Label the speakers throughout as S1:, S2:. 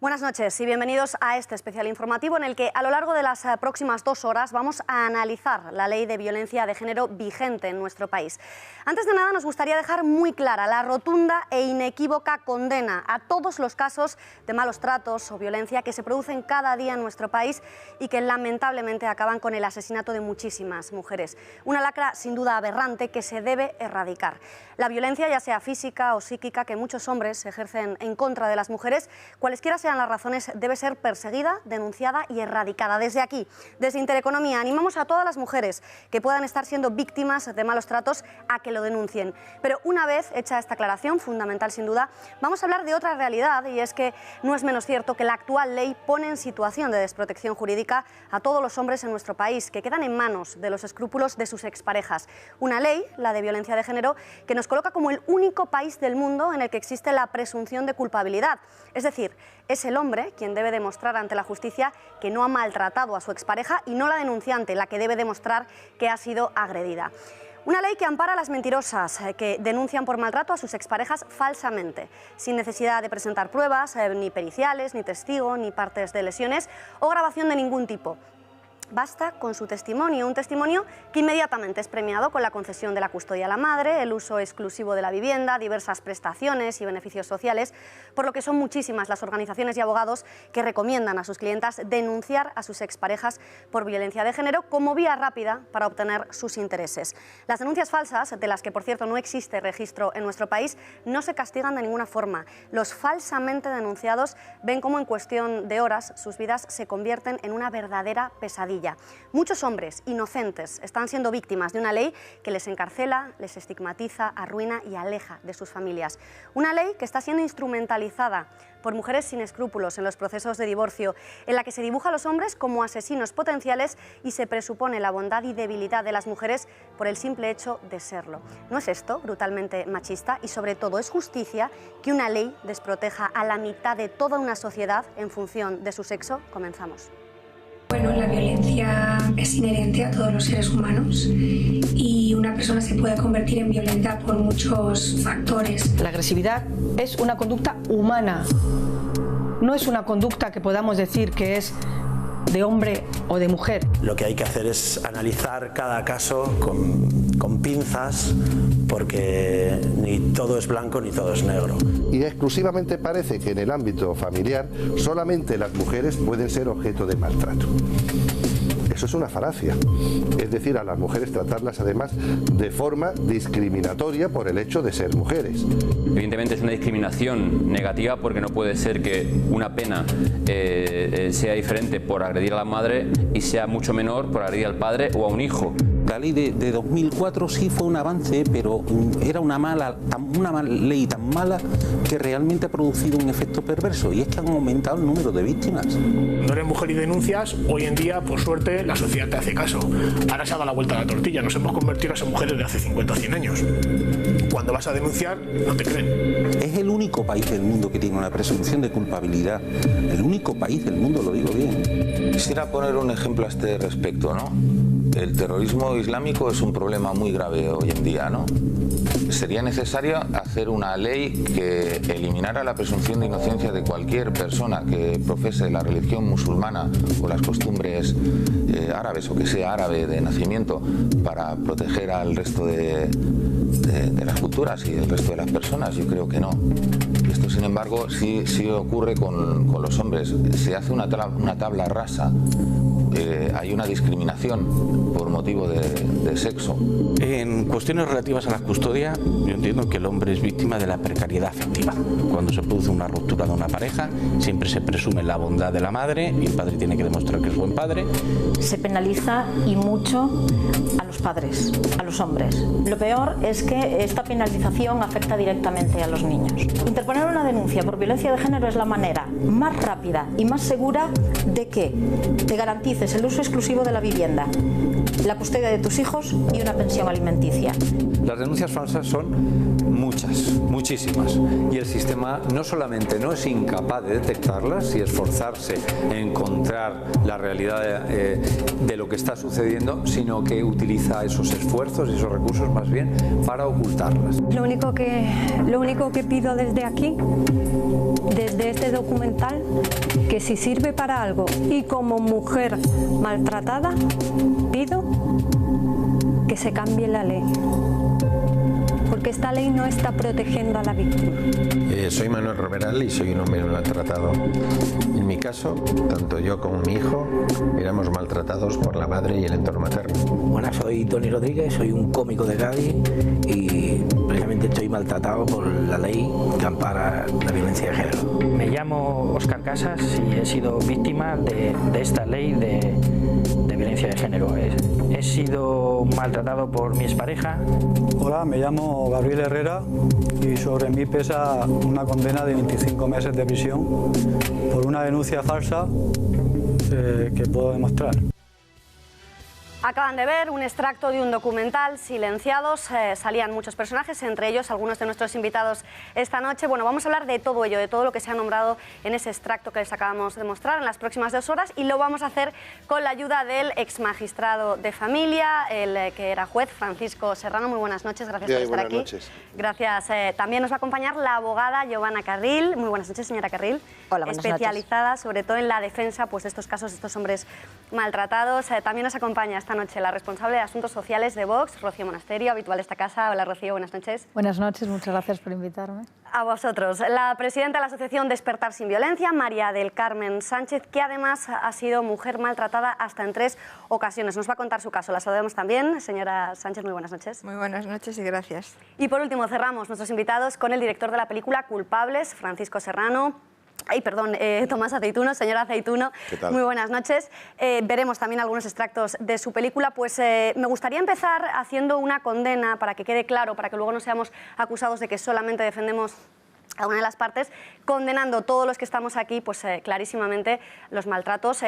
S1: Buenas noches y bienvenidos a este especial informativo en el que a lo largo de las próximas 2 horas vamos a analizar la ley de violencia de género vigente en nuestro país. Antes de nada nos gustaría dejar muy clara la rotunda e inequívoca condena a todos los casos de malos tratos o violencia que se producen cada día en nuestro país y que lamentablemente acaban con el asesinato de muchísimas mujeres. Una lacra sin duda aberrante que se debe erradicar. La violencia, ya sea física o psíquica, que muchos hombres ejercen en contra de las mujeres, cualesquiera sean las razones, debe ser perseguida, denunciada y erradicada. Desde aquí, desde Intereconomía, animamos a todas las mujeres que puedan estar siendo víctimas de malos tratos a que lo denuncien. Pero una vez hecha esta aclaración, fundamental sin duda, vamos a hablar de otra realidad, y es que no es menos cierto que la actual ley pone en situación de desprotección jurídica a todos los hombres en nuestro país, que quedan en manos de los escrúpulos de sus exparejas. Una ley, la de violencia de género, que nos coloca como el único país del mundo en el que existe la presunción de culpabilidad. Es decir, es el hombre quien debe demostrar ante la justicia que no ha maltratado a su expareja y no la denunciante la que debe demostrar que ha sido agredida. Una ley que ampara a las mentirosas que denuncian por maltrato a sus exparejas falsamente, sin necesidad de presentar pruebas, ni periciales, ni testigo, ni partes de lesiones o grabación de ningún tipo. Basta con su testimonio, un testimonio que inmediatamente es premiado con la concesión de la custodia a la madre, el uso exclusivo de la vivienda, diversas prestaciones y beneficios sociales, por lo que son muchísimas las organizaciones y abogados que recomiendan a sus clientas denunciar a sus exparejas por violencia de género como vía rápida para obtener sus intereses. Las denuncias falsas, de las que por cierto no existe registro en nuestro país, no se castigan de ninguna forma. Los falsamente denunciados ven cómo en cuestión de horas sus vidas se convierten en una verdadera pesadilla. Muchos hombres inocentes están siendo víctimas de una ley que les encarcela, les estigmatiza, arruina y aleja de sus familias. Una ley que está siendo instrumentalizada por mujeres sin escrúpulos en los procesos de divorcio, en la que se dibuja a los hombres como asesinos potenciales y se presupone la bondad y debilidad de las mujeres por el simple hecho de serlo. ¿No es esto brutalmente machista? Y sobre todo, ¿es justicia que una ley desproteja a la mitad de toda una sociedad en función de su sexo? Comenzamos.
S2: Bueno, la violencia es inherente a todos los seres humanos y una persona se puede convertir en violenta por muchos factores.
S3: La agresividad es una conducta humana, no es una conducta que podamos decir que es de hombre o de mujer.
S4: Lo que hay que hacer es analizar cada caso con pinzas, porque ni todo es blanco ni todo es negro.
S5: Y exclusivamente parece que en el ámbito familiar solamente las mujeres pueden ser objeto de maltrato. Eso es una falacia, es decir, a las mujeres tratarlas además de forma discriminatoria por el hecho de ser mujeres.
S6: Evidentemente es una discriminación negativa, porque no puede ser que una pena sea diferente por agredir a la madre y sea mucho menor por agredir al padre o a un hijo.
S7: La ley de 2004 sí fue un avance, pero era una ley tan mala que realmente ha producido un efecto perverso, y es que han aumentado el número de víctimas.
S8: No eres mujer y denuncias, hoy en día, por suerte, la sociedad te hace caso. Ahora se ha dado la vuelta a la tortilla, nos hemos convertido en mujeres de hace 50 o 100 años. Cuando vas a denunciar, no te creen.
S7: Es el único país del mundo que tiene una presunción de culpabilidad. El único país del mundo, lo digo bien.
S9: Quisiera poner un ejemplo a este respecto, ¿no? El terrorismo islámico es un problema muy grave hoy en día, ¿no? Sería necesario hacer una ley que eliminara la presunción de inocencia de cualquier persona que profese la religión musulmana o las costumbres árabes, o que sea árabe de nacimiento, para proteger al resto de las culturas y el resto de las personas. Yo creo que no. Esto, sin embargo, sí ocurre con los hombres. Se hace una tabla rasa. Hay una discriminación por motivo de sexo.
S10: En cuestiones relativas a la custodia, yo entiendo que el hombre es víctima de la precariedad afectiva. Cuando se produce una ruptura de una pareja, siempre se presume la bondad de la madre y el padre tiene que demostrar que es buen padre.
S11: Se penaliza y mucho a los padres, a los hombres. Lo peor es que esta penalización afecta directamente a los niños. Interponer una denuncia por violencia de género es la manera más rápida y más segura de que te garantices el uso exclusivo de la vivienda, la custodia de tus hijos y una pensión alimenticia.
S12: Las denuncias falsas son muchas, muchísimas. Y el sistema no solamente no es incapaz de detectarlas y esforzarse en encontrar la realidad de lo que está sucediendo, sino que utiliza esos esfuerzos y esos recursos más bien para ocultarlas.
S13: Lo único que pido desde aquí, desde este documental, que si sirve para algo y como mujer maltratada, pido que se cambie la ley, porque esta ley no está protegiendo a la víctima.
S14: Soy Manuel Romeral y soy un hombre maltratado. En mi caso, tanto yo como mi hijo éramos maltratados por la madre y el entorno materno.
S15: Bueno, soy Tony Rodríguez, soy un cómico de Cádiz y precisamente estoy maltratado por la ley que ampara la violencia de género.
S16: Me llamo Óscar Casas y he sido víctima de esta ley de violencia de género. He sido maltratado por mi expareja.
S17: Hola, me llamo Gabriel Herrera y sobre mí pesa una condena de 25 meses de prisión por una denuncia falsa que puedo demostrar.
S1: Acaban de ver un extracto de un documental, Silenciados. Salían muchos personajes, entre ellos algunos de nuestros invitados esta noche. Bueno, vamos a hablar de todo ello, de todo lo que se ha nombrado en ese extracto que les acabamos de mostrar en las próximas 2 horas, y lo vamos a hacer con la ayuda del exmagistrado de familia, el que era juez, Francisco Serrano. Muy buenas noches, gracias por estar aquí.
S5: Buenas noches.
S1: Gracias. También nos va a acompañar la abogada Giovanna Carril. Muy buenas noches, señora Carril.
S18: Hola, buenas
S1: especializada sobre todo en la defensa de estos casos, de estos hombres maltratados. También nos acompaña esta noche la responsable de Asuntos Sociales de Vox, Rocío Monasterio, habitual de esta casa. Hola, Rocío, buenas noches.
S18: Buenas noches, muchas gracias por invitarme.
S1: A vosotros. La presidenta de la Asociación Despertar Sin Violencia, María del Carmen Sánchez, que además ha sido mujer maltratada hasta en 3 ocasiones. Nos va a contar su caso. La saludamos también. Señora Sánchez, muy buenas noches.
S19: Muy buenas noches y gracias.
S1: Y por último, cerramos nuestros invitados con el director de la película Culpables, Francisco Serrano. Ay, perdón, Tomás Aceituno, señora Aceituno, muy buenas noches. Veremos también algunos extractos de su película. Pues me gustaría empezar haciendo una condena para que quede claro, para que luego no seamos acusados de que solamente defendemos a una de las partes, condenando todos los que estamos aquí, pues clarísimamente los maltratos,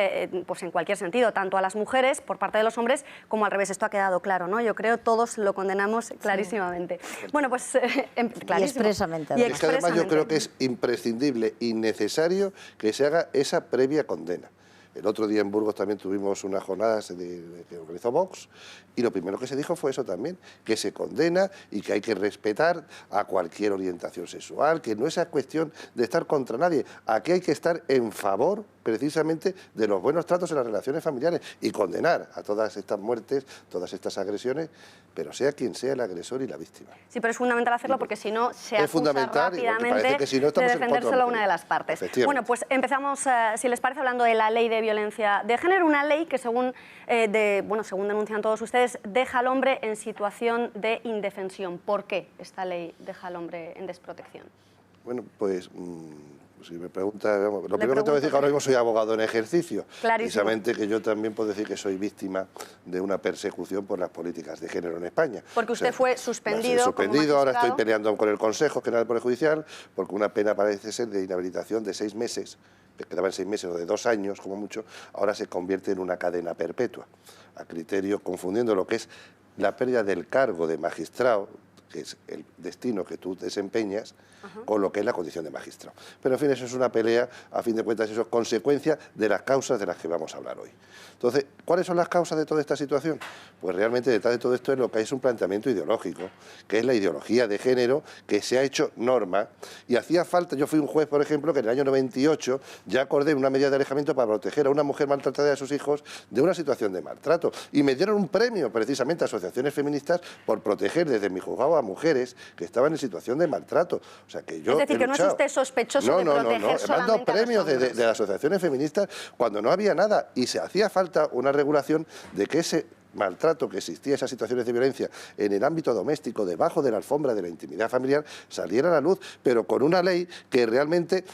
S1: pues en cualquier sentido, tanto a las mujeres por parte de los hombres como al revés. Esto ha quedado claro, ¿no? Yo creo todos lo condenamos clarísimamente. Sí. Bueno, pues clarísimo.
S18: Y expresamente.
S5: Y es que además yo creo que es imprescindible y necesario que se haga esa previa condena. El otro día en Burgos también tuvimos unas jornadas que organizó Vox y lo primero que se dijo fue eso también, que se condena y que hay que respetar a cualquier orientación sexual, que no es cuestión de estar contra nadie, aquí hay que estar en favor precisamente de los buenos tratos en las relaciones familiares y condenar a todas estas muertes, todas estas agresiones, pero sea quien sea el agresor y la víctima.
S1: Sí, pero es fundamental hacerlo porque si no se acusa rápidamente
S5: que si no
S1: de defender solo a una de las partes. Bueno, pues empezamos, si les parece, hablando de la ley de violencia de género, una ley que según denuncian todos ustedes, deja al hombre en situación de indefensión. ¿Por qué esta ley deja al hombre en desprotección?
S5: Bueno, pues si me pregunta, lo primero que te voy a decir que ahora mismo soy abogado en ejercicio.
S1: Clarísimo.
S5: Precisamente que yo también puedo decir que soy víctima de una persecución por las políticas de género en España.
S1: Porque usted fue suspendido.
S5: Suspendido, ahora estoy peleando con el Consejo General del Poder Judicial porque una pena parece ser de inhabilitación de 6 meses, que quedaban 6 meses o de 2 años como mucho, ahora se convierte en una cadena perpetua, a criterio, confundiendo lo que es la pérdida del cargo de magistrado, que es el destino que tú desempeñas, con lo que es la condición de magistrado. Pero en fin, eso es una pelea, a fin de cuentas eso es consecuencia de las causas de las que vamos a hablar hoy. Entonces, ¿cuáles son las causas de toda esta situación? Pues realmente detrás de todo esto es lo que hay es un planteamiento ideológico, que es la ideología de género, que se ha hecho norma, y hacía falta, yo fui un juez, por ejemplo, que en el año 98 ya acordé una medida de alejamiento para proteger a una mujer maltratada y a sus hijos de una situación de maltrato, y me dieron un premio precisamente a asociaciones feministas por proteger desde mi juzgado a mujeres que estaban en situación de maltrato. O sea, que yo
S1: es decir, que no es usted sospechoso de proteger solamente
S5: he mandado premios de las asociaciones feministas cuando no había nada y se hacía falta una regulación de que ese maltrato que existía, esas situaciones de violencia en el ámbito doméstico, debajo de la alfombra de la intimidad familiar, saliera a la luz, pero con una ley que realmente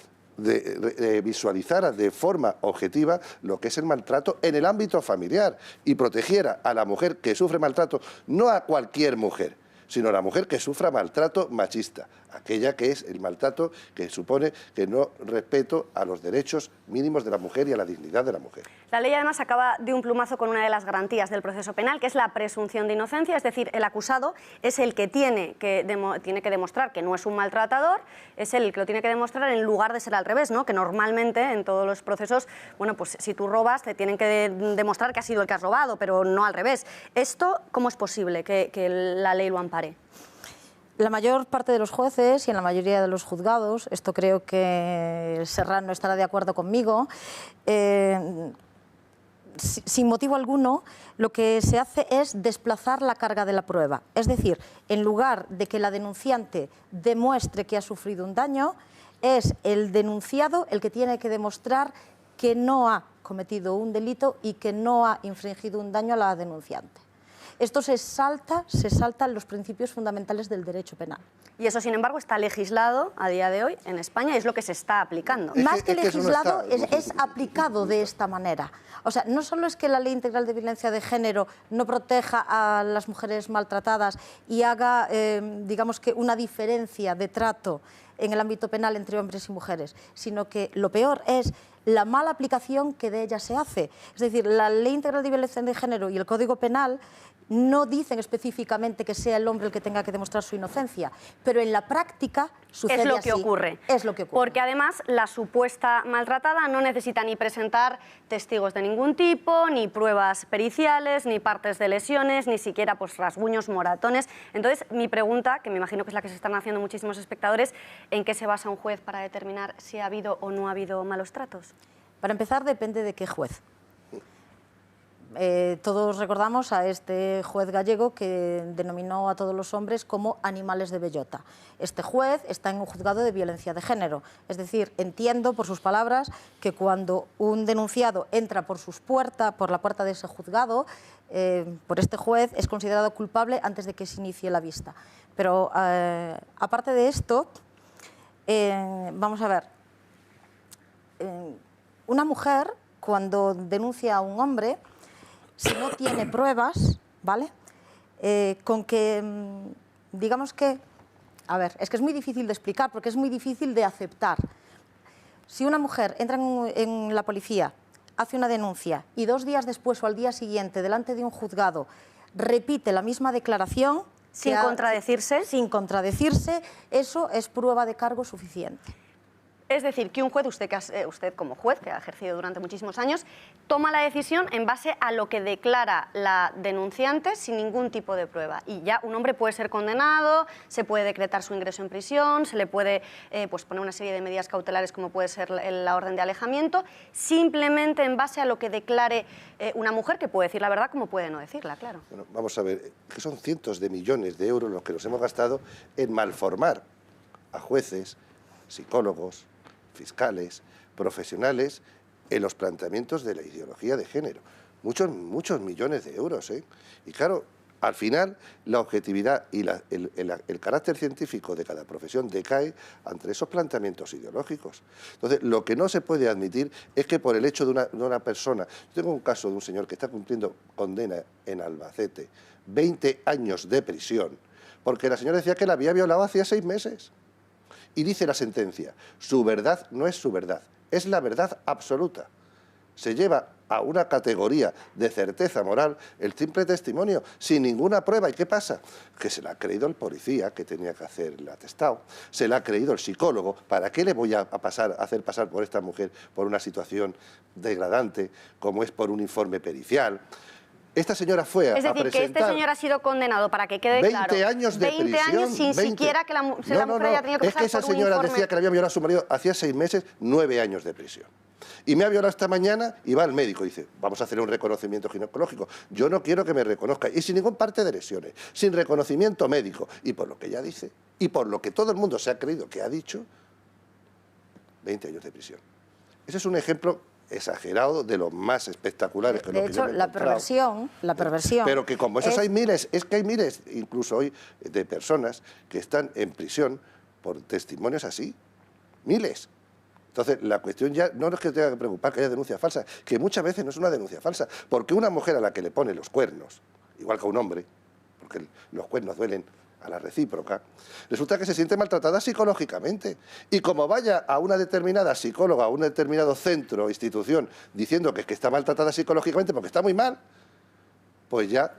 S5: visualizara de forma objetiva lo que es el maltrato en el ámbito familiar y protegiera a la mujer que sufre maltrato, no a cualquier mujer, sino la mujer que sufra maltrato machista, aquella que es el maltrato que supone que no respeto a los derechos mínimos de la mujer y a la dignidad de la mujer.
S1: La ley además acaba de un plumazo con una de las garantías del proceso penal, que es la presunción de inocencia, es decir, el acusado es el que tiene que demostrar que no es un maltratador, es el que lo tiene que demostrar en lugar de ser al revés, ¿no? Que normalmente en todos los procesos, bueno, pues si tú robas te tienen que demostrar que has sido el que has robado, pero no al revés. ¿Esto cómo es posible que la ley lo ampare?
S11: La mayor parte de los jueces y en la mayoría de los juzgados, esto creo que Serrano estará de acuerdo conmigo, sin motivo alguno, lo que se hace es desplazar la carga de la prueba. Es decir, en lugar de que la denunciante demuestre que ha sufrido un daño, es el denunciado el que tiene que demostrar que no ha cometido un delito y que no ha infringido un daño a la denunciante. Esto se saltan los principios fundamentales del derecho penal.
S1: Y eso, sin embargo, está legislado a día de hoy en España y es lo que se está aplicando.
S11: Más que legislado, es aplicado de esta manera. O sea, no solo es que la Ley Integral de Violencia de Género no proteja a las mujeres maltratadas y haga, digamos que, una diferencia de trato en el ámbito penal entre hombres y mujeres, sino que lo peor es la mala aplicación que de ella se hace. Es decir, la Ley Integral de Violencia de Género y el Código Penal no dicen específicamente que sea el hombre el que tenga que demostrar su inocencia, pero en la práctica sucede así.
S1: Es lo que ocurre.
S11: Es lo que ocurre.
S1: Porque además la supuesta maltratada no necesita ni presentar testigos de ningún tipo, ni pruebas periciales, ni partes de lesiones, ni siquiera pues rasguños, moratones. Entonces, mi pregunta, que me imagino que es la que se están haciendo muchísimos espectadores, ¿en qué se basa un juez para determinar si ha habido o no ha habido malos tratos?
S11: Para empezar, depende de qué juez. Todos recordamos a este juez gallego que denominó a todos los hombres como animales de bellota. Este juez está en un juzgado de violencia de género. Es decir, entiendo por sus palabras que cuando un denunciado entra por la puerta de ese juzgado, por este juez es considerado culpable antes de que se inicie la vista. Pero aparte de esto, vamos a ver, una mujer cuando denuncia a un hombre, si no tiene pruebas, ¿vale? Con que, digamos que, a ver, es que es muy difícil de explicar porque es muy difícil de aceptar. Si una mujer entra en la policía, hace una denuncia y 2 días después o al día siguiente, delante de un juzgado, repite la misma declaración...
S1: Sin contradecirse.
S11: Sin contradecirse, eso es prueba de cargo suficiente.
S1: Es decir, que un juez, usted como juez, que ha ejercido durante muchísimos años, toma la decisión en base a lo que declara la denunciante sin ningún tipo de prueba. Y ya un hombre puede ser condenado, se puede decretar su ingreso en prisión, se le puede pues poner una serie de medidas cautelares como puede ser la orden de alejamiento, simplemente en base a lo que declare una mujer, que puede decir la verdad como puede no decirla, claro.
S5: Bueno, vamos a ver, que son cientos de millones de euros los que nos hemos gastado en malformar a jueces, psicólogos, fiscales, profesionales, en los planteamientos de la ideología de género. Muchos millones de euros, ¿eh? Y claro, al final, la objetividad y el carácter científico de cada profesión decae ante esos planteamientos ideológicos. Entonces, lo que no se puede admitir es que por el hecho de una persona... Yo tengo un caso de un señor que está cumpliendo condena en Albacete, 20 años de prisión, porque la señora decía que la había violado hacía 6 meses. Y dice la sentencia, su verdad no es su verdad, es la verdad absoluta. Se lleva a una categoría de certeza moral el simple testimonio, sin ninguna prueba. ¿Y qué pasa? Que se la ha creído el policía que tenía que hacer el atestado, se la ha creído el psicólogo. ¿Para qué le voy a hacer pasar por esta mujer por una situación degradante, como es por un informe pericial? Esta señora fue a presentar...
S1: Es decir, que este señor ha sido condenado, para que quede
S5: 20
S1: claro...
S5: 20 años de prisión.
S1: 20 años sin siquiera que la mujer haya tenido que pasar por un informe...
S5: Es que esa señora decía que le había violado a su marido hacía 6 meses, 9 años de prisión. Y me ha violado esta mañana y va al médico y dice, vamos a hacer un reconocimiento ginecológico. Yo no quiero que me reconozca. Y sin ningún parte de lesiones, sin reconocimiento médico. Y por lo que ella dice, y por lo que todo el mundo se ha creído que ha dicho, 20 años de prisión. Ese es un ejemplo exagerado de los más espectaculares que
S11: de hecho, la perversión...
S5: Pero que como esos hay miles, es que hay miles, incluso hoy, de personas que están en prisión por testimonios así. Miles. Entonces, la cuestión ya no es que tenga que preocupar que haya denuncia falsa, que muchas veces no es una denuncia falsa, porque una mujer a la que le pone los cuernos, igual que a un hombre, porque los cuernos duelen a la recíproca, resulta que se siente maltratada psicológicamente. Y como vaya a una determinada psicóloga, a un determinado centro o institución diciendo que está maltratada psicológicamente porque está muy mal, pues ya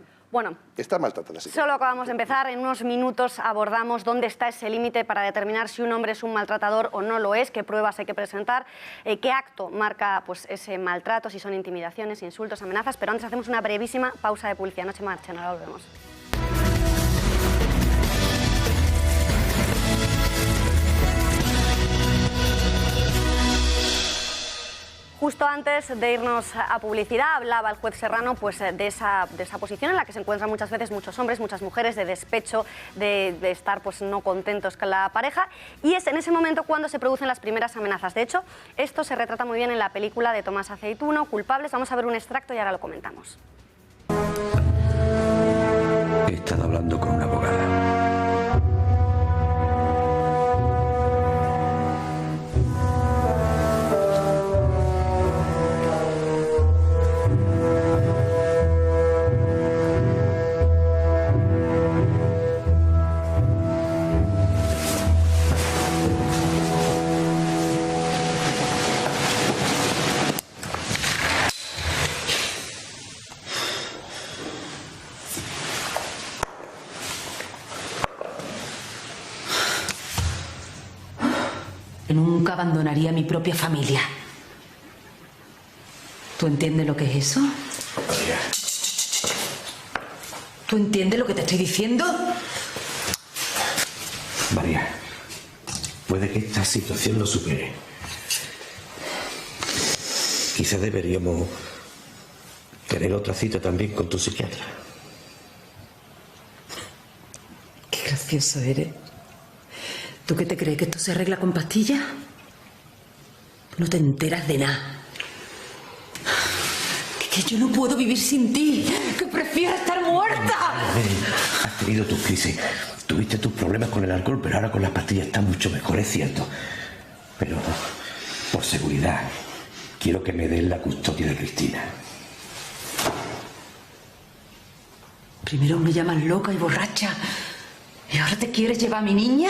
S5: está maltratada psicológicamente.
S1: Solo acabamos de empezar, en unos minutos abordamos dónde está ese límite para determinar si un hombre es un maltratador o no lo es, qué pruebas hay que presentar, qué acto marca pues, ese maltrato, si son intimidaciones, insultos, amenazas, pero antes hacemos una brevísima pausa de publicidad. No se marchen, ahora volvemos. Justo antes de irnos a publicidad hablaba el juez Serrano pues, de esa posición en la que se encuentran muchas veces muchos hombres, muchas mujeres, de despecho, de estar pues, no contentos con la pareja, y es en ese momento cuando se producen las primeras amenazas. De hecho, esto se retrata muy bien en la película de Tomás Aceituno, Culpables. Vamos a ver un extracto y ahora lo comentamos.
S19: He estado hablando con una abogada.
S20: Nunca abandonaría a mi propia familia. ¿Tú entiendes lo que es eso?
S19: María.
S20: ¿Tú entiendes lo que te estoy diciendo?
S19: María, puede que esta situación lo supere. Quizás deberíamos tener otra cita también con tu psiquiatra.
S20: Qué gracioso eres. ¿Tú qué te crees, que esto se arregla con pastillas? No te enteras de nada. Que yo no puedo vivir sin ti, que prefiero estar muerta.
S19: Has tenido tus crisis, tuviste tus problemas con el alcohol, pero ahora con las pastillas está mucho mejor, es cierto. Pero, por seguridad, quiero que me den la custodia de Cristina.
S20: Primero me llamas loca y borracha, y ahora te quieres llevar a mi niña.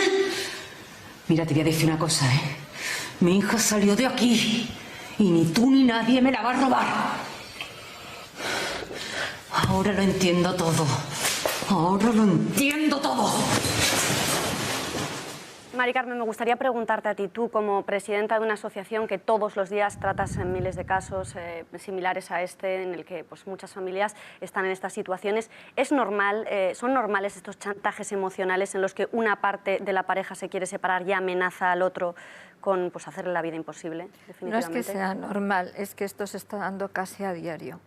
S20: Mira, te voy a decir una cosa, ¿eh? Mi hija salió de aquí y ni tú ni nadie me la va a robar. Ahora lo entiendo todo. Ahora lo entiendo todo.
S1: Mari Carmen, me gustaría preguntarte a ti, tú como presidenta de una asociación que todos los días tratas en miles de casos similares a este, en el que pues, muchas familias están en estas situaciones, ¿es normal, son normales estos chantajes emocionales en los que una parte de la pareja se quiere separar y amenaza al otro con pues, hacerle la vida imposible?
S18: No es que sea normal, es que esto se está dando casi a diario.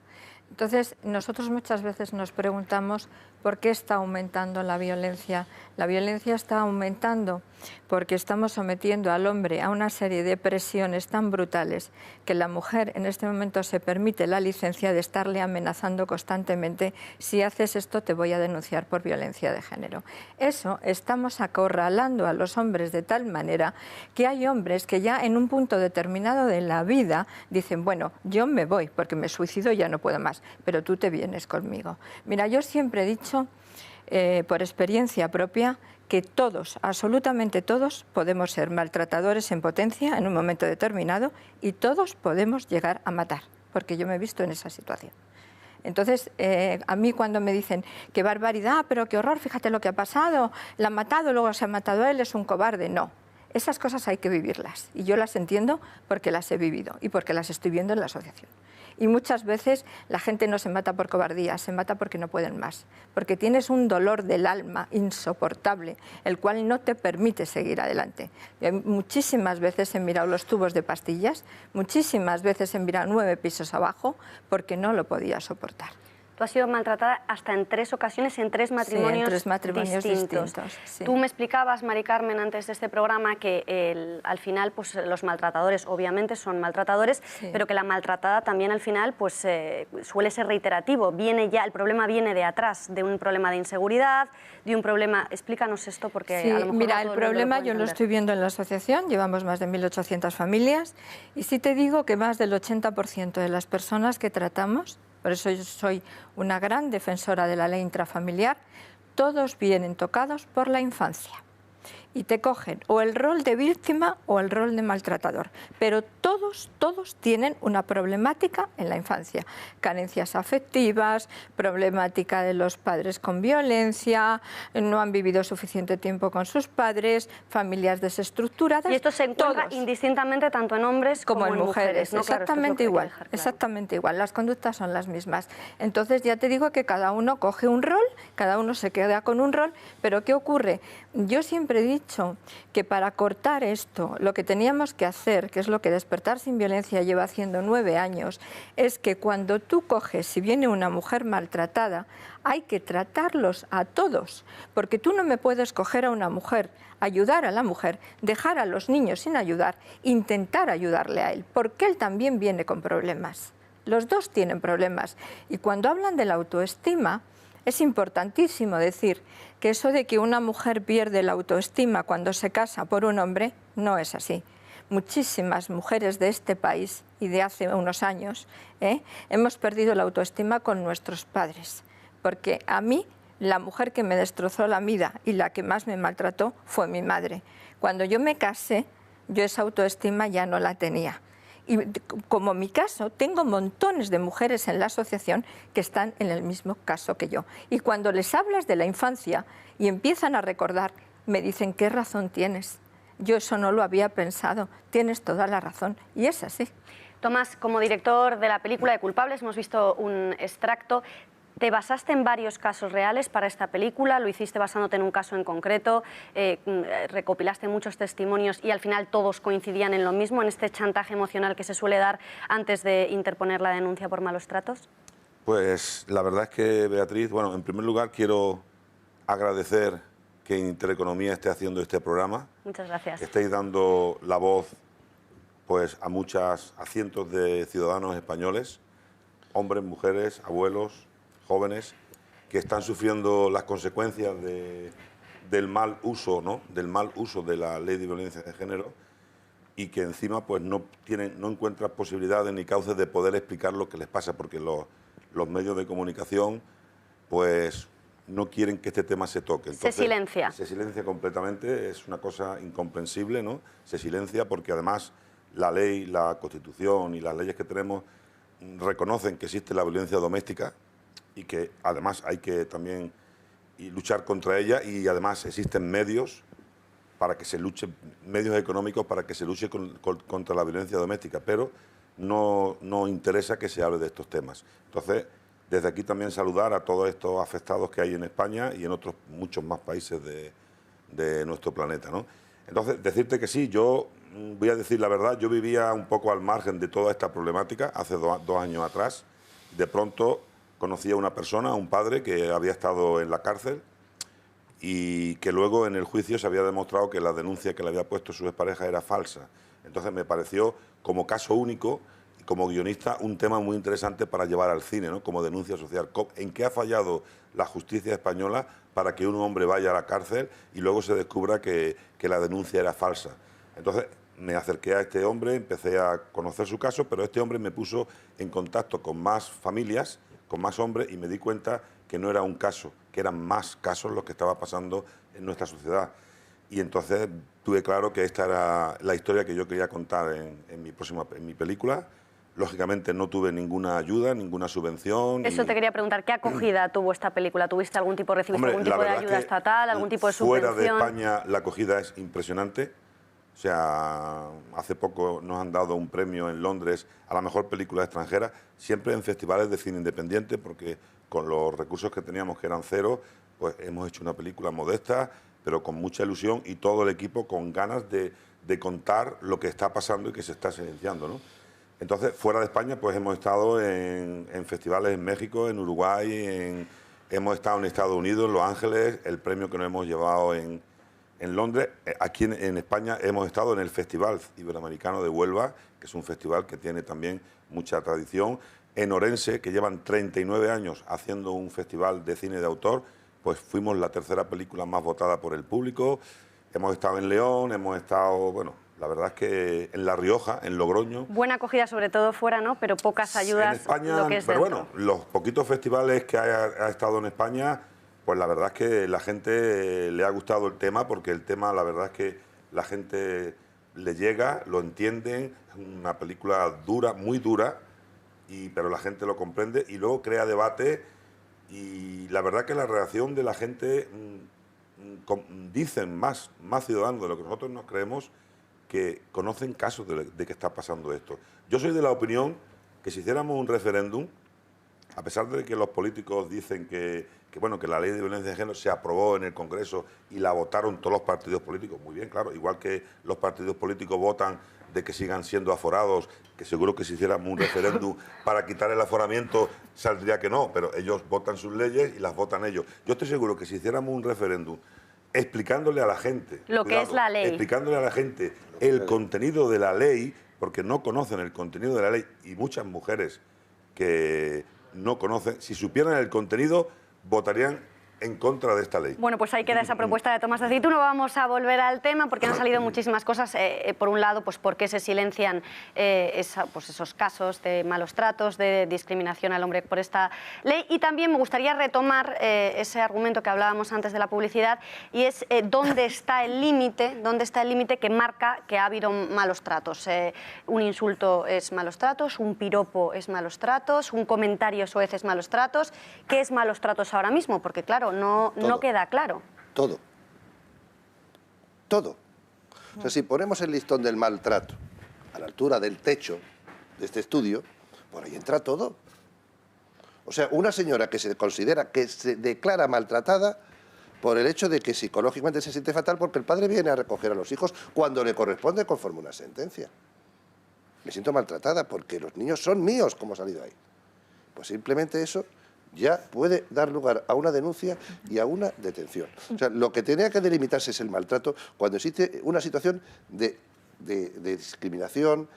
S18: Entonces, nosotros muchas veces nos preguntamos por qué está aumentando la violencia. La violencia está aumentando porque estamos sometiendo al hombre a una serie de presiones tan brutales que la mujer en este momento se permite la licencia de estarle amenazando constantemente: si haces esto te voy a denunciar por violencia de género. Eso estamos acorralando a los hombres de tal manera que hay hombres que ya en un punto determinado de la vida dicen: bueno, yo me voy porque me suicido y ya no puedo más, pero tú te vienes conmigo. Mira, yo siempre he dicho, por experiencia propia, que todos, absolutamente todos, podemos ser maltratadores en potencia en un momento determinado y todos podemos llegar a matar, porque yo me he visto en esa situación. Entonces, a mí cuando me dicen qué barbaridad, pero qué horror, fíjate lo que ha pasado, la han matado, luego se ha matado a él, es un cobarde. No, esas cosas hay que vivirlas y yo las entiendo porque las he vivido y porque las estoy viendo en la asociación. Y muchas veces la gente no se mata por cobardía, se mata porque no pueden más, porque tienes un dolor del alma insoportable, el cual no te permite seguir adelante. Muchísimas veces he mirado los tubos de pastillas, muchísimas veces he mirado 9 pisos abajo, porque no lo podía soportar.
S1: Tú has sido maltratada hasta en 3 ocasiones, en 3 matrimonios,
S18: sí, en 3 matrimonios distintos. Sí.
S1: Tú me explicabas, Mari Carmen, antes de este programa que al final pues, los maltratadores obviamente son maltratadores, sí, pero que la maltratada también al final pues, suele ser reiterativo. El problema viene de atrás, de un problema de inseguridad, de un problema... Explícanos esto porque
S18: sí,
S1: a lo mejor
S18: mira,
S1: no
S18: el
S1: todo
S18: problema
S1: lo
S18: yo lo estoy viendo en la asociación, llevamos más de 1.800 familias y sí te digo que más del 80% de las personas que tratamos, por eso yo soy una gran defensora de la ley intrafamiliar, todos vienen tocados por la infancia. Y te cogen o el rol de víctima o el rol de maltratador. Pero todos tienen una problemática en la infancia. Carencias afectivas, problemática de los padres con violencia, no han vivido suficiente tiempo con sus padres, familias desestructuradas.
S1: Y esto se encuentra indistintamente tanto en hombres como en mujeres, ¿no?
S18: Exactamente igual, exactamente igual. Las conductas son las mismas. Entonces ya te digo que cada uno coge un rol, cada uno se queda con un rol, pero ¿qué ocurre? Yo siempre he dicho que para cortar esto, lo que teníamos que hacer, que es lo que Despertar sin Violencia lleva haciendo 9 años, es que cuando tú coges, si viene una mujer maltratada, hay que tratarlos a todos, porque tú no me puedes coger a una mujer, ayudar a la mujer, dejar a los niños sin ayudar, intentar ayudarle a él, porque él también viene con problemas. Los dos tienen problemas. Y cuando hablan de la autoestima, es importantísimo decir que eso de que una mujer pierde la autoestima cuando se casa por un hombre, no es así. Muchísimas mujeres de este país y de hace unos años hemos perdido la autoestima con nuestros padres, porque a mí la mujer que me destrozó la vida y la que más me maltrató fue mi madre. Cuando yo me casé, yo esa autoestima ya no la tenía. Y como en mi caso, tengo montones de mujeres en la asociación que están en el mismo caso que yo. Y cuando les hablas de la infancia y empiezan a recordar, me dicen, ¿qué razón tienes? Yo eso no lo había pensado, tienes toda la razón. Y es así.
S1: Tomás, como director de la película de Culpables, hemos visto un extracto. ¿Te basaste en varios casos reales para esta película? ¿Lo hiciste basándote en un caso en concreto? ¿Recopilaste muchos testimonios y al final todos coincidían en lo mismo, en este chantaje emocional que se suele dar antes de interponer la denuncia por malos tratos?
S21: Pues la verdad es que, Beatriz, bueno, en primer lugar quiero agradecer que Intereconomía esté haciendo este programa.
S1: Muchas gracias.
S21: Que estéis dando la voz pues, a cientos de ciudadanos españoles, hombres, mujeres, abuelos, jóvenes que están sufriendo las consecuencias del mal uso, ¿no? Del mal uso de la ley de violencia de género y que encima pues no encuentran posibilidades ni cauces de poder explicar lo que les pasa, porque los medios de comunicación pues no quieren que este tema se toque. Entonces,
S1: se silencia.
S21: Se silencia completamente, es una cosa incomprensible, ¿no? Se silencia porque además la ley, la Constitución y las leyes que tenemos reconocen que existe la violencia doméstica y que además hay que también luchar contra ella, y además existen medios para que se luche, medios económicos para que se luche contra la violencia doméstica, pero no interesa que se hable de estos temas. Entonces, desde aquí también saludar a todos estos afectados que hay en España y en otros muchos más países de nuestro planeta, ¿no? Entonces, decirte que sí, yo voy a decir la verdad, yo vivía un poco al margen de toda esta problemática hace 2 años atrás. De pronto conocí a una persona, un padre que había estado en la cárcel y que luego en el juicio se había demostrado que la denuncia que le había puesto su expareja era falsa. Entonces me pareció, como caso único y como guionista, un tema muy interesante para llevar al cine, ¿no? Como denuncia social. ¿En qué ha fallado la justicia española para que un hombre vaya a la cárcel y luego se descubra que la denuncia era falsa? Entonces me acerqué a este hombre, empecé a conocer su caso, pero este hombre me puso en contacto con más familias, con más hombres, y me di cuenta que no era un caso, que eran más casos los que estaba pasando en nuestra sociedad. Y entonces tuve claro que esta era la historia que yo quería contar en mi película. Lógicamente no tuve ninguna ayuda, ninguna subvención.
S1: Eso te quería preguntar, ¿qué acogida tuvo esta película? ¿Tuviste algún tipo, recibiste algún tipo de ayuda estatal, algún tipo de subvención?
S21: Fuera de España la acogida es impresionante. O sea, hace poco nos han dado un premio en Londres a la mejor película extranjera, siempre en festivales de cine independiente, porque con los recursos que teníamos, que eran cero, pues hemos hecho una película modesta, pero con mucha ilusión, y todo el equipo con ganas de contar lo que está pasando y que se está silenciando, ¿no? Entonces, fuera de España, pues hemos estado en festivales en México, en Uruguay, hemos estado en Estados Unidos, en Los Ángeles, el premio que nos hemos llevado en Londres. Aquí en España hemos estado en el Festival Iberoamericano de Huelva, que es un festival que tiene también mucha tradición. En Orense, que llevan 39 años haciendo un festival de cine de autor, pues fuimos la tercera película más votada por el público. Hemos estado en León, hemos estado, bueno, la verdad es que en La Rioja, en Logroño.
S1: Buena acogida sobre todo fuera, ¿no? Pero pocas ayudas.
S21: En España,
S1: lo que es
S21: pero
S1: dentro.
S21: bueno, los poquitos festivales que ha estado en España, Pues la verdad es que la gente le ha gustado el tema, porque el tema, la verdad es que la gente le llega, lo entienden, es una película dura, muy dura, pero la gente lo comprende y luego crea debate, y la verdad que la reacción de la gente, dicen más ciudadanos de lo que nosotros nos creemos, que conocen casos de que está pasando esto. Yo soy de la opinión que si hiciéramos un referéndum, a pesar de que los políticos dicen que la ley de violencia de género se aprobó en el Congreso y la votaron todos los partidos políticos, muy bien, claro, igual que los partidos políticos votan de que sigan siendo aforados, que seguro que si hiciéramos un referéndum para quitar el aforamiento saldría que no, pero ellos votan sus leyes y las votan ellos. Yo estoy seguro que si hiciéramos un referéndum explicándole a la gente
S1: lo que es la ley,
S21: explicándole a la gente el contenido de la ley, porque no conocen el contenido de la ley, y muchas mujeres que no conocen, si supieran el contenido, votarían en contra de esta ley.
S1: Bueno, pues ahí queda esa propuesta de Tomás de Aceituno. Vamos a volver al tema porque han salido muchísimas cosas. Por un lado, pues por qué se silencian esos casos de malos tratos, de discriminación al hombre por esta ley. Y también me gustaría retomar ese argumento que hablábamos antes de la publicidad, y es dónde está el límite que marca que ha habido malos tratos. Un insulto es malos tratos, un piropo es malos tratos, un comentario soez es malos tratos. ¿Qué es malos tratos ahora mismo? Porque claro, no queda claro.
S5: Todo. O sea, si ponemos el listón del maltrato a la altura del techo de este estudio, por ahí entra todo. O sea, una señora que se considera, que se declara maltratada por el hecho de que psicológicamente se siente fatal porque el padre viene a recoger a los hijos cuando le corresponde conforme una sentencia. Me siento maltratada porque los niños son míos, como ha salido ahí. Pues simplemente eso ya puede dar lugar a una denuncia y a una detención. O sea, lo que tenía que delimitarse es el maltrato cuando existe una situación de discriminación,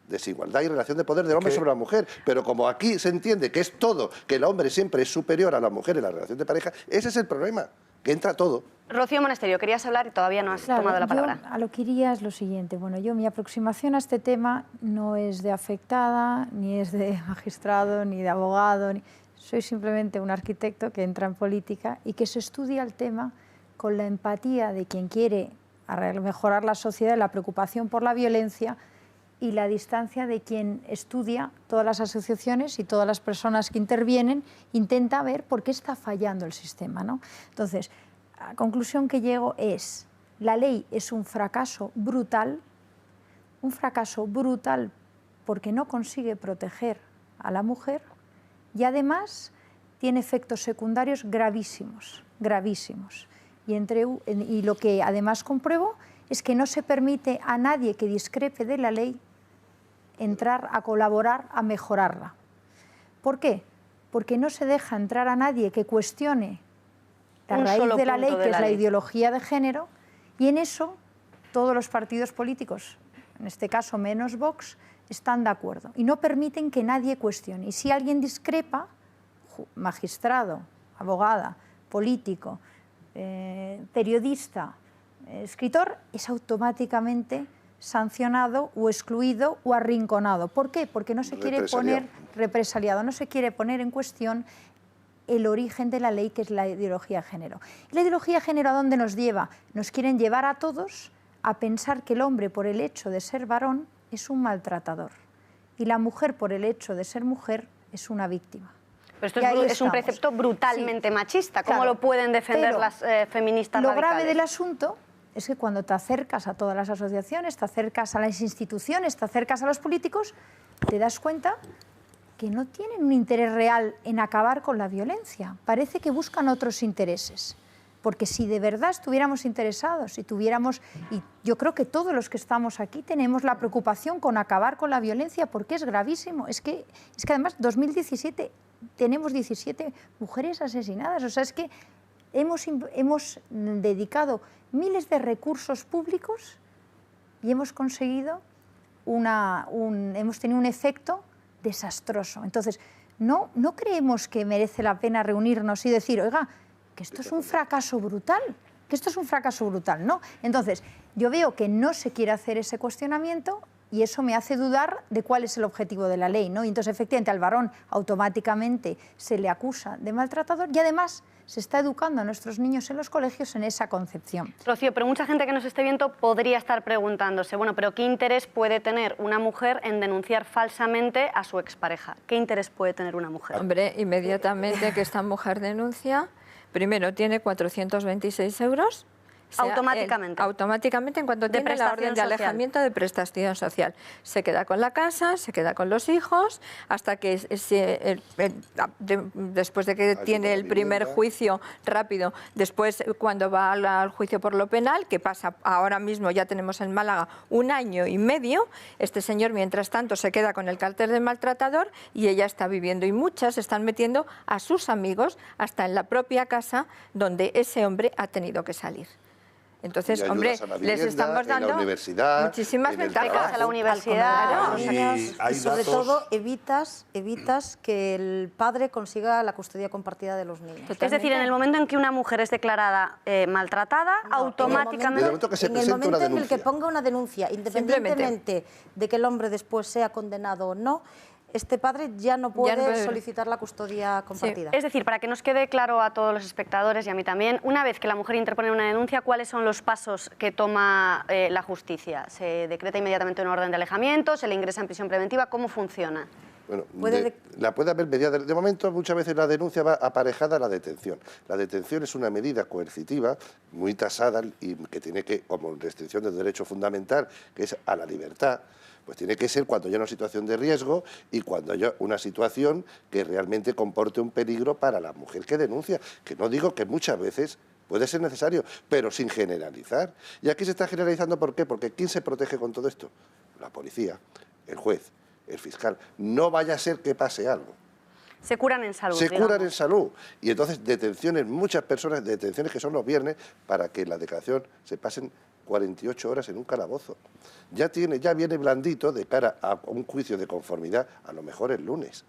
S5: desigualdad y relación de poder del hombre sobre la mujer. Pero como aquí se entiende que es todo, que el hombre siempre es superior a la mujer en la relación de pareja, ese es el problema, que entra todo.
S1: Rocío Monasterio, querías hablar y todavía no has tomado la palabra.
S2: A lo que iría es lo siguiente. Bueno, mi aproximación a este tema no es de afectada, ni es de magistrado, ni de abogado, soy simplemente un arquitecto que entra en política y que se estudia el tema con la empatía de quien quiere mejorar la sociedad, la preocupación por la violencia y la distancia de quien estudia todas las asociaciones y todas las personas que intervienen, intenta ver por qué está fallando el sistema, ¿no? Entonces, la conclusión que llego es: la ley es un fracaso brutal porque no consigue proteger a la mujer, y además tiene efectos secundarios gravísimos. Y lo que además compruebo es que no se permite a nadie que discrepe de la ley entrar a colaborar a mejorarla. ¿Por qué? Porque no se deja entrar a nadie que cuestione la raíz de la ley, que es la ideología de género, y en eso todos los partidos políticos, en este caso menos Vox, están de acuerdo y no permiten que nadie cuestione. Y si alguien discrepa, magistrado, abogada, político, periodista, escritor, es automáticamente sancionado o excluido o arrinconado. ¿Por qué? Porque no se quiere poner represaliado, no se quiere poner en cuestión el origen de la ley, que es la ideología de género. ¿Y la ideología de género a dónde nos lleva? Nos quieren llevar a todos a pensar que el hombre, por el hecho de ser varón, es un maltratador, y la mujer, por el hecho de ser mujer, es una víctima.
S1: Pero esto es un precepto brutalmente machista. ¿Cómo lo pueden defender las feministas radicales?
S2: Lo grave del asunto es que cuando te acercas a todas las asociaciones, te acercas a las instituciones, te acercas a los políticos, te das cuenta que no tienen un interés real en acabar con la violencia. Parece que buscan otros intereses. Porque si de verdad estuviéramos interesados, y yo creo que todos los que estamos aquí tenemos la preocupación con acabar con la violencia, porque es gravísimo. Es que además 2017 tenemos 17 mujeres asesinadas. O sea, es que hemos dedicado miles de recursos públicos y hemos conseguido hemos tenido un efecto desastroso. Entonces, no creemos que merece la pena reunirnos y decir, oiga, que esto es un fracaso brutal, ¿no? Entonces, yo veo que no se quiere hacer ese cuestionamiento y eso me hace dudar de cuál es el objetivo de la ley, ¿no? Y entonces, efectivamente, al varón automáticamente se le acusa de maltratador y además se está educando a nuestros niños en los colegios en esa concepción.
S1: Rocío, pero mucha gente que nos esté viendo podría estar preguntándose, bueno, pero ¿qué interés puede tener una mujer en denunciar falsamente a su expareja? ¿Qué interés puede tener una mujer?
S18: Hombre, inmediatamente que esta mujer denuncia, primero tiene 426 euros.
S1: Automáticamente.
S18: Automáticamente en cuanto tiene la orden de alejamiento de prestación social. Se queda con la casa, se queda con los hijos, hasta que después de que tiene el primer juicio rápido, después cuando va al juicio por lo penal, que pasa ahora mismo, ya tenemos en Málaga 1 año y medio, este señor mientras tanto se queda con el cartel de maltratador y ella está viviendo, y muchas están metiendo a sus amigos hasta en la propia casa donde ese hombre ha tenido que salir. Entonces, hombre, les estamos dando muchísimas ventajas
S1: a la universidad.
S3: Y sobre todo evitas que el padre consiga la custodia compartida de los niños.
S1: Es decir, en el momento en que una mujer es declarada maltratada, automáticamente...
S3: En el momento en el que ponga una denuncia, independientemente de que el hombre después sea condenado o no, este padre ya no puede solicitar la custodia compartida.
S1: Sí. Es decir, para que nos quede claro a todos los espectadores y a mí también, una vez que la mujer interpone una denuncia, ¿cuáles son los pasos que toma la justicia? ¿Se decreta inmediatamente una orden de alejamiento? ¿Se le ingresa en prisión preventiva? ¿Cómo funciona?
S5: Bueno, la puede haber mediada. De momento, muchas veces la denuncia va aparejada a la detención. La detención es una medida coercitiva muy tasada y que tiene que, como restricción del derecho fundamental, que es a la libertad, pues tiene que ser cuando haya una situación de riesgo y cuando haya una situación que realmente comporte un peligro para la mujer que denuncia. Que no digo que muchas veces puede ser necesario, pero sin generalizar. Y aquí se está generalizando, ¿por qué? Porque ¿quién se protege con todo esto? La policía, el juez, el fiscal. No vaya a ser que pase algo.
S1: Se curan en salud.
S5: Se curan en salud. Y entonces detenciones, muchas personas, detenciones que son los viernes, para que la declaración se pasen 48 horas en un calabozo. Ya viene blandito de cara a un juicio de conformidad, a lo mejor el lunes.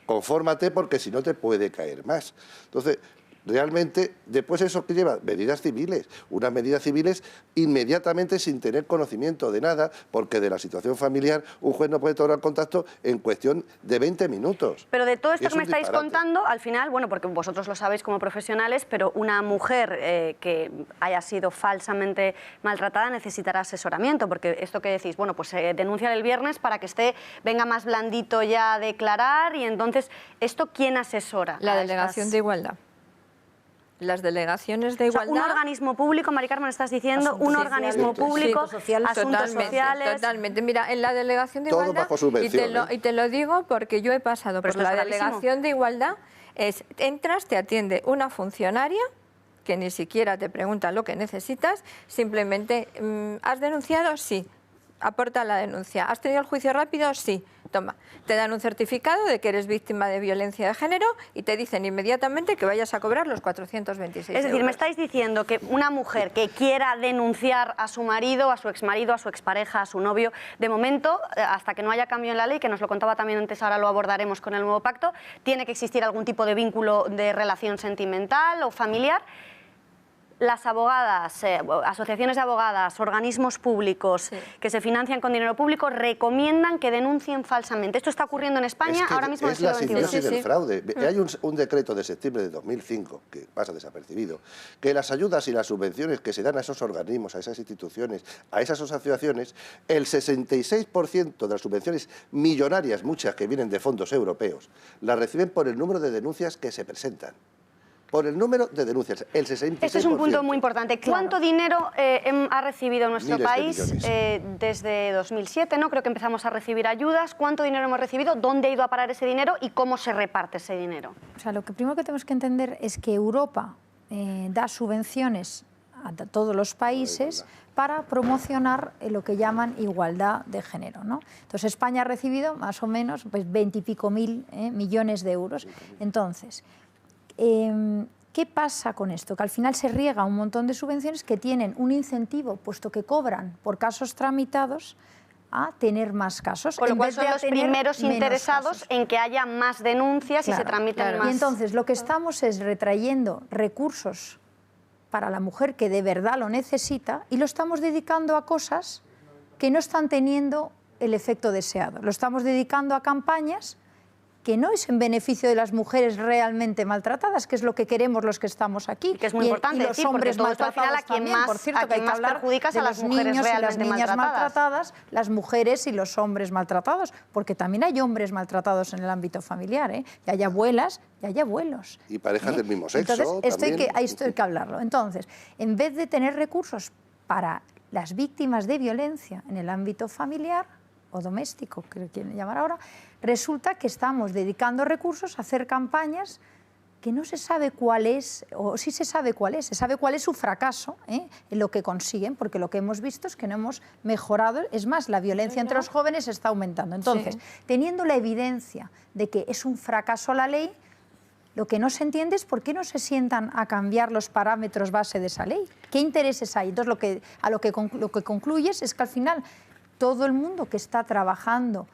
S5: Confórmate porque si no te puede caer más. Entonces, realmente, después eso que lleva medidas civiles, unas medidas civiles inmediatamente sin tener conocimiento de nada, porque de la situación familiar un juez no puede tomar contacto en cuestión de 20 minutos.
S1: Pero de todo esto que me estáis contando, al final, bueno, porque vosotros lo sabéis como profesionales, pero una mujer que haya sido falsamente maltratada necesitará asesoramiento, porque esto que decís, bueno, pues se denuncia el viernes para que venga más blandito ya a declarar, y entonces, ¿esto quién asesora?
S18: La Delegación de Igualdad. Las delegaciones de igualdad...
S1: O sea, un organismo público, Mari Carmen, estás diciendo, un organismo público, asuntos sociales...
S18: Totalmente. Mira, en la Delegación de Igualdad, y te lo digo porque yo he pasado por la Delegación de Igualdad, entras, te atiende una funcionaria que ni siquiera te pregunta lo que necesitas, simplemente, ¿has denunciado? Sí. Aporta la denuncia. ¿Has tenido el juicio rápido? Sí. Toma, te dan un certificado de que eres víctima de violencia de género y te dicen inmediatamente que vayas a cobrar los 426 euros.
S1: Es decir, me estáis diciendo que una mujer que quiera denunciar a su marido, a su exmarido, a su expareja, a su novio, de momento, hasta que no haya cambio en la ley, que nos lo contaba también antes, ahora lo abordaremos con el nuevo pacto, tiene que existir algún tipo de vínculo de relación sentimental o familiar. Las abogadas, asociaciones de abogadas, organismos públicos que se financian con dinero público recomiendan que denuncien falsamente. Esto está ocurriendo en España ahora mismo en el siglo XXI.
S5: Es la síntesis del fraude. Hay un decreto de septiembre de 2005, que pasa desapercibido, que las ayudas y las subvenciones que se dan a esos organismos, a esas instituciones, a esas asociaciones, el 66% de las subvenciones millonarias, muchas que vienen de fondos europeos, las reciben por el número de denuncias que se presentan. Por el número de denuncias, el 66%.
S1: Este es un punto muy importante. ¿Cuánto dinero ha recibido nuestro país desde 2007? ¿no? Creo que empezamos a recibir ayudas. ¿Cuánto dinero hemos recibido? ¿Dónde ha ido a parar ese dinero? ¿Y cómo se reparte ese dinero?
S2: O sea, lo que primero que tenemos que entender es que Europa da subvenciones a todos los países para promocionar lo que llaman igualdad de género, ¿no? Entonces, España ha recibido más o menos 20 y pico mil millones de euros. Entonces, ¿qué pasa con esto? Que al final se riega un montón de subvenciones que tienen un incentivo, puesto que cobran por casos tramitados, a tener más casos.
S1: Con lo cual son los primeros interesados en que haya más denuncias y se tramiten más.
S2: Y entonces lo que estamos es retrayendo recursos para la mujer que de verdad lo necesita y lo estamos dedicando a cosas que no están teniendo el efecto deseado. Lo estamos dedicando a campañas que no es en beneficio de las mujeres realmente maltratadas, que es lo que queremos los que estamos aquí.
S1: Y que es muy importante
S2: los
S1: decir,
S2: hombres
S1: porque todo esto,
S2: maltratados
S1: al final, a quien
S2: también.
S1: más,
S2: Por cierto,
S1: a
S2: que hay
S1: quien
S2: que
S1: más
S2: hablar
S1: perjudicas
S2: de
S1: a las
S2: los
S1: mujeres
S2: niños y las
S1: realmente
S2: niñas
S1: maltratadas.
S2: maltratadas, las mujeres y los hombres maltratados, porque también hay hombres maltratados en el ámbito familiar, ¿eh? Y hay abuelas y hay abuelos.
S5: Y parejas del mismo sexo.
S2: Entonces, esto
S5: también.
S2: esto hay que hablarlo. Entonces, en vez de tener recursos para las víctimas de violencia en el ámbito familiar o doméstico, que quieren llamar ahora, resulta que estamos dedicando recursos a hacer campañas que no se sabe cuál es, o sí se sabe cuál es, se sabe cuál es su fracaso, en lo que consiguen, porque lo que hemos visto es que no hemos mejorado, es más, la violencia entre los jóvenes está aumentando. Entonces, teniendo la evidencia de que es un fracaso la ley, lo que no se entiende es por qué no se sientan a cambiar los parámetros base de esa ley. ¿Qué intereses hay? Entonces, lo que concluyes es que al final todo el mundo que está trabajando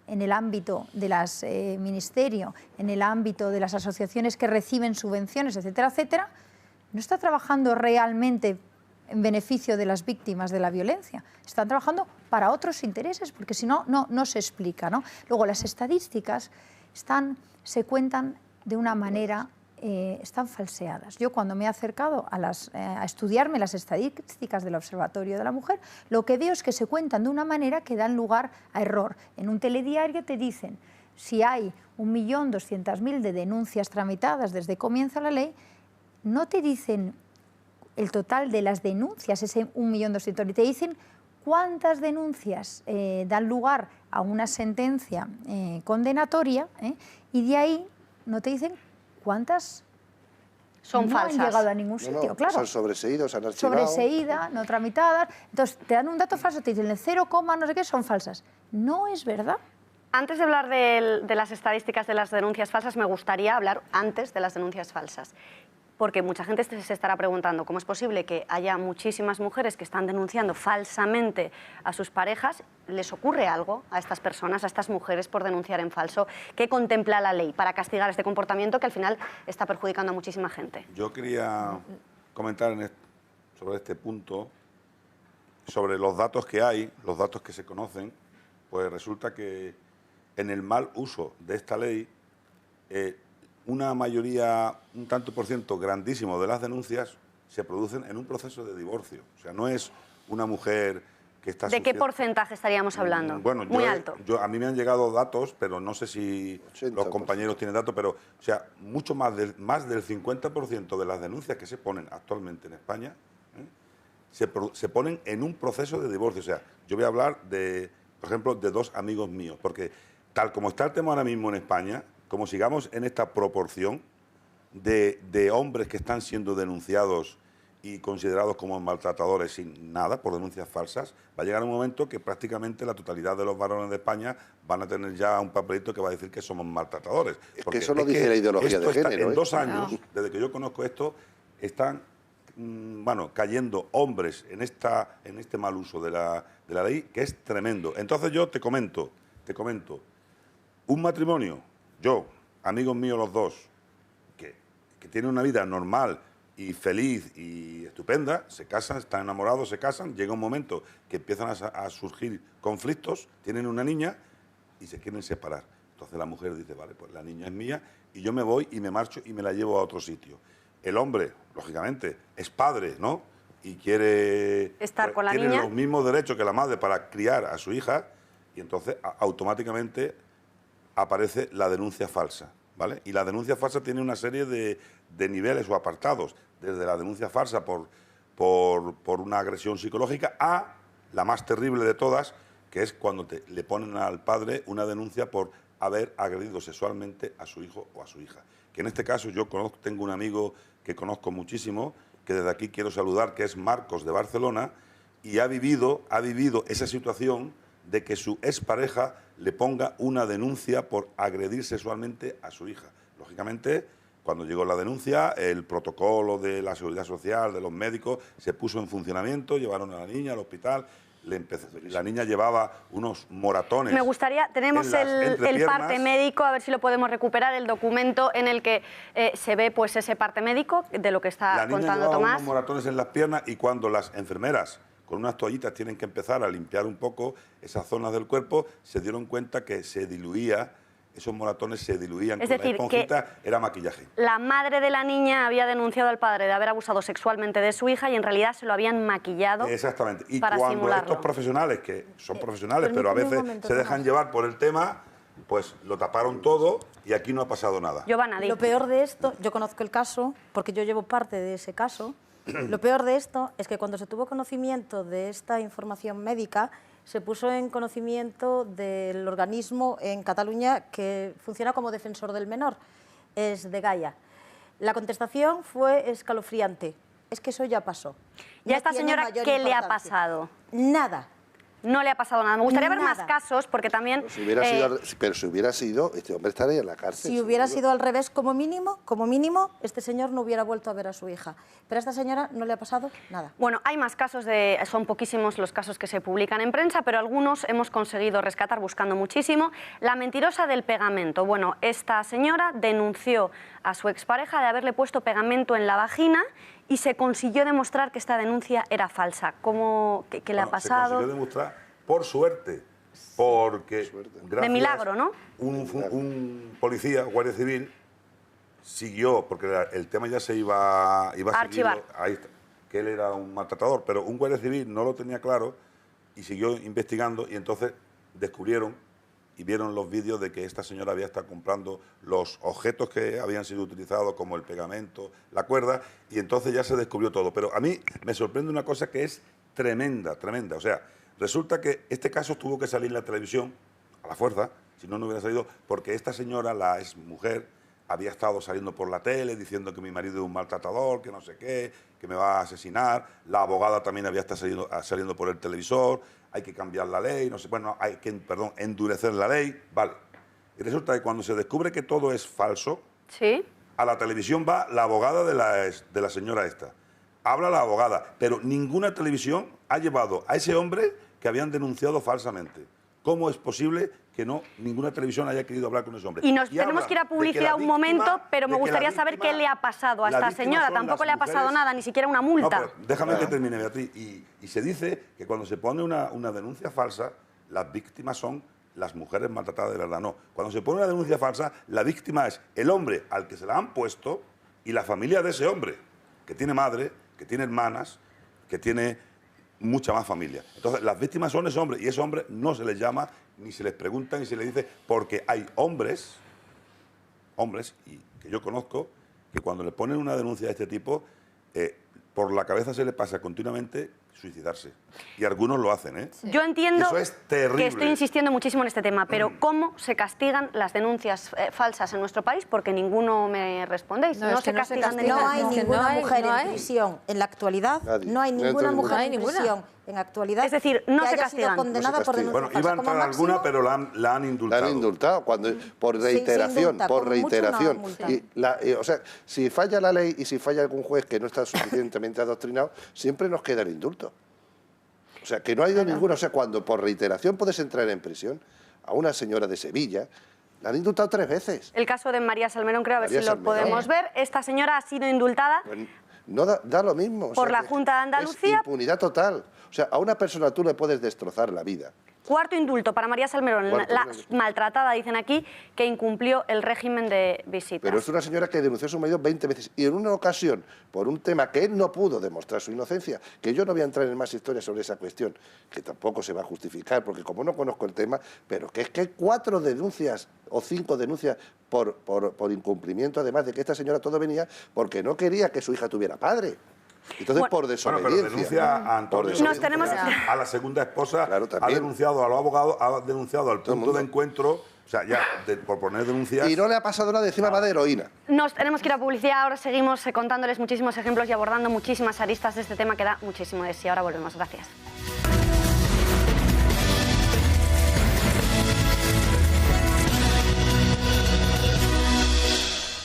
S2: en el ámbito de las ministerio, en el ámbito de las asociaciones que reciben subvenciones, etcétera, etcétera, no está trabajando realmente en beneficio de las víctimas de la violencia. Están trabajando para otros intereses, porque si no, no se explica, ¿no? Luego, las estadísticas se cuentan de una manera, están falseadas. Yo, cuando me he acercado a estudiarme las estadísticas del Observatorio de la Mujer, lo que veo es que se cuentan de una manera que dan lugar a error. En un telediario te dicen, si hay 1.200.000 de denuncias tramitadas desde que comienza la ley, no te dicen el total de las denuncias, ese 1.200.000, te dicen cuántas denuncias dan lugar a una sentencia condenatoria, y de ahí no te dicen cuántas
S1: son
S2: no
S1: falsas.
S2: han llegado a ningún sitio, claro.
S5: Son sobreseídos, han archivado.
S2: Sobreseídas, no tramitadas. Entonces, te dan un dato falso, te dicen el 0, no sé qué, son falsas. No es verdad.
S1: Antes de hablar de las estadísticas de las denuncias falsas, me gustaría hablar antes de las denuncias falsas. Porque mucha gente se estará preguntando cómo es posible que haya muchísimas mujeres que están denunciando falsamente a sus parejas. ¿Les ocurre algo a estas personas, a estas mujeres, por denunciar en falso? ¿Qué contempla la ley para castigar este comportamiento que al final está perjudicando a muchísima gente?
S21: Yo quería comentar sobre este punto, sobre los datos que hay, los datos que se conocen. Pues resulta que en el mal uso de esta ley, una mayoría, un tanto por ciento grandísimo de las denuncias se producen en un proceso de divorcio. O sea, no es una mujer que está...
S1: ¿De qué porcentaje estaríamos hablando?
S21: Bueno,
S1: muy alto.
S21: A mí me han llegado datos, pero no sé si los compañeros tienen datos, pero, o sea, mucho más del 50% de las denuncias que se ponen actualmente en España se ponen en un proceso de divorcio. O sea, yo voy a hablar de, por ejemplo, de dos amigos míos, porque tal como está el tema ahora mismo en España, como sigamos en esta proporción de hombres que están siendo denunciados y considerados como maltratadores sin nada, por denuncias falsas, va a llegar un momento que prácticamente la totalidad de los varones de España van a tener ya un papelito que va a decir que somos maltratadores.
S5: Porque eso lo dice la ideología de género.
S21: En 2 años, desde que yo conozco esto, están cayendo hombres en este mal uso de la ley, que es tremendo. Entonces yo te comento, un matrimonio, yo, amigos míos los dos, que tienen una vida normal y feliz y estupenda, se casan, están enamorados, se casan, llega un momento que empiezan a surgir conflictos, tienen una niña y se quieren separar. Entonces la mujer dice, vale, pues la niña es mía y yo me voy y me marcho y me la llevo a otro sitio. El hombre, lógicamente, es padre, ¿no? Y quiere...
S1: estar con la
S21: tiene
S1: niña.
S21: los mismos derechos que la madre para criar a su hija y entonces automáticamente aparece la denuncia falsa, ¿vale? Y la denuncia falsa tiene una serie de niveles o apartados, desde la denuncia falsa por una agresión psicológica a la más terrible de todas, que es cuando le ponen al padre una denuncia por haber agredido sexualmente a su hijo o a su hija. Que en este caso yo tengo un amigo que conozco muchísimo, que desde aquí quiero saludar, que es Marcos de Barcelona, y ha vivido esa situación de que su expareja le ponga una denuncia por agredir sexualmente a su hija. Lógicamente, cuando llegó la denuncia, el protocolo de la Seguridad Social, de los médicos, se puso en funcionamiento, llevaron a la niña al hospital, la niña llevaba unos moratones.
S1: Me gustaría, tenemos el parte médico, a ver si lo podemos recuperar, el documento en el que se ve pues ese parte médico de lo que está contando Tomás.
S21: La niña llevaba unos moratones en las piernas y cuando las enfermeras con unas toallitas tienen que empezar a limpiar un poco esas zonas del cuerpo, se dieron cuenta que se diluía, esos moratones se diluían,
S1: Es
S21: con
S1: decir,
S21: la esponjita, era maquillaje.
S1: La madre de la niña había denunciado al padre de haber abusado sexualmente de su hija y en realidad se lo habían maquillado.
S21: Exactamente. Y
S1: para
S21: cuando
S1: simularlo.
S21: estos profesionales, que son profesionales, pero a veces se dejan llevar por el tema, pues lo taparon todo y aquí no ha pasado nada.
S1: Giovanna,
S3: lo peor de esto, yo conozco el caso, porque yo llevo parte de ese caso, lo peor de esto es que cuando se tuvo conocimiento de esta información médica, se puso en conocimiento del organismo en Cataluña que funciona como defensor del menor, es de Gaia. La contestación fue escalofriante, es que eso ya pasó.
S1: ¿Y a esta señora qué le ha pasado?
S3: Nada.
S1: No le ha pasado nada. Me gustaría ver
S3: Nada.
S1: más casos, porque también...
S5: Pero si hubiera sido, este hombre estaría en la cárcel.
S3: Si hubiera sido al revés, como mínimo, este señor no hubiera vuelto a ver a su hija. Pero a esta señora no le ha pasado nada.
S1: Bueno, hay más casos, son poquísimos los casos que se publican en prensa, pero algunos hemos conseguido rescatar buscando muchísimo. La mentirosa del pegamento. Bueno, esta señora denunció a su expareja de haberle puesto pegamento en la vagina y se consiguió demostrar que esta denuncia era falsa. ¿Qué le ha pasado?
S21: Se consiguió demostrar, por suerte, porque gracias
S1: de milagro, ¿no?
S21: Un policía, guardia civil, siguió, porque el tema ya se iba a
S1: archivar.
S21: Ahí está, que él era un maltratador, pero un guardia civil no lo tenía claro y siguió investigando y entonces descubrieron y vieron los vídeos de que esta señora había estado comprando los objetos que habían sido utilizados, como el pegamento, la cuerda, y entonces ya se descubrió todo. Pero a mí me sorprende una cosa que es tremenda, tremenda. O sea, resulta que este caso tuvo que salir en la televisión, a la fuerza, si no, no hubiera salido, porque esta señora, la exmujer, había estado saliendo por la tele diciendo que mi marido es un maltratador, que no sé qué, que me va a asesinar. La abogada también había estado saliendo por el televisor. Hay que cambiar la ley, no sé, bueno, hay que, endurecer la ley, vale. Y resulta que cuando se descubre que todo es falso,
S1: ¿sí?
S21: A la televisión va la abogada de la señora esta. Habla la abogada, pero ninguna televisión ha llevado a ese hombre que habían denunciado falsamente. ¿Cómo es posible que ninguna televisión haya querido hablar con ese hombre?
S1: Y tenemos que ir a publicidad un momento, pero me gustaría saber qué le ha pasado a esta señora. Tampoco le ha pasado nada, ni siquiera una multa.
S21: No, déjame que termine, Beatriz. Y se dice que cuando se pone una denuncia falsa, las víctimas son las mujeres maltratadas de verdad. No, cuando se pone una denuncia falsa, la víctima es el hombre al que se la han puesto y la familia de ese hombre, que tiene madre, que tiene hermanas, que tiene mucha más familia. Entonces, las víctimas son ese hombre y ese hombre no se les llama, ni se les pregunta, ni se les dice, porque hay hombres, y que yo conozco, que cuando le ponen una denuncia de este tipo, por la cabeza se le pasa continuamente suicidarse. Y algunos lo hacen, ¿eh?
S1: Yo entiendo
S21: Eso es terrible.
S1: que estoy insistiendo muchísimo en este tema, pero ¿cómo se castigan las denuncias falsas en nuestro país? Porque ninguno me respondéis. No se castigan de
S3: No
S1: nada.
S3: hay ninguna mujer en prisión en la actualidad. No hay ninguna mujer en prisión en actualidad.
S1: Es decir, no se
S3: haya sido
S1: castigan.
S3: condenada por denuncia
S21: Bueno, iba a entrar alguna, pero la han indultado.
S5: La han indultado por reiteración,
S3: indulta,
S5: por
S3: como mucho
S5: reiteración.
S3: una multa.
S5: O sea, si falla la ley y si falla algún juez que no está suficientemente adoctrinado, siempre nos queda el indulto. O sea, que no ha ido ninguna. O sea, cuando por reiteración puedes entrar en prisión, a una señora de Sevilla la han indultado 3 veces.
S1: El caso de María Salmerón, creo, a ver si lo podemos ver. Esta señora ha sido indultada
S5: No da lo mismo.
S1: por la Junta de Andalucía.
S5: Es impunidad total. O sea, a una persona tú le puedes destrozar la vida.
S1: Cuarto indulto para María Salmerón, la maltratada, dicen aquí, que incumplió el régimen de visitas.
S5: Pero es una señora que denunció a su marido 20 veces y en una ocasión, por un tema que él no pudo demostrar su inocencia, que yo no voy a entrar en más historias sobre esa cuestión, que tampoco se va a justificar, porque como no conozco el tema, pero que es que hay 4 denuncias o 5 denuncias por incumplimiento, además de que esta señora todo venía porque no quería que su hija tuviera padre. Entonces, por desobediencia.
S21: Pero denuncia a Antonio, a la segunda esposa, ha denunciado a los abogados, ha denunciado al punto de encuentro, o sea, ya por poner denuncias.
S5: Y no le ha pasado nada, encima va de heroína.
S1: Nos tenemos que ir a publicidad, ahora seguimos contándoles muchísimos ejemplos y abordando muchísimas aristas de este tema que da muchísimo de sí. Ahora volvemos, gracias.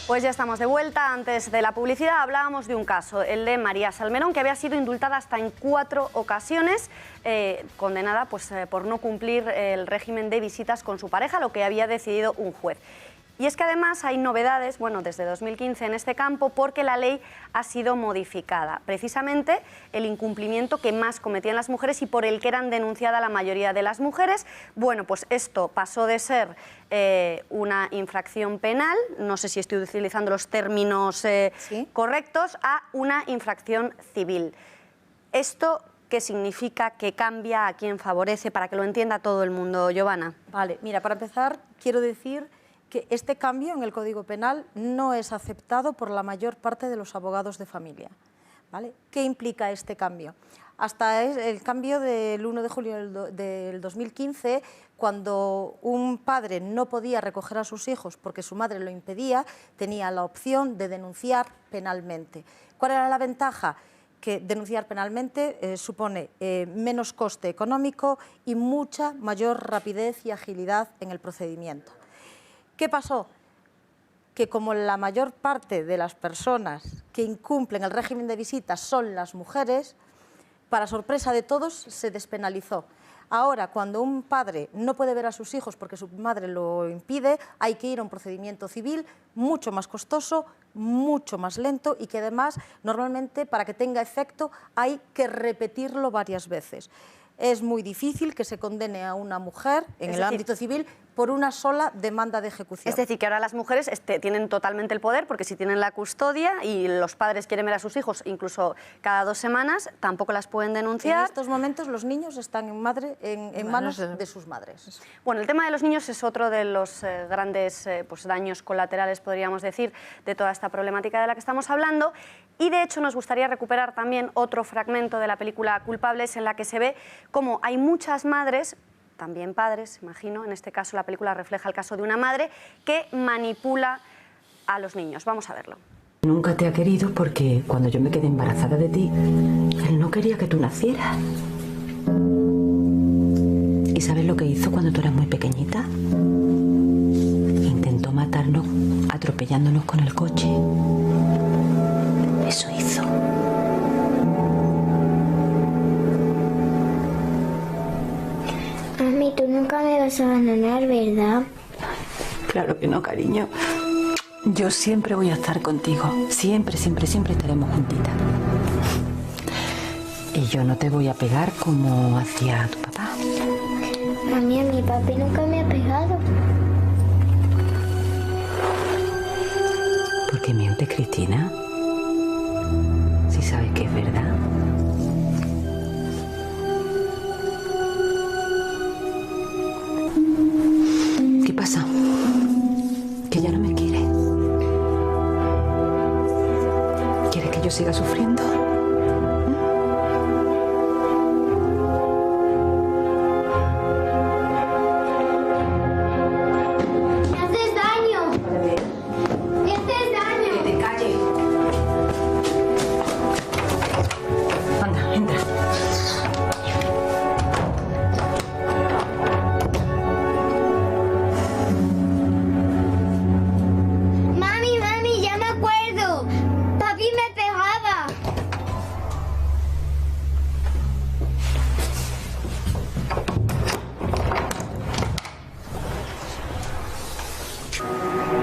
S1: Pues ya estamos de vuelta. Antes de la publicidad hablábamos de un caso, el de María Salmerón, que había sido indultada hasta en 4 ocasiones, condenada por no cumplir el régimen de visitas con su pareja, lo que había decidido un juez. Y es que además hay novedades, bueno, desde 2015 en este campo, porque la ley ha sido modificada. Precisamente el incumplimiento que más cometían las mujeres y por el que eran denunciadas la mayoría de las mujeres, bueno, pues esto pasó de ser una infracción penal, no sé si estoy utilizando los términos correctos, a una infracción civil. ¿Esto qué significa, qué cambia, a quién favorece, para que lo entienda todo el mundo, Giovanna?
S3: Vale, mira, para empezar quiero decir que este cambio en el Código Penal no es aceptado por la mayor parte de los abogados de familia. ¿Vale? ¿Qué implica este cambio? Hasta el cambio del 1 de julio del 2015, cuando un padre no podía recoger a sus hijos porque su madre lo impedía, tenía la opción de denunciar penalmente. ¿Cuál era la ventaja? Que denunciar penalmente supone menos coste económico y mucha mayor rapidez y agilidad en el procedimiento. ¿Qué pasó? Que como la mayor parte de las personas que incumplen el régimen de visitas son las mujeres, para sorpresa de todos se despenalizó. Ahora, cuando un padre no puede ver a sus hijos porque su madre lo impide, hay que ir a un procedimiento civil mucho más costoso, mucho más lento y que además, normalmente, para que tenga efecto, hay que repetirlo varias veces. Es muy difícil que se condene a una mujer en el ámbito civil por una sola demanda de ejecución.
S1: Es decir, que ahora las mujeres tienen totalmente el poder, porque si tienen la custodia y los padres quieren ver a sus hijos incluso cada 2 semanas, tampoco las pueden denunciar.
S3: En estos momentos los niños están en manos de sus madres.
S1: Bueno, el tema de los niños es otro de los grandes daños colaterales, podríamos decir, de toda esta problemática de la que estamos hablando. Y de hecho nos gustaría recuperar también otro fragmento de la película Culpables, en la que se ve cómo hay muchas madres, también padres, imagino, en este caso la película refleja el caso de una madre que manipula a los niños. Vamos a verlo.
S20: Nunca te ha querido porque cuando yo me quedé embarazada de ti, él no quería que tú nacieras. ¿Y sabes lo que hizo cuando tú eras muy pequeñita? Intentó matarnos atropellándonos con el coche. Eso hizo.
S4: Mami, tú nunca me vas a abandonar, ¿verdad?
S20: Claro que no, cariño. Yo siempre voy a estar contigo. Siempre, siempre, siempre estaremos juntitas. Y yo no te voy a pegar como hacía tu papá.
S4: Mami, a mi papi nunca me ha pegado.
S20: ¿Por qué miente, Cristina? Si sabes que es verdad. ¿Qué pasa? ¿Que ya no me quiere? ¿Quieres que yo siga sufriendo?
S4: ¡Me haces daño! ¡Me haces daño!
S20: ¡Que te calles! Anda, entra.
S4: Mami, mami, ya me acuerdo. Papi me pegaba.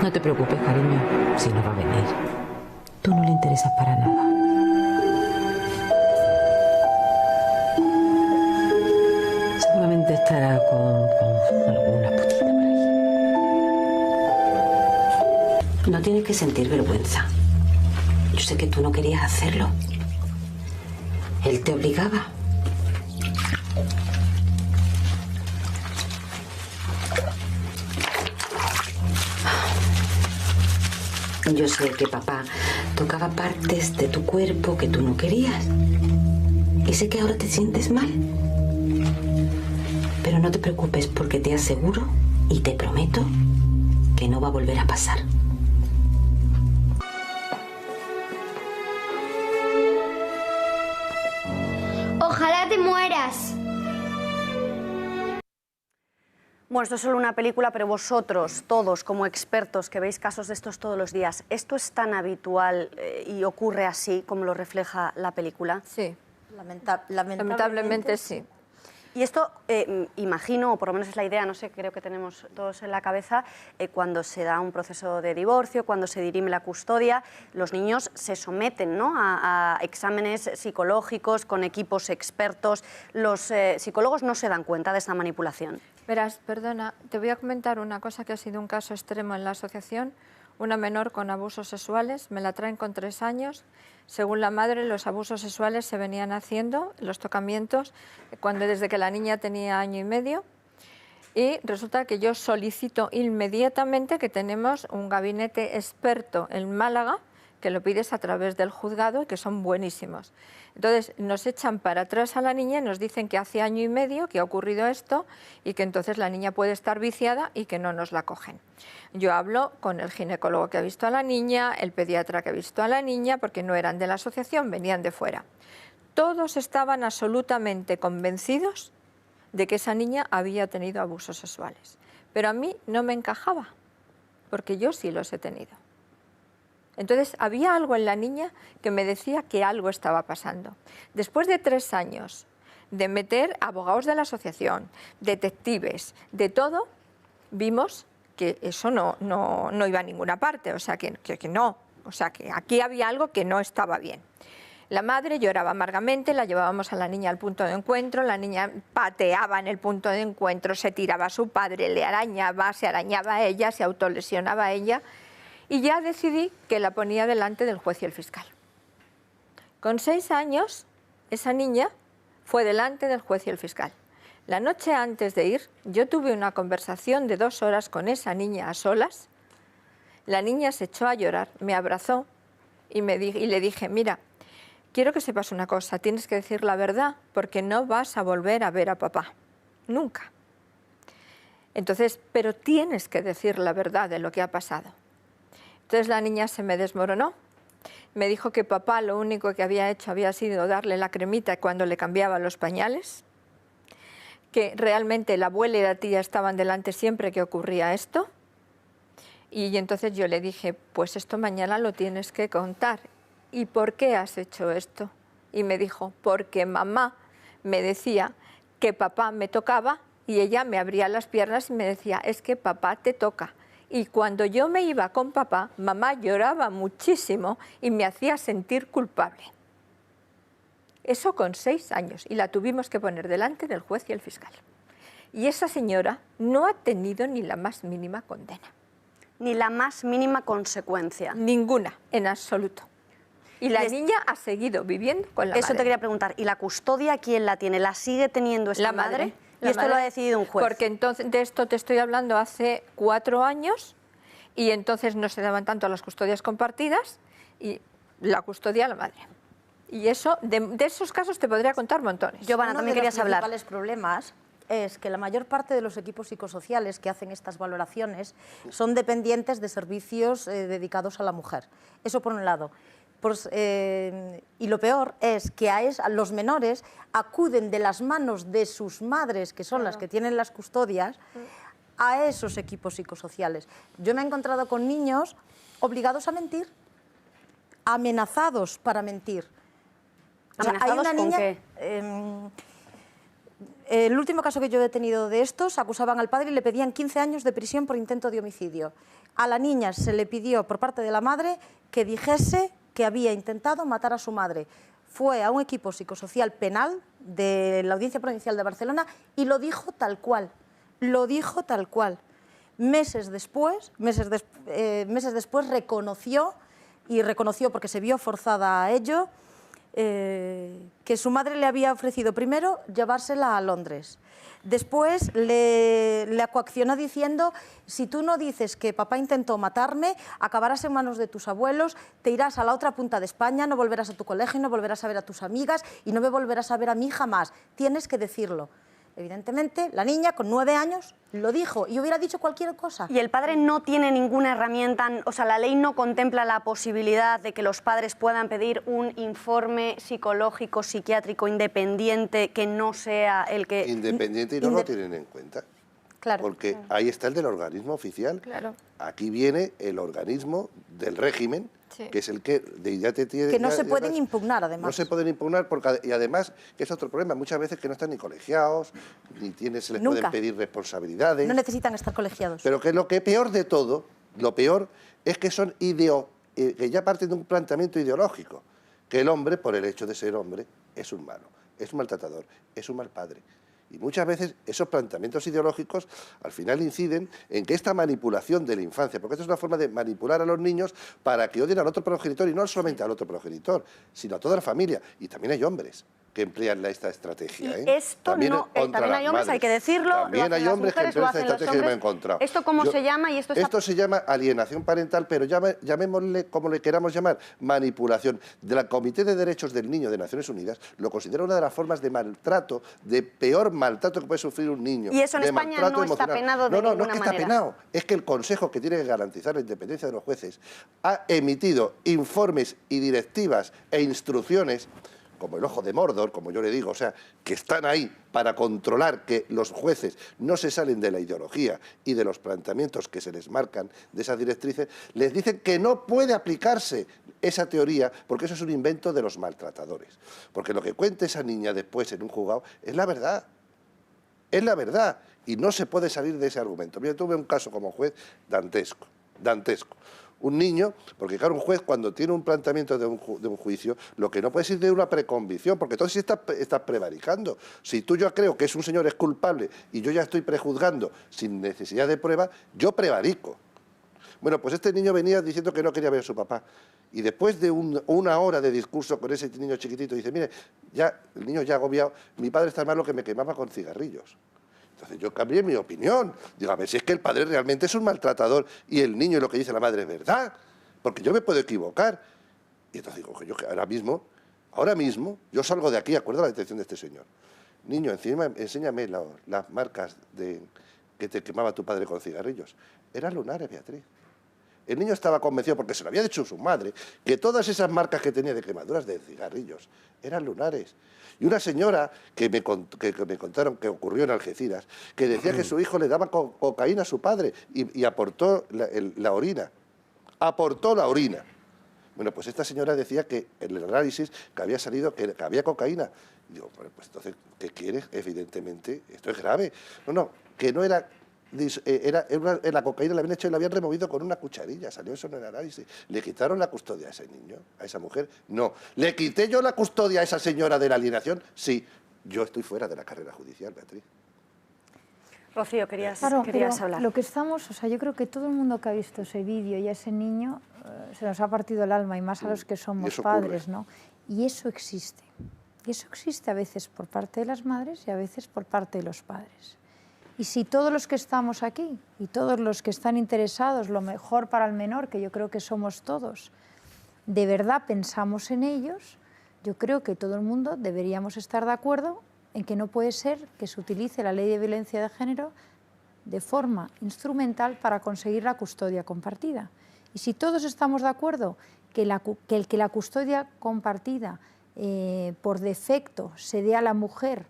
S20: No te preocupes, cariño, si no va a venir. Tú no le interesas para nada. Seguramente estará con alguna putita por ahí. No tienes que sentir vergüenza. Yo sé que tú no querías hacerlo. Él te obligaba. Yo sé que papá tocaba partes de tu cuerpo que tú no querías. Y sé que ahora te sientes mal. Pero no te preocupes porque te aseguro y te prometo que no va a volver a pasar.
S4: Ojalá te mueras.
S1: Bueno, esto es solo una película, pero vosotros, todos, como expertos que veis casos de estos todos los días, ¿esto es tan habitual y ocurre así como lo refleja la película?
S18: Sí.
S3: Lamentablemente
S18: sí.
S1: Y esto, imagino, o por lo menos es la idea, no sé, creo que tenemos todos en la cabeza, cuando se da un proceso de divorcio, cuando se dirime la custodia, los niños se someten, ¿no?, a exámenes psicológicos con equipos expertos. Los psicólogos no se dan cuenta de esta manipulación.
S18: Verás, perdona, te voy a comentar una cosa que ha sido un caso extremo en la asociación. Una menor con abusos sexuales, me la traen con 3 años. Según la madre, los abusos sexuales se venían haciendo, los tocamientos, desde que la niña tenía 1 año y medio. Y resulta que yo solicito inmediatamente, que tenemos un gabinete experto en Málaga, que lo pides a través del juzgado y que son buenísimos. Entonces nos echan para atrás a la niña y nos dicen que hace 1 año y medio que ha ocurrido esto y que entonces la niña puede estar viciada y que no nos la cogen. Yo hablo con el ginecólogo que ha visto a la niña, el pediatra que ha visto a la niña, porque no eran de la asociación, venían de fuera. Todos estaban absolutamente convencidos de que esa niña había tenido abusos sexuales. Pero a mí no me encajaba, porque yo sí los he tenido. Entonces había algo en la niña que me decía que algo estaba pasando. Después de 3 años de meter abogados de la asociación, detectives, de todo, vimos que eso no iba a ninguna parte, o sea que no, o sea que aquí había algo que no estaba bien. La madre lloraba amargamente, la llevábamos a la niña al punto de encuentro, la niña pateaba en el punto de encuentro, se tiraba a su padre, le arañaba, se arañaba a ella, se autolesionaba a ella. Y ya decidí que la ponía delante del juez y el fiscal. Con 6 años, esa niña fue delante del juez y el fiscal. La noche antes de ir, yo tuve una conversación de 2 horas con esa niña a solas. La niña se echó a llorar, me abrazó y le dije, mira, quiero que sepas una cosa, tienes que decir la verdad porque no vas a volver a ver a papá, nunca. Entonces, pero tienes que decir la verdad de lo que ha pasado. Entonces la niña se me desmoronó, me dijo que papá lo único que había hecho había sido darle la cremita cuando le cambiaba los pañales, que realmente la abuela y la tía estaban delante siempre que ocurría esto. Y entonces yo le dije, pues esto mañana lo tienes que contar. ¿Y por qué has hecho esto? Y me dijo, porque mamá me decía que papá me tocaba y ella me abría las piernas y me decía, es que papá te toca. Y cuando yo me iba con papá, mamá lloraba muchísimo y me hacía sentir culpable. Eso con 6 años y la tuvimos que poner delante del juez y el fiscal. Y esa señora no ha tenido ni la más mínima condena.
S1: Ni la más mínima consecuencia.
S18: Ninguna, en absoluto. Y la niña ha seguido viviendo con la madre.
S1: Eso te quería preguntar. ¿Y la custodia quién la tiene? ¿La sigue teniendo esta madre? Y esto lo ha decidido un juez.
S18: Porque entonces, de esto te estoy hablando hace 4 años y entonces no se daban tanto las custodias compartidas y la custodia a la madre. Y eso, de esos casos te podría contar montones.
S1: Giovanna, también querías hablar.
S3: Uno de los principales problemas es que la mayor parte de los equipos psicosociales que hacen estas valoraciones son dependientes de servicios dedicados a la mujer. Eso por un lado. Y lo peor es que a los menores acuden de las manos de sus madres, que son las que tienen las custodias, a esos equipos psicosociales. Yo me he encontrado con niños obligados a mentir, amenazados para mentir. O sea,
S1: ¿Amenazados
S3: hay una niña,
S1: con qué?
S3: El último caso que yo he tenido de estos, acusaban al padre y le pedían 15 años de prisión por intento de homicidio. A la niña se le pidió por parte de la madre que dijese que había intentado matar a su madre. Fue a un equipo psicosocial penal de la Audiencia Provincial de Barcelona y lo dijo tal cual. Lo dijo tal cual. Meses después reconoció, y reconoció porque se vio forzada a ello, que su madre le había ofrecido primero llevársela a Londres. Después le coaccionó diciendo, si tú no dices que papá intentó matarme, acabarás en manos de tus abuelos, te irás a la otra punta de España, no volverás a tu colegio, no volverás a ver a tus amigas y no me volverás a ver a mí jamás. Tienes que decirlo. Evidentemente, la niña con 9 años lo dijo y hubiera dicho cualquier cosa.
S1: Y el padre no tiene ninguna herramienta, o sea, la ley no contempla la posibilidad de que los padres puedan pedir un informe psicológico, psiquiátrico independiente que no sea el que...
S5: Independiente y no lo tienen en cuenta.
S1: Claro.
S5: Porque ahí está el del organismo oficial.
S18: Claro.
S5: Aquí viene el organismo del régimen,
S3: Sí.
S5: que es el que ya te tiene...
S3: Que no
S5: ya-
S3: se
S5: ya
S3: pueden
S5: ves,
S3: impugnar, además.
S5: no se pueden impugnar porque, y además, que es otro problema, muchas veces que no están ni colegiados, ni se les
S3: Nunca.
S5: pueden pedir responsabilidades.
S3: No necesitan estar colegiados.
S5: Pero que lo que peor de todo, lo peor es que son que ya parten de un planteamiento ideológico, que el hombre, por el hecho de ser hombre, es un malo, es un maltratador, es un mal padre. Y muchas veces esos planteamientos ideológicos al final inciden en que esta manipulación de la infancia, porque esto es una forma de manipular a los niños para que odien al otro progenitor, y no solamente al otro progenitor, sino a toda la familia. Y también hay hombres que emplean esta estrategia.
S1: Y esto
S5: También
S1: no,
S5: contra
S1: también hay
S5: las
S1: hombres, hay
S5: madres.
S1: que decirlo,
S5: También
S1: lo hacen
S5: hay
S1: las
S5: hombres que
S1: mujeres, lo
S5: emplean esta
S1: hacen los
S5: estrategia y me he
S1: hombres.
S5: encontrado.
S1: ¿Esto cómo se llama? Y esto
S5: se llama alienación parental, pero llamémosle como le queramos llamar, manipulación. La Comité de Derechos del Niño de Naciones Unidas lo considera una de las formas de maltrato, de peor maltrato que puede sufrir un niño.
S1: Y eso en
S5: de
S1: España
S5: maltrato
S1: no está
S5: emocional.
S1: penado de
S5: no,
S1: ninguna
S5: no es que
S1: manera.
S5: está penado, es que el Consejo, que tiene que garantizar la independencia de los jueces, ha emitido informes y directivas e instrucciones, como el ojo de Mordor, como yo le digo, o sea, que están ahí para controlar que los jueces no se salen de la ideología y de los planteamientos que se les marcan de esas directrices, les dicen que no puede aplicarse esa teoría porque eso es un invento de los maltratadores. Porque lo que cuente esa niña después en un juzgado es la verdad. Es la verdad. Y no se puede salir de ese argumento. Mira, tuve un caso como juez dantesco. Un niño, porque claro, un juez cuando tiene un planteamiento de un juicio, lo que no puede ser de una preconvicción, porque entonces estás prevaricando. Si tú yo creo que un señor es culpable y yo ya estoy prejuzgando sin necesidad de prueba, yo prevarico. Bueno, pues este niño venía diciendo que no quería ver a su papá. Y después de una hora de discurso con ese niño chiquitito, dice, mire, ya el niño ya agobiado, mi padre está malo que me quemaba con cigarrillos. Entonces yo cambié mi opinión. Digo, a ver si es que el padre realmente es un maltratador y el niño y lo que dice la madre es verdad, porque yo me puedo equivocar. Y entonces digo, yo ahora mismo, yo salgo de aquí, acuerdo a la detención de este señor. Niño, enséñame las marcas que te quemaba tu padre con cigarrillos. Eran lunares, Beatriz. El niño estaba convencido, porque se lo había dicho su madre, que todas esas marcas que tenía de quemaduras de cigarrillos eran lunares. Y una señora que me contaron que ocurrió en Algeciras, que decía que su hijo le daba cocaína a su padre y aportó la orina. Aportó la orina. Bueno, pues esta señora decía que en el análisis que había salido que había cocaína. Y digo, bueno, pues entonces, ¿qué quieres? Evidentemente, esto es grave. No, que no era... la cocaína la habían hecho y la habían removido con una cucharilla, salió eso en el análisis. ¿Le quitaron la custodia a ese niño, a esa mujer? No. ¿Le quité yo la custodia a esa señora de la alienación? Sí. Yo estoy fuera de la carrera judicial, Beatriz.
S1: Rocío, querías
S2: pero
S1: hablar.
S2: Lo que estamos, o sea, yo creo que todo el mundo que ha visto ese vídeo y a ese niño se nos ha partido el alma, y más a los que somos padres, ¿no? Y eso existe. Y eso existe a veces por parte de las madres y a veces por parte de los padres. Y si todos los que estamos aquí y todos los que están interesados, lo mejor para el menor, que yo creo que somos todos, de verdad pensamos en ellos, yo creo que todo el mundo deberíamos estar de acuerdo en que no puede ser que se utilice la ley de violencia de género de forma instrumental para conseguir la custodia compartida. Y si todos estamos de acuerdo que la custodia compartida por defecto se dé a la mujer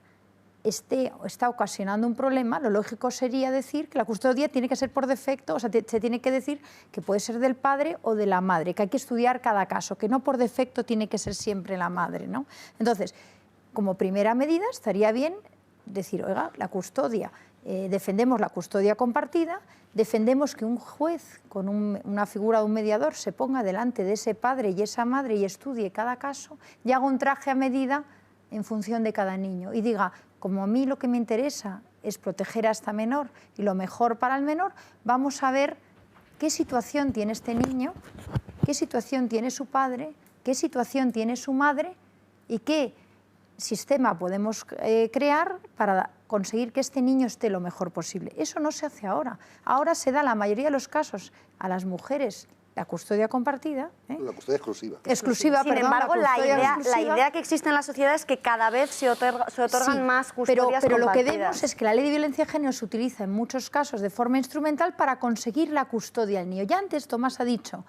S2: está ocasionando un problema, lo lógico sería decir que la custodia tiene que ser por defecto, o sea, se tiene que decir que puede ser del padre o de la madre, que hay que estudiar cada caso, que no por defecto tiene que ser siempre la madre, ¿no? Entonces, como primera medida estaría bien decir, oiga, la custodia, defendemos la custodia compartida, defendemos que un juez con una figura de un mediador se ponga delante de ese padre y esa madre y estudie cada caso y haga un traje a medida en función de cada niño y diga, como a mí lo que me interesa es proteger a esta menor y lo mejor para el menor, vamos a ver qué situación tiene este niño, qué situación tiene su padre, qué situación tiene su madre y qué sistema podemos crear para conseguir que este niño esté lo mejor posible. Eso no se hace ahora. Ahora se da en la mayoría de los casos a las mujeres la custodia compartida.
S5: La custodia exclusiva.
S1: Sin embargo, la idea que existe en la sociedad es que cada vez se otorgan más custodias
S2: pero lo que
S1: compartidas.
S2: vemos es que la ley de violencia de género se utiliza en muchos casos de forma instrumental para conseguir la custodia del niño. Ya antes Tomás ha dicho,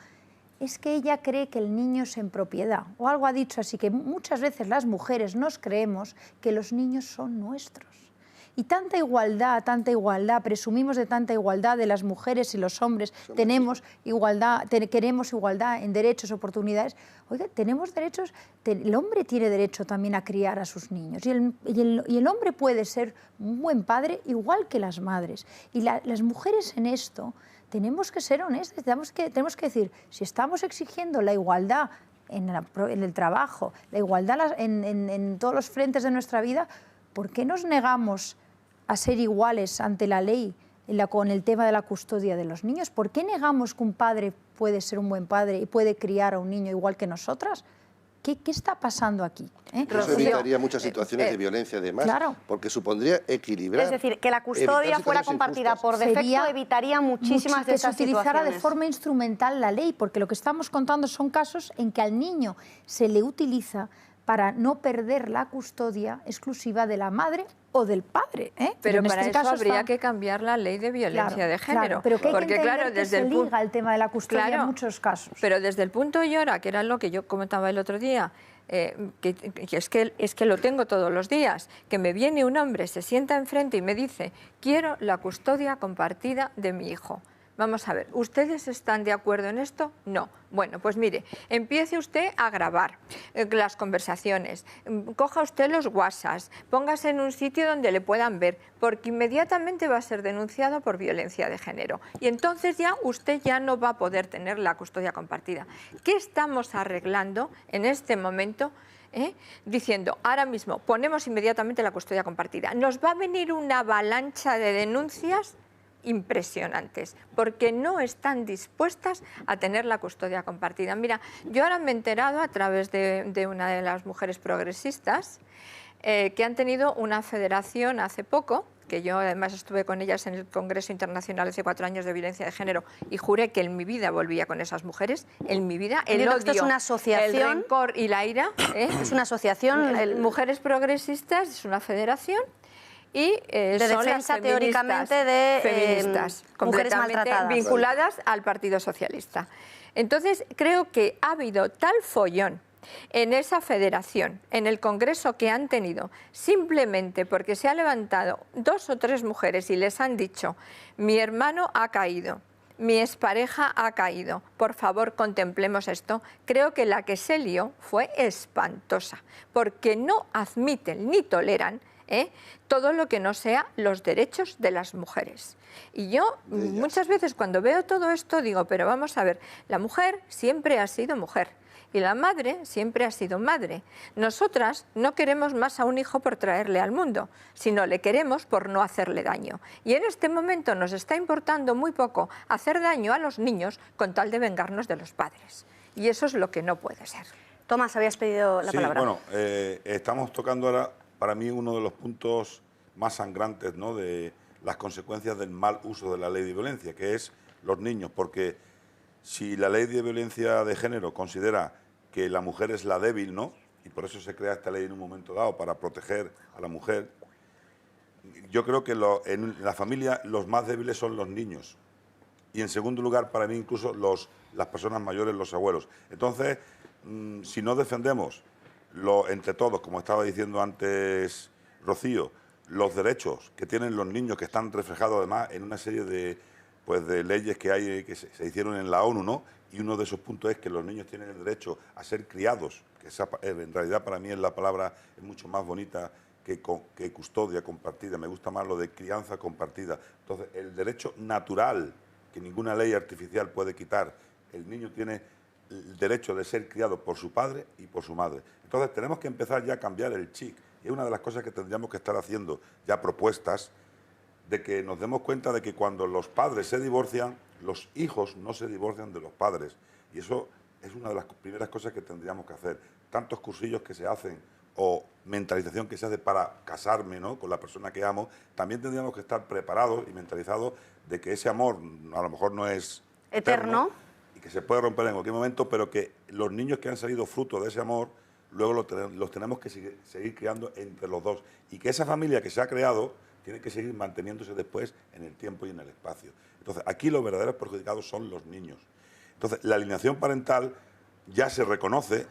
S2: es que ella cree que el niño es en propiedad, o algo ha dicho así, que muchas veces las mujeres nos creemos que los niños son nuestros. Y tanta igualdad, presumimos de tanta igualdad de las mujeres y los hombres, tenemos igualdad, queremos igualdad en derechos, oportunidades. Oiga, tenemos derechos, el hombre tiene derecho también a criar a sus niños y el hombre puede ser un buen padre igual que las madres. Y las mujeres en esto tenemos que ser honestas, tenemos que decir, si estamos exigiendo la igualdad en el trabajo, la igualdad en todos los frentes de nuestra vida, ¿por qué nos negamos a ser iguales ante la ley con el tema de la custodia de los niños? ¿Por qué negamos que un padre puede ser un buen padre y puede criar a un niño igual que nosotras? ¿Qué está pasando aquí?
S5: Eso evitaría muchas situaciones de violencia, además, porque supondría equilibrar.
S1: Es decir, que la custodia fuera compartida por defecto evitaría muchísimas de esas situaciones.
S2: Que se utilizara de forma instrumental la ley, porque lo que estamos contando son casos en que al niño se le utiliza para no perder la custodia exclusiva de la madre o del padre.
S18: Pero
S2: en
S18: para
S2: este
S18: eso
S2: caso
S18: habría que cambiar la ley de violencia de género.
S2: Pero que hay
S18: porque
S2: que
S18: claro,
S2: que
S18: desde
S2: se
S18: el punto
S2: liga el tema de la custodia en muchos casos.
S18: Pero desde el punto y hora, que era lo que yo comentaba el otro día, que es que lo tengo todos los días, que me viene un hombre, se sienta enfrente y me dice, quiero la custodia compartida de mi hijo. Vamos a ver, ¿ustedes están de acuerdo en esto? No. Bueno, pues mire, empiece usted a grabar las conversaciones, coja usted los WhatsApps, póngase en un sitio donde le puedan ver, porque inmediatamente va a ser denunciado por violencia de género. Y entonces ya usted ya no va a poder tener la custodia compartida. ¿Qué estamos arreglando en este momento? Diciendo, ahora mismo ponemos inmediatamente la custodia compartida. Nos va a venir una avalancha de denuncias impresionantes, porque no están dispuestas a tener la custodia compartida. Mira, yo ahora me he enterado a través de una de las mujeres progresistas que han tenido una federación hace poco, que yo además estuve con ellas en el Congreso Internacional hace 4 años de Violencia de Género y juré que en mi vida volvía con esas mujeres, en mi vida, el odio,
S1: esto es una asociación,
S18: el rencor y la ira.
S1: Es una asociación.
S18: Mujeres Progresistas es una federación. Y
S1: de
S18: son
S1: defensa
S18: las
S1: teóricamente de
S18: feministas
S1: mujeres maltratadas,
S18: vinculadas al Partido Socialista. Entonces creo que ha habido tal follón en esa federación, en el congreso que han tenido, simplemente porque se han levantado 2 o 3 mujeres y les han dicho, mi hermano ha caído, mi expareja ha caído, por favor contemplemos esto. Creo que la que se lió fue espantosa, porque no admiten ni toleran todo lo que no sea los derechos de las mujeres. Y yo muchas veces cuando veo todo esto digo, pero vamos a ver, la mujer siempre ha sido mujer y la madre siempre ha sido madre. Nosotras no queremos más a un hijo por traerle al mundo, sino le queremos por no hacerle daño. Y en este momento nos está importando muy poco hacer daño a los niños con tal de vengarnos de los padres. Y eso es lo que no puede ser.
S1: Tomás, habías pedido la palabra.
S21: Bueno, estamos tocando ahora, para mí, uno de los puntos más sangrantes, ¿no?, de las consecuencias del mal uso de la ley de violencia, que es los niños, porque si la ley de violencia de género considera que la mujer es la débil, ¿no?, y por eso se crea esta ley en un momento dado, para proteger a la mujer, yo creo que en la familia los más débiles son los niños. Y en segundo lugar, para mí, incluso las personas mayores, los abuelos. Entonces, si no defendemos entre todos, como estaba diciendo antes Rocío, los derechos que tienen los niños, que están reflejados además en una serie de leyes que hay, que se hicieron en la ONU, ¿no? Y uno de esos puntos es que los niños tienen el derecho a ser criados, que en realidad para mí es la palabra es mucho más bonita que custodia compartida. Me gusta más lo de crianza compartida. Entonces, el derecho natural, que ninguna ley artificial puede quitar, el niño tiene el derecho de ser criado por su padre y por su madre. Entonces tenemos que empezar ya a cambiar el chip. Y es una de las cosas que tendríamos que estar haciendo ya propuestas, de que nos demos cuenta de que cuando los padres se divorcian, los hijos no se divorcian de los padres. Y eso es una de las primeras cosas que tendríamos que hacer. Tantos cursillos que se hacen o mentalización que se hace para casarme, ¿no?, con la persona que amo, también tendríamos que estar preparados y mentalizados de que ese amor a lo mejor no es
S1: eterno
S21: y que se puede romper en cualquier momento, pero que los niños que han salido fruto de ese amor, luego los tenemos que seguir criando entre los dos, y que esa familia que se ha creado tiene que seguir manteniéndose después en el tiempo y en el espacio. Entonces, aquí los verdaderos perjudicados son los niños. Entonces, la alienación parental ya se reconoce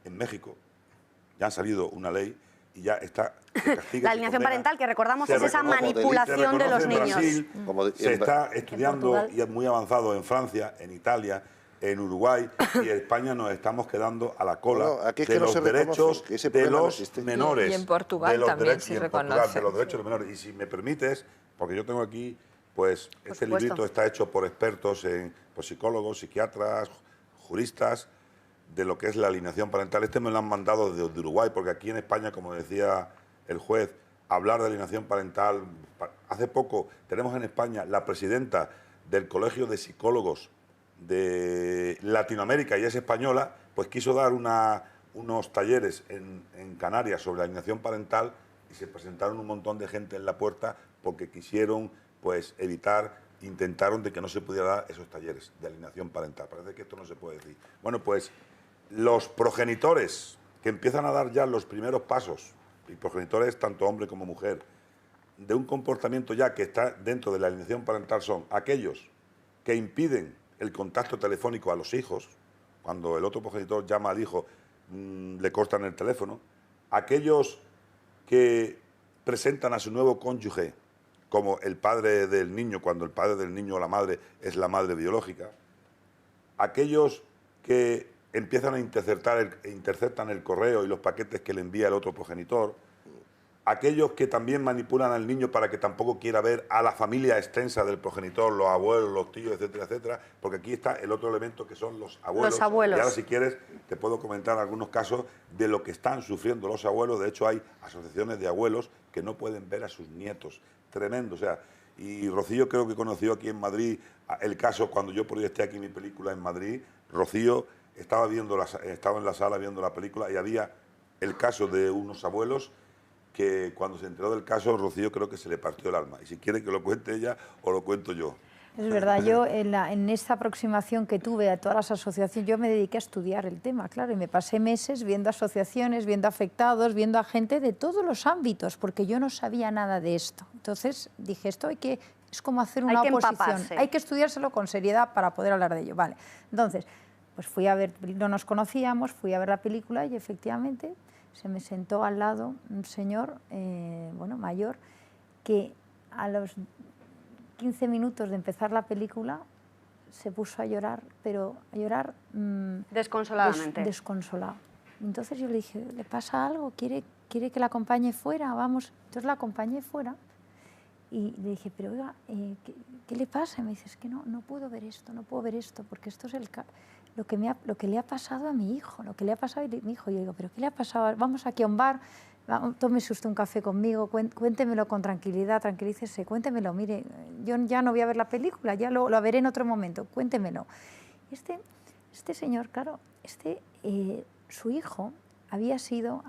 S21: en México, ya ha salido una ley y ya está.
S1: La alienación parental, que recordamos es esa manipulación de los niños.
S21: Se está estudiando y es muy avanzado en Francia, en Italia, en Uruguay, y en España nos estamos quedando a la cola de los derechos de los menores.
S18: Y en Portugal también se reconoce.
S21: De los derechos de los menores. Y si me permites, porque yo tengo aquí, pues este librito está hecho por expertos en psicólogos, psiquiatras, juristas, de lo que es la alienación parental. Este me lo han mandado de Uruguay, porque aquí en España, como decía el juez, hablar de alienación parental... Hace poco tenemos en España la presidenta del Colegio de Psicólogos de Latinoamérica, y es española, pues quiso dar unos talleres en Canarias sobre alienación parental, y se presentaron un montón de gente en la puerta porque quisieron pues intentaron de que no se pudiera dar esos talleres de alienación parental. Parece que esto no se puede decir. Bueno, pues los progenitores que empiezan a dar ya los primeros pasos, y progenitores tanto hombre como mujer, de un comportamiento ya que está dentro de la alienación parental, son aquellos que impiden el contacto telefónico a los hijos. Cuando el otro progenitor llama al hijo, le cortan el teléfono. Aquellos que presentan a su nuevo cónyuge como el padre del niño, cuando el padre del niño o la madre es la madre biológica. Aquellos que empiezan a interceptan el correo y los paquetes que le envía el otro progenitor. Aquellos que también manipulan al niño para que tampoco quiera ver a la familia extensa del progenitor, los abuelos, los tíos, etcétera, etcétera, porque aquí está el otro elemento que son los abuelos.
S1: Los abuelos.
S21: Y ahora, si quieres, te puedo comentar algunos casos de lo que están sufriendo los abuelos. De hecho, hay asociaciones de abuelos que no pueden ver a sus nietos. Tremendo, o sea, y Rocío creo que conoció aquí en Madrid el caso cuando yo proyecté aquí mi película en Madrid. Rocío estaba en la sala viendo la película y había el caso de unos abuelos que cuando se enteró del caso, Rocío creo que se le partió el alma. Y si quiere que lo cuente ella o lo cuento yo.
S2: Es verdad, yo en esta aproximación que tuve a todas las asociaciones, yo me dediqué a estudiar el tema, claro, y me pasé meses viendo asociaciones, viendo afectados, viendo a gente de todos los ámbitos, porque yo no sabía nada de esto. Entonces dije, es como hacer una oposición, hay que estudiárselo con seriedad para poder hablar de ello. Vale. Entonces, pues fui a ver, no nos conocíamos, fui a ver la película y efectivamente se me sentó al lado un señor, mayor, que a los 15 minutos de empezar la película se puso a llorar, pero a llorar...
S1: desconsoladamente.
S2: Desconsolado. Entonces yo le dije, ¿le pasa algo? ¿Quiere que la acompañe fuera? Vamos. Entonces la acompañé fuera y le dije, pero oiga, ¿qué le pasa? Y me dice, es que no puedo ver esto, porque esto es lo que le ha pasado a mi hijo, lo que le ha pasado a mi hijo. Yo digo, ¿pero qué le ha pasado? Vamos aquí a un bar, tómese usted un café conmigo, cuéntemelo con tranquilidad, tranquilícese, cuéntemelo, mire, yo ya no voy a ver la película, ya lo veré en otro momento, cuéntemelo. Este señor, claro, su hijo había sido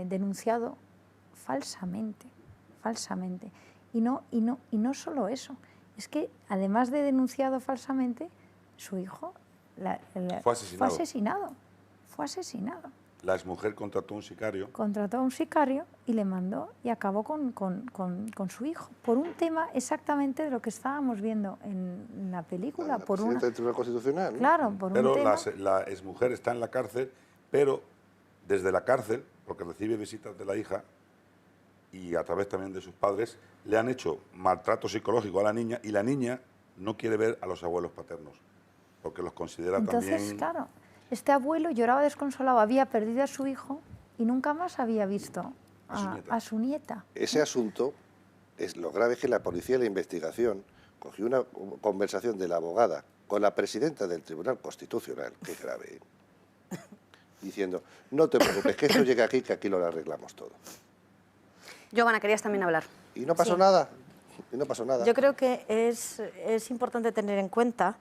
S2: denunciado falsamente. Y no solo eso, es que además de denunciado falsamente, su hijo fue asesinado.
S21: La exmujer contrató un sicario.
S2: Contrató a un sicario y le mandó y acabó con su hijo, por un tema exactamente de lo que estábamos viendo en la película.
S5: La presidenta del Tribunal Constitucional, ¿no?
S2: Claro, por un tema...
S21: La exmujer está en la cárcel, pero desde la cárcel, porque recibe visitas de la hija y a través también de sus padres, le han hecho maltrato psicológico a la niña y la niña no quiere ver a los abuelos paternos, porque los considera
S2: Entonces,
S21: también...
S2: claro, este abuelo lloraba desconsolado, había perdido a su hijo y nunca más había visto a su nieta.
S5: Ese asunto, lo grave es que la policía de la investigación cogió una conversación de la abogada con la presidenta del Tribunal Constitucional, qué grave, diciendo, no te preocupes, que esto llega aquí, que aquí lo arreglamos todo.
S1: Giovanna, querías también hablar.
S5: ¿Y no pasó nada? ¿Y no pasó nada?
S3: Yo creo que es importante tener en cuenta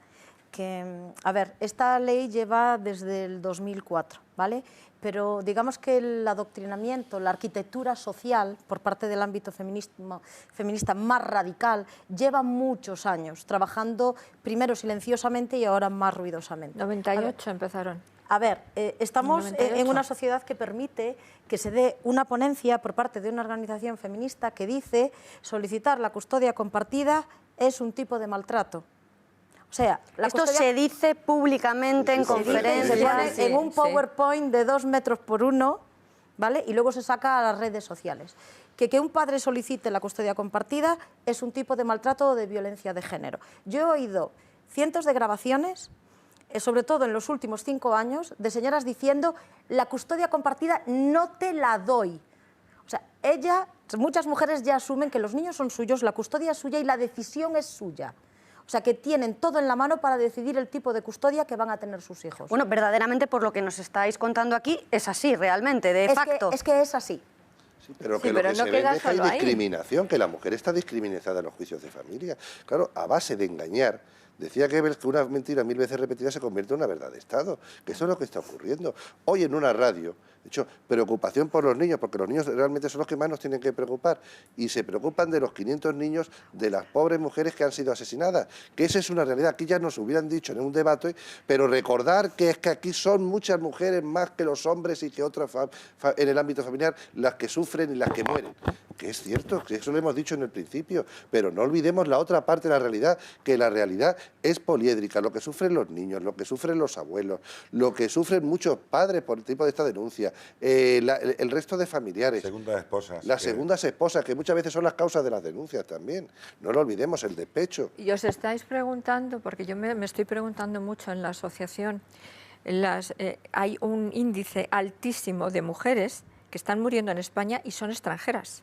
S3: que, a ver, esta ley lleva desde el 2004, ¿vale? Pero digamos que el adoctrinamiento, la arquitectura social por parte del ámbito feminista más radical lleva muchos años trabajando primero silenciosamente y ahora más ruidosamente.
S18: 98 empezaron.
S3: A ver, estamos
S18: 98.
S3: en una sociedad que permite que se dé una ponencia por parte de una organización feminista que dice solicitar la custodia compartida es un tipo de maltrato. O sea,
S1: esto se dice públicamente en conferencias.
S3: Se pone en un PowerPoint de 2 metros por 1 ¿vale? Y luego se saca a las redes sociales. Que un padre solicite la custodia compartida es un tipo de maltrato o de violencia de género. Yo he oído cientos de grabaciones, sobre todo en los últimos 5 años, de señoras diciendo: la custodia compartida no te la doy. O sea, muchas mujeres ya asumen que los niños son suyos, la custodia es suya y la decisión es suya. O sea, que tienen todo en la mano para decidir el tipo de custodia que van a tener sus hijos.
S1: Bueno, verdaderamente, por lo que nos estáis contando aquí, es así, realmente, de facto.
S3: Es que es así.
S5: Sí, pero que lo que se vende es que hay discriminación, que la mujer está discriminada en los juicios de familia. Claro, a base de engañar. Decía Goebbels que una mentira 1000 veces repetida se convierte en una verdad de Estado, que eso es lo que está ocurriendo. Hoy en una radio, de hecho, preocupación por los niños, porque los niños realmente son los que más nos tienen que preocupar, y se preocupan de los 500 niños, de las pobres mujeres que han sido asesinadas, que esa es una realidad. Aquí ya nos hubieran dicho en un debate, pero recordar que es que aquí son muchas mujeres más que los hombres y que otras en el ámbito familiar las que sufren y las que mueren. Que es cierto, que eso lo hemos dicho en el principio, pero no olvidemos la otra parte de la realidad, que la realidad es poliédrica, lo que sufren los niños, lo que sufren los abuelos, lo que sufren muchos padres por el tipo de esta denuncia, el resto de familiares.
S21: Segundas esposas.
S5: Las segundas esposas, que muchas veces son las causas de las denuncias también. No lo olvidemos, el despecho.
S18: Y os estáis preguntando, porque yo me estoy preguntando mucho en la asociación, hay un índice altísimo de mujeres que están muriendo en España y son extranjeras.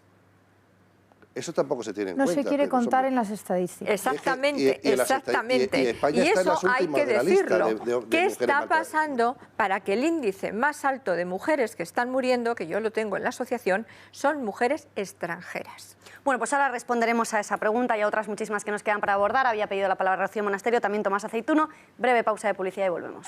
S5: Eso tampoco se tiene en cuenta.
S2: No se quiere contar en las estadísticas.
S18: Exactamente,
S2: exactamente.
S5: Y
S18: eso hay que decirlo. ¿Qué está
S5: pasando
S18: pasando para que el índice más alto de mujeres que están muriendo, que yo lo tengo en la asociación, son mujeres extranjeras?
S1: Bueno, pues ahora responderemos a esa pregunta y a otras muchísimas que nos quedan para abordar. Había pedido la palabra Rocío Monasterio, también Tomás Aceituno. Breve pausa de publicidad y volvemos.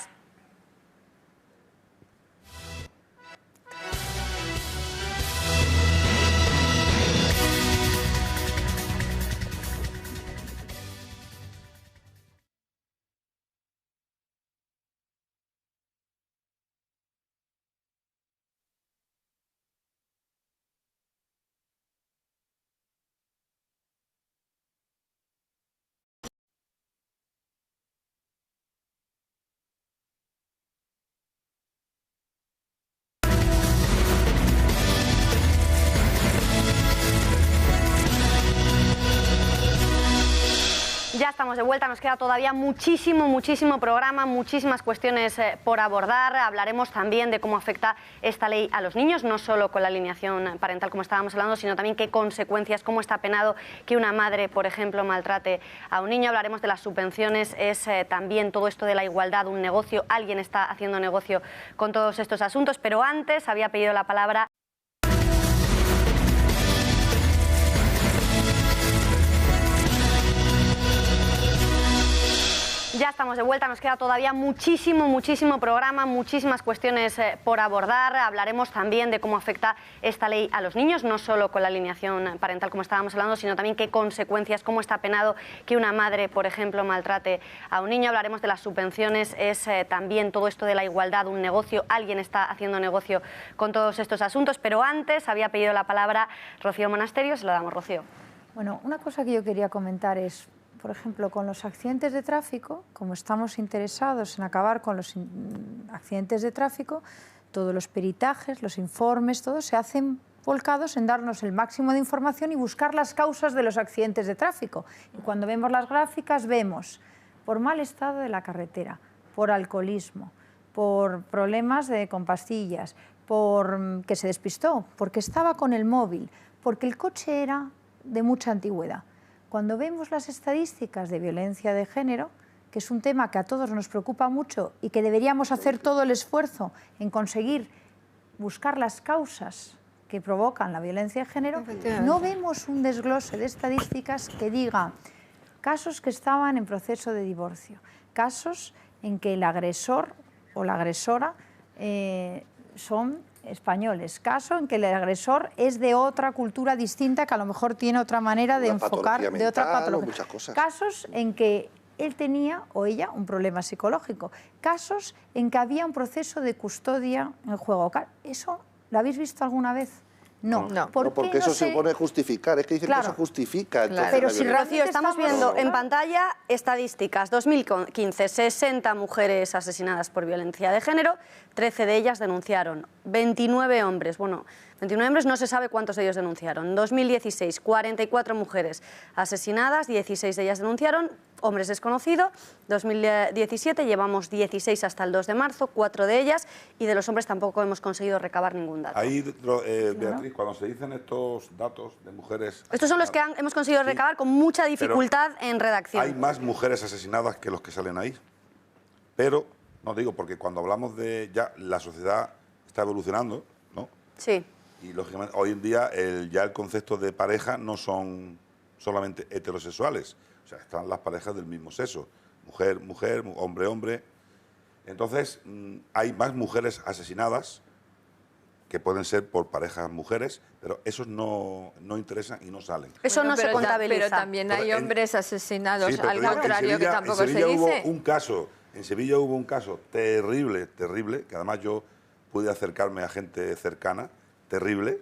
S1: Ya estamos de vuelta, nos queda todavía muchísimo programa, muchísimas cuestiones por abordar. Hablaremos también de cómo afecta esta ley a los niños, no solo con la alineación parental como estábamos hablando, sino también qué consecuencias, cómo está penado que una madre, por ejemplo, maltrate a un niño. Hablaremos de las subvenciones, es también todo esto de la igualdad, un negocio, alguien está haciendo negocio con todos estos asuntos, pero antes había pedido la palabra... Ya estamos de vuelta, nos queda todavía muchísimo programa, muchísimas cuestiones por abordar. Hablaremos también de cómo afecta esta ley a los niños, no solo con la alineación parental como estábamos hablando, sino también qué consecuencias, cómo está penado que una madre, por ejemplo, maltrate a un niño. Hablaremos de las subvenciones, es también todo esto de la igualdad, un negocio, alguien está haciendo negocio con todos estos asuntos, pero antes había pedido la palabra Rocío Monasterio, se la damos, Rocío.
S2: Bueno, una cosa que yo quería comentar es, por ejemplo, con los accidentes de tráfico, como estamos interesados en acabar con los accidentes de tráfico, todos los peritajes, los informes, todos se hacen volcados en darnos el máximo de información y buscar las causas de los accidentes de tráfico. Y cuando vemos las gráficas vemos por mal estado de la carretera, por alcoholismo, por problemas con pastillas, por que se despistó, porque estaba con el móvil, porque el coche era de mucha antigüedad. Cuando vemos las estadísticas de violencia de género, que es un tema que a todos nos preocupa mucho y que deberíamos hacer todo el esfuerzo en conseguir buscar las causas que provocan la violencia de género, no vemos un desglose de estadísticas que diga casos que estaban en proceso de divorcio, casos en que el agresor o la agresora son españoles, caso en que el agresor es de otra cultura distinta que a lo mejor tiene otra manera de enfocar, de otra patología, casos en que él tenía o ella un problema psicológico, casos en que había un proceso de custodia en juego. ¿Eso lo habéis visto alguna vez? No,
S5: porque eso se supone justificar, es que dicen que eso justifica.
S1: Claro. Pero si Rocío, estamos viendo en pantalla estadísticas, 2015, 60 mujeres asesinadas por violencia de género, 13 de ellas denunciaron 29 hombres. Bueno, 29 hombres, no se sabe cuántos de ellos denunciaron. 2016, 44 mujeres asesinadas, 16 de ellas denunciaron, hombres desconocidos. 2017 llevamos 16 hasta el 2 de marzo, 4 de ellas, y de los hombres tampoco hemos conseguido recabar ningún dato.
S21: Ahí, Beatriz, cuando se dicen estos datos de mujeres...
S1: Estos son los que hemos conseguido recabar con mucha dificultad en redacción.
S21: Hay más mujeres asesinadas que los que salen ahí. Pero, no digo, porque cuando hablamos de ya la sociedad está evolucionando, ¿no?
S1: Sí.
S21: Y lógicamente hoy en día ya el concepto de pareja no son solamente heterosexuales, o sea, están las parejas del mismo sexo, mujer, mujer, hombre, hombre. Entonces, hay más mujeres asesinadas que pueden ser por parejas mujeres, pero esos no interesan y no salen.
S1: Eso no se contabiliza.
S18: Pero también hay hombres asesinados,
S21: Sí, pero
S18: al contrario, que tampoco se dice.
S21: En Sevilla hubo un caso terrible, que además yo pude acercarme a gente cercana, terrible,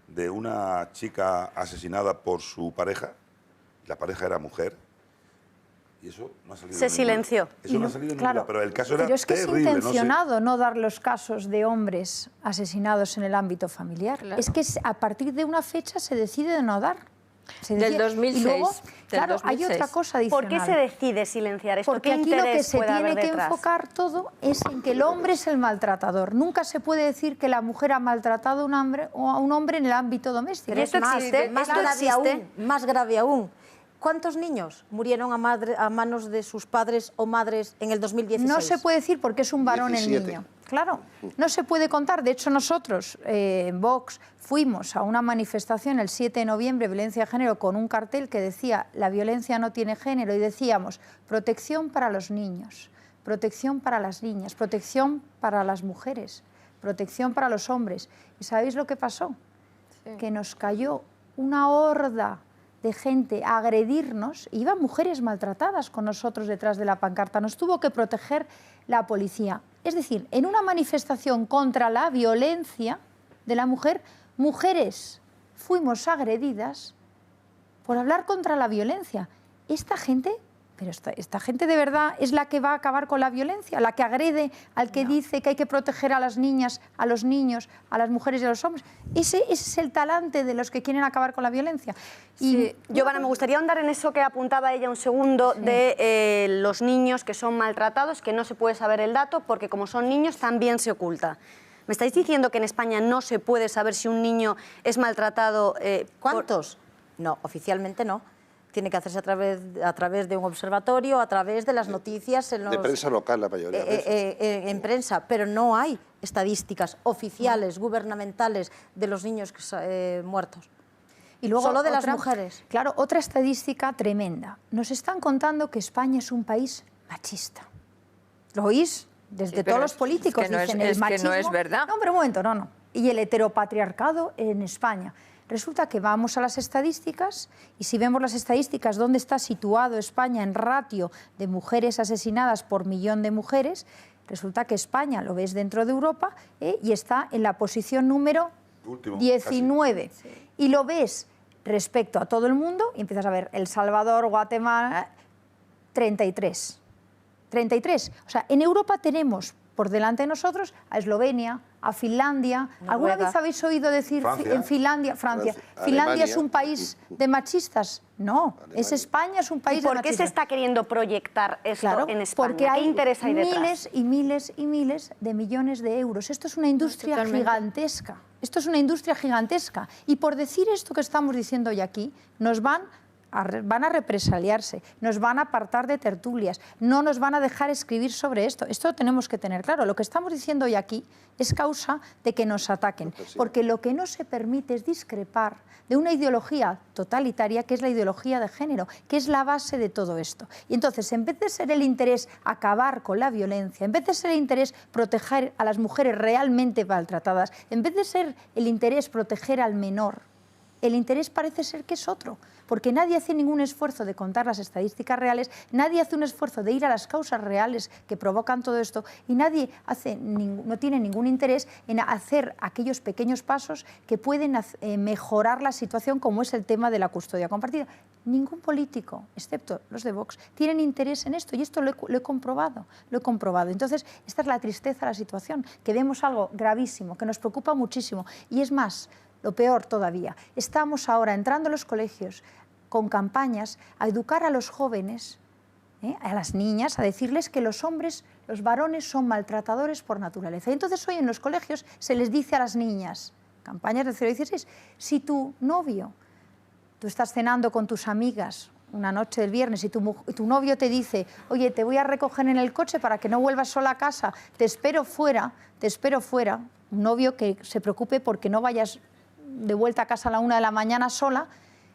S21: de una chica asesinada por su pareja, la pareja era mujer, y eso no ha salido.
S1: Se silenció.
S21: Eso no ha salido en ninguna, pero el caso era
S2: pero es que
S21: terrible.
S2: es intencionado no dar los casos de hombres asesinados en el ámbito familiar. Claro. Es que a partir de una fecha se decide no dar.
S18: Del 2006.
S2: Y luego,
S18: claro,
S2: hay otra cosa adicional.
S1: ¿Por qué se decide silenciar esto?
S2: Porque aquí lo que se tiene que enfocar todo es en que el hombre es el maltratador. Nunca se puede decir que la mujer ha maltratado a un hombre en el ámbito doméstico.
S3: Pero esto existe, más grave aún. ¿Cuántos niños murieron a manos de sus padres o madres en el 2016?
S2: No se puede decir porque es un varón
S21: 17.
S2: el niño. Claro, no se puede contar. De hecho, nosotros, en Vox, fuimos a una manifestación el 7 de noviembre, violencia de género, con un cartel que decía la violencia no tiene género, y decíamos protección para los niños, protección para las niñas, protección para las mujeres, protección para los hombres. ¿Y sabéis lo que pasó? Sí. Que nos cayó una horda de gente a agredirnos, y iban mujeres maltratadas con nosotros detrás de la pancarta. Nos tuvo que proteger la policía. Es decir, en una manifestación contra la violencia de la mujer, mujeres fuimos agredidas por hablar contra la violencia. Esta gente, pero esta gente de verdad es la que va a acabar con la violencia, la que agrede al que dice que hay que proteger a las niñas, a los niños, a las mujeres y a los hombres. Ese es el talante de los que quieren acabar con la violencia.
S1: Sí. Giovanna, me gustaría ahondar en eso que apuntaba ella un segundo, sí, de los niños que son maltratados, que no se puede saber el dato porque como son niños también se oculta. ¿Me estáis diciendo que en España no se puede saber si un niño es maltratado?
S3: ¿Cuántos? No, oficialmente no. Tiene que hacerse a través de un observatorio, a través de las noticias.
S5: De prensa local, la mayoría.
S3: En prensa, pero no hay estadísticas oficiales, gubernamentales, de los niños muertos.
S2: Y luego
S3: solo de las mujeres.
S2: Claro, otra estadística tremenda. Nos están contando que España es un país machista. ¿Lo oís? Desde todos los políticos
S18: que no
S2: dicen
S18: es,
S2: el machismo.
S18: Que no es verdad.
S2: No, pero un momento, no. Y el heteropatriarcado en España. Resulta que vamos a las estadísticas y si vemos las estadísticas, dónde está situado España en ratio de mujeres asesinadas por millón de mujeres, resulta que España lo ves dentro de Europa y está en la posición número 19. Sí. Y lo ves respecto a todo el mundo y empiezas a ver El Salvador, Guatemala, 33. 33. O sea, en Europa tenemos por delante de nosotros a Eslovenia, a Finlandia.
S3: Noruega.
S2: ¿Alguna vez habéis oído decir en Finlandia, Francia, Finlandia es un país de machistas? No, es España, es un país de machistas.
S1: ¿Por qué se está queriendo proyectar esto en España?
S2: Porque hay
S1: ¿Qué interés hay detrás?
S2: Miles y miles y miles de millones de euros. Esto es una industria gigantesca. Esto es una industria gigantesca. Y por decir esto que estamos diciendo hoy aquí, nos van a represaliarse, nos van a apartar de tertulias, no nos van a dejar escribir sobre esto. Esto lo tenemos que tener claro. Lo que estamos diciendo hoy aquí es causa de que nos ataquen, porque lo que no se permite es discrepar de una ideología totalitaria que es la ideología de género, que es la base de todo esto. Y entonces, en vez de ser el interés acabar con la violencia, en vez de ser el interés proteger a las mujeres realmente maltratadas, en vez de ser el interés proteger al menor, el interés parece ser que es otro. porque nadie hace ningún esfuerzo de contar las estadísticas reales, nadie hace un esfuerzo de ir a las causas reales que provocan todo esto y nadie no tiene ningún interés en hacer aquellos pequeños pasos que pueden mejorar la situación, como es el tema de la custodia compartida. Ningún político, excepto los de Vox, tienen interés en esto y esto lo he comprobado, Entonces, esta es la tristeza de la situación, que vemos algo gravísimo, que nos preocupa muchísimo y es más, lo peor todavía, estamos ahora entrando a los colegios con campañas a educar a los jóvenes, a las niñas, a decirles que los hombres, los varones son maltratadores por naturaleza. Y entonces hoy en los colegios se les dice a las niñas, campañas de 0-16, si tu novio, tú estás cenando con tus amigas una noche del viernes y tu novio te dice, oye, te voy a recoger en el coche para que no vuelvas sola a casa, te espero fuera, un novio que se preocupe porque no vayas de vuelta a casa a la 1 de la mañana sola,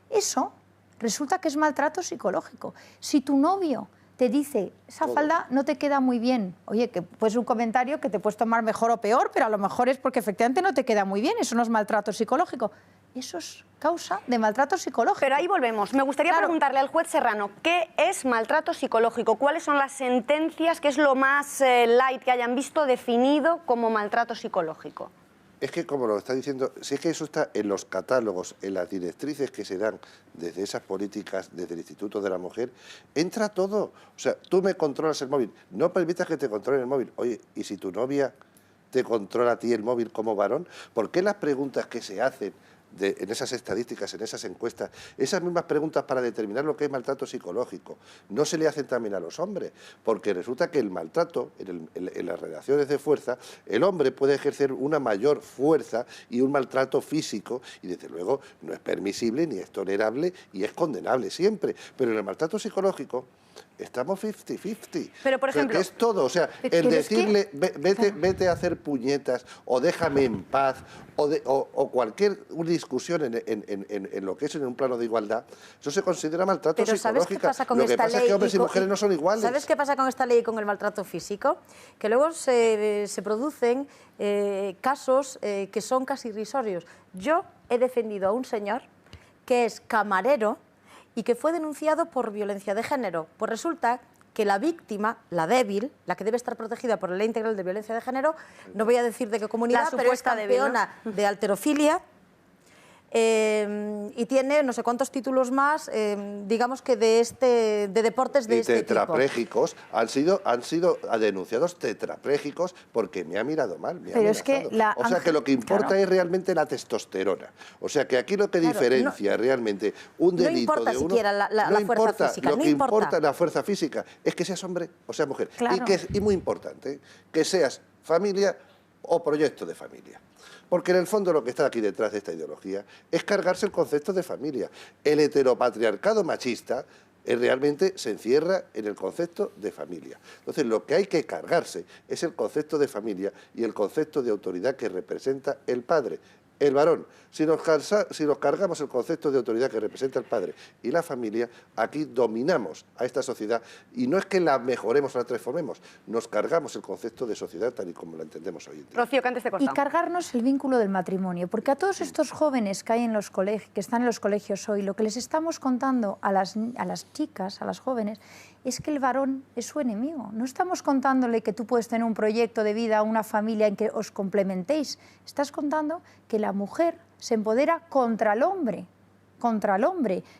S2: eso resulta que es maltrato psicológico. Si tu novio te dice, esa falda no te queda muy bien, oye, que pues un comentario que te puedes tomar mejor o peor, pero a lo mejor es porque efectivamente no te queda muy bien, eso no es maltrato psicológico. Eso es causa de maltrato psicológico.
S1: Pero ahí volvemos. Me gustaría preguntarle al juez Serrano, ¿qué es maltrato psicológico? ¿Cuáles son las sentencias? ¿Qué es lo más light que hayan visto definido como maltrato psicológico?
S5: Es que, como lo está diciendo, si es que eso está en los catálogos, en las directrices que se dan desde esas políticas, desde el Instituto de la Mujer, entra todo. O sea, tú me controlas el móvil, no permitas que te controle el móvil. Oye, ¿y si tu novia te controla a ti el móvil como varón? ¿Por qué las preguntas que se hacen en esas estadísticas, en esas encuestas, esas mismas preguntas para determinar lo que es maltrato psicológico, no se le hacen también a los hombres? Porque resulta que el maltrato, en las relaciones de fuerza, el hombre puede ejercer una mayor fuerza y un maltrato físico, y desde luego no es permisible, ni es tolerable, y es condenable siempre. Pero en el maltrato psicológico estamos 50-50.
S1: Pero, por ejemplo,
S5: que es todo, o sea, el decirle, vete a hacer puñetas, o déjame en paz, o cualquier discusión en lo que es en un plano de igualdad, eso se considera maltrato psicológico.
S3: ¿Sabes qué pasa con esta ley?
S5: Lo que pasa es que hombres y mujeres no son iguales.
S3: ¿Sabes qué pasa con esta ley y con el maltrato físico? Que luego se producen casos que son casi irrisorios. Yo he defendido a un señor que es camarero y que fue denunciado por violencia de género. Pues resulta que la víctima, la débil, la que debe estar protegida por la Ley Integral de Violencia de Género, no voy a decir de qué comunidad, pero es campeona de halterofilia, y tiene no sé cuántos títulos más, digamos que de deportes de este tipo.
S5: Tetraplégicos, han sido denunciados tetraplégicos porque me ha mirado mal, me ha amenazado. O sea que lo que importa es realmente la testosterona. O sea que aquí lo que diferencia realmente un delito de uno...
S3: No importa siquiera la fuerza física,
S5: lo que importa la fuerza física es que seas hombre o seas mujer. Y muy importante, que seas familia o proyecto de familia. Porque en el fondo lo que está aquí detrás de esta ideología es cargarse el concepto de familia. El heteropatriarcado machista realmente se encierra en el concepto de familia. Entonces lo que hay que cargarse es el concepto de familia y el concepto de autoridad que representa el padre, el varón. Si nos cargamos el concepto de autoridad que representa el padre y la familia, aquí dominamos a esta sociedad y no es que la mejoremos o la transformemos, nos cargamos el concepto de sociedad tal y como la entendemos hoy en día.
S1: Rocío, que antes te he cortado.
S2: Y cargarnos el vínculo del matrimonio, porque a todos estos jóvenes que hay en los colegios, que están en los colegios hoy, lo que les estamos contando a las chicas, a las jóvenes, es que el varón es su enemigo. No estamos contándole que tú puedes tener un proyecto de vida, una familia en que os complementéis. Estás contando que la mujer se empodera contra el hombre.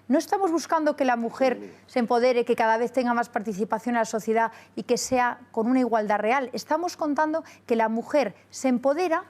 S2: No estamos buscando que la mujer se empodere, que cada vez tenga más participación en la sociedad y que sea con una igualdad real. Estamos contando que la mujer se empodera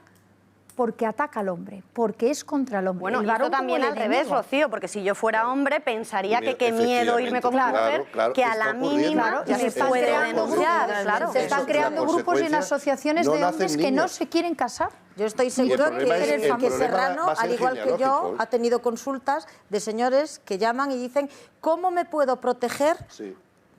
S2: porque ataca al hombre, porque es contra el hombre.
S1: Bueno, y esto también al revés, Rocío, porque si yo fuera hombre pensaría que qué miedo irme con una mujer, que a la mínima ya se puede denunciar.
S2: Se están creando grupos y asociaciones de hombres que no se quieren casar.
S3: Yo estoy seguro que Serrano, al igual que yo, ha tenido consultas de señores que llaman y dicen, ¿cómo me puedo proteger?